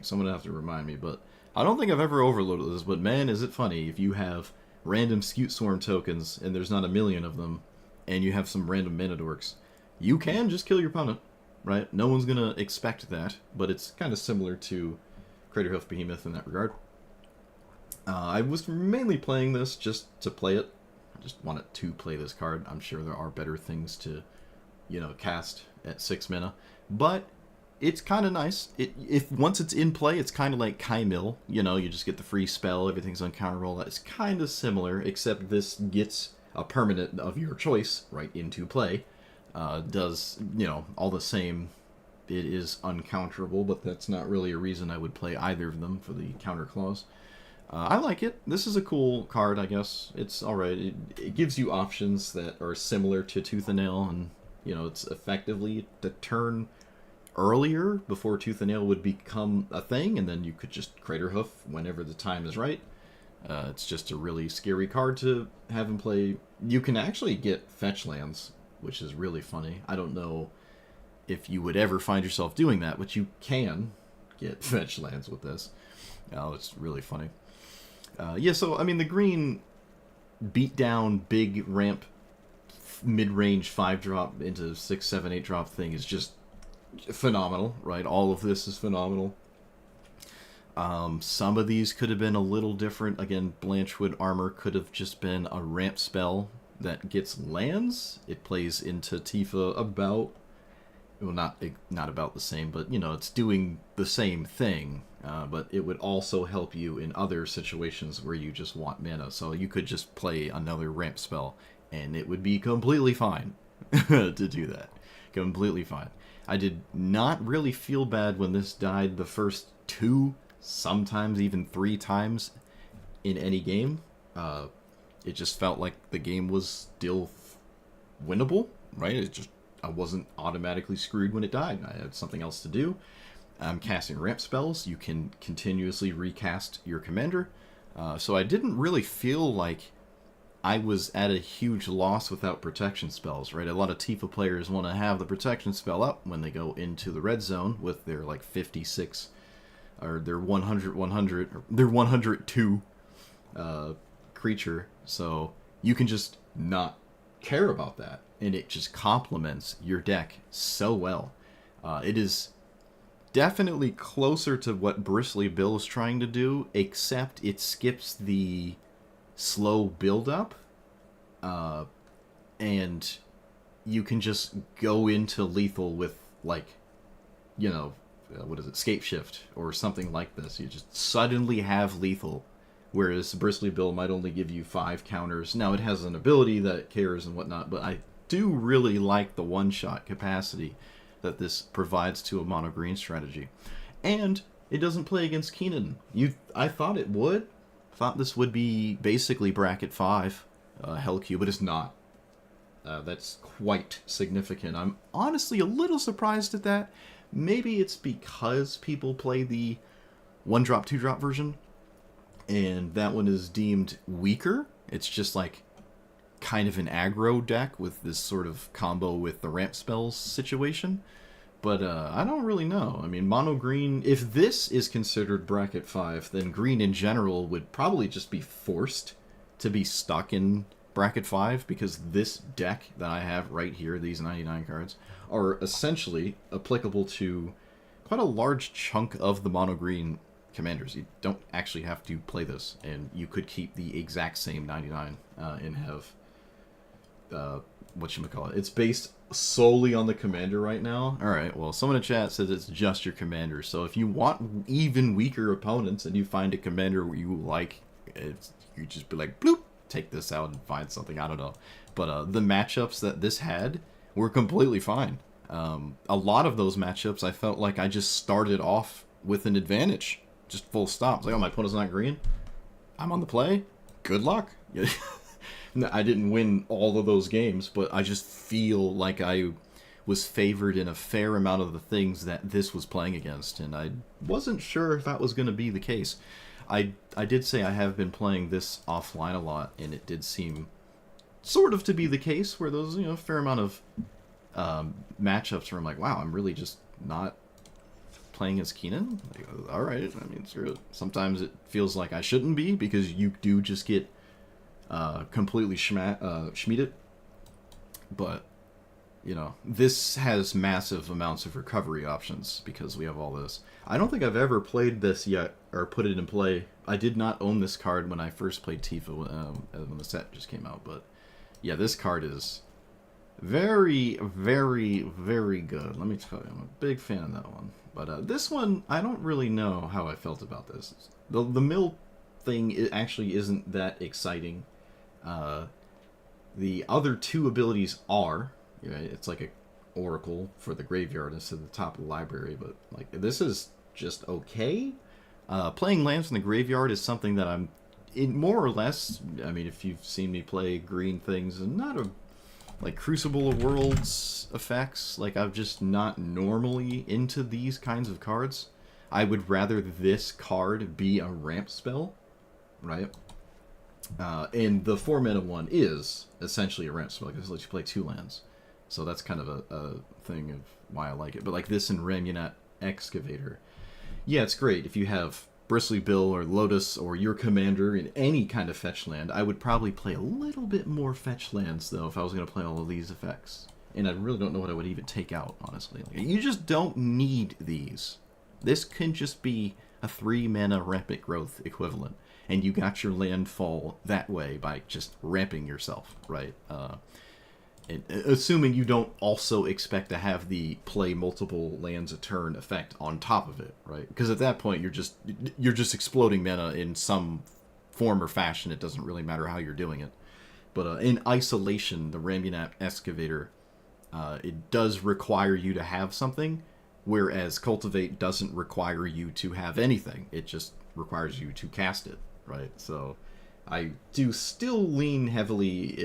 Someone would have to remind me, but I don't think I've ever overloaded this. But man, is it funny if you have random Scute Swarm tokens, and there's not a million of them, and you have some random mana dorks, you can just kill your opponent, right? No one's gonna expect that, but it's kind of similar to Craterhoof Behemoth in that regard. I was mainly playing this just to play it. I just wanted to play this card. I'm sure there are better things to, you know, cast at 6 mana, but it's kind of nice. If once it's in play, it's kind of like Kaimil. You know, you just get the free spell, everything's on counter roll. It's kind of similar, except this gets a permanent of your choice right into play. Does, you know, all the same. It is uncounterable, but that's not really a reason I would play either of them for the counter clause. I like it. This is a cool card, I guess. It's alright. It gives you options that are similar to Tooth and Nail, and, you know, it's effectively the turn earlier before Tooth and Nail would become a thing, and then you could just Craterhoof whenever the time is right. It's just a really scary card to have him play. You can actually get fetch lands, which is really funny. I don't know if you would ever find yourself doing that, but you can get fetch lands with this. Oh, it's really funny. Yeah, so, I mean, the green beat down big ramp mid-range 5-drop into 6, 7, 8-drop thing is just phenomenal, right? All of this is phenomenal. Some of these could have been a little different. Again, Blanchwood Armor could have just been a ramp spell that gets lands. It plays into Tifa about, well, not about the same, but, you know, it's doing the same thing. But it would also help you in other situations where you just want mana. So you could just play another ramp spell, and it would be completely fine to do that. Completely fine. I did not really feel bad when this died the first 2, sometimes even 3 times in any game. It just felt like the game was still winnable, right? I wasn't automatically screwed when it died. I had something else to do. I'm casting ramp spells. You can continuously recast your commander. So I didn't really feel like I was at a huge loss without protection spells, right? A lot of Tifa players want to have the protection spell up when they go into the red zone with their like 56 or their 100 100 or their 102 creature, so you can just not care about that, and it just complements your deck so well. It is definitely closer to what Bristly Bill is trying to do, except it skips the slow build up, and you can just go into lethal with, like, you know, what is it, Scape Shift or something like this. You just suddenly have lethal, whereas Bristly Bill might only give you 5 counters. Now, it has an ability that cares and whatnot, but I do really like the one-shot capacity that this provides to a mono-green strategy. And it doesn't play against Keenan. I thought it would. Thought this would be basically bracket 5 Hellq, but it's not. That's quite significant. I'm honestly a little surprised at that. Maybe it's because people play the 1-drop, 2-drop version, and that one is deemed weaker. It's just like kind of an aggro deck with this sort of combo with the ramp spells situation. But I don't really know. I mean, mono green, if this is considered bracket 5, then green in general would probably just be forced to be stuck in bracket 5, because this deck that I have right here, these 99 cards, are essentially applicable to quite a large chunk of the mono green commanders. You don't actually have to play this, and you could keep the exact same 99 and have whatchamacallit. It's based solely on the commander right now. Alright, well, someone in chat says it's just your commander, so if you want even weaker opponents and you find a commander where you like, you just be like, bloop, take this out and find something, I don't know. But the matchups that this had were completely fine. A lot of those matchups, I felt like I just started off with an advantage. Just full stop. It's like, oh, my opponent's not green? I'm on the play? Good luck. I didn't win all of those games, but I just feel like I was favored in a fair amount of the things that this was playing against, and I wasn't sure if that was going to be the case. I did say I have been playing this offline a lot, and it did seem sort of to be the case, where those, a fair amount of matchups where I'm like, wow, I'm really just not playing as Keenan? Like, alright, I mean, sometimes it feels like I shouldn't be, because you do just get completely schmeated. But, this has massive amounts of recovery options because we have all this. I don't think I've ever played this yet, or put it in play. I did not own this card when I first played Tifa, when the set just came out, but yeah, this card is very, very, very good. Let me tell you, I'm a big fan of that one. But this one, I don't really know how I felt about this. The mill thing, it actually isn't that exciting. The other 2 abilities are, it's like a oracle for the graveyard instead of the top of the library, but like this is just okay. Playing lands in the graveyard is something that I'm in more or less. I mean, if you've seen me play green things, and not a like Crucible of Worlds effects, like I'm just not normally into these kinds of cards. I would rather this card be a ramp spell, right? And the 4-mana one is essentially a ramp spell because it lets you play 2 lands. So that's kind of a thing of why I like it. But like this in Ramunat Excavator, yeah, it's great. If you have Bristly Bill or Lotus or your commander in any kind of fetch land, I would probably play a little bit more fetch lands, though, if I was going to play all of these effects. And I really don't know what I would even take out, honestly. Like, you just don't need these. This can just be a 3-mana Rampant Growth equivalent, and you got your landfall that way by just ramping yourself, right? And assuming you don't also expect to have the play multiple lands a turn effect on top of it, right? Because at that point you're just exploding mana in some form or fashion. It doesn't really matter how you're doing it. But in isolation, the Ramunap Excavator, it does require you to have something, whereas Cultivate doesn't require you to have anything. It just requires you to cast it, right? So I do still lean heavily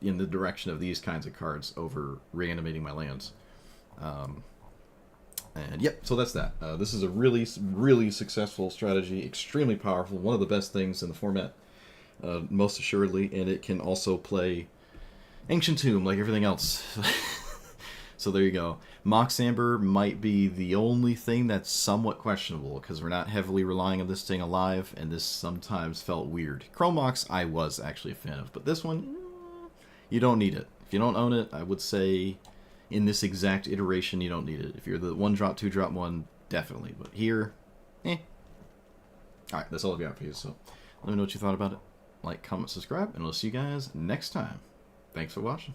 in the direction of these kinds of cards over reanimating my lands. And yep, so that's that. This is a really, really successful strategy, extremely powerful, one of the best things in the format. most assuredly, and it can also play Ancient Tomb like everything else. So there you go. Mox Amber might be the only thing that's somewhat questionable, because we're not heavily relying on this staying alive, and this sometimes felt weird. Chromox I was actually a fan of, but this one, you don't need it. If you don't own it, I would say in this exact iteration, you don't need it. If you're the 1-drop, 2-drop one, definitely. But here, eh. Alright, that's all I've got for you, so let me know what you thought about it. Like, comment, subscribe, and I'll see you guys next time. Thanks for watching.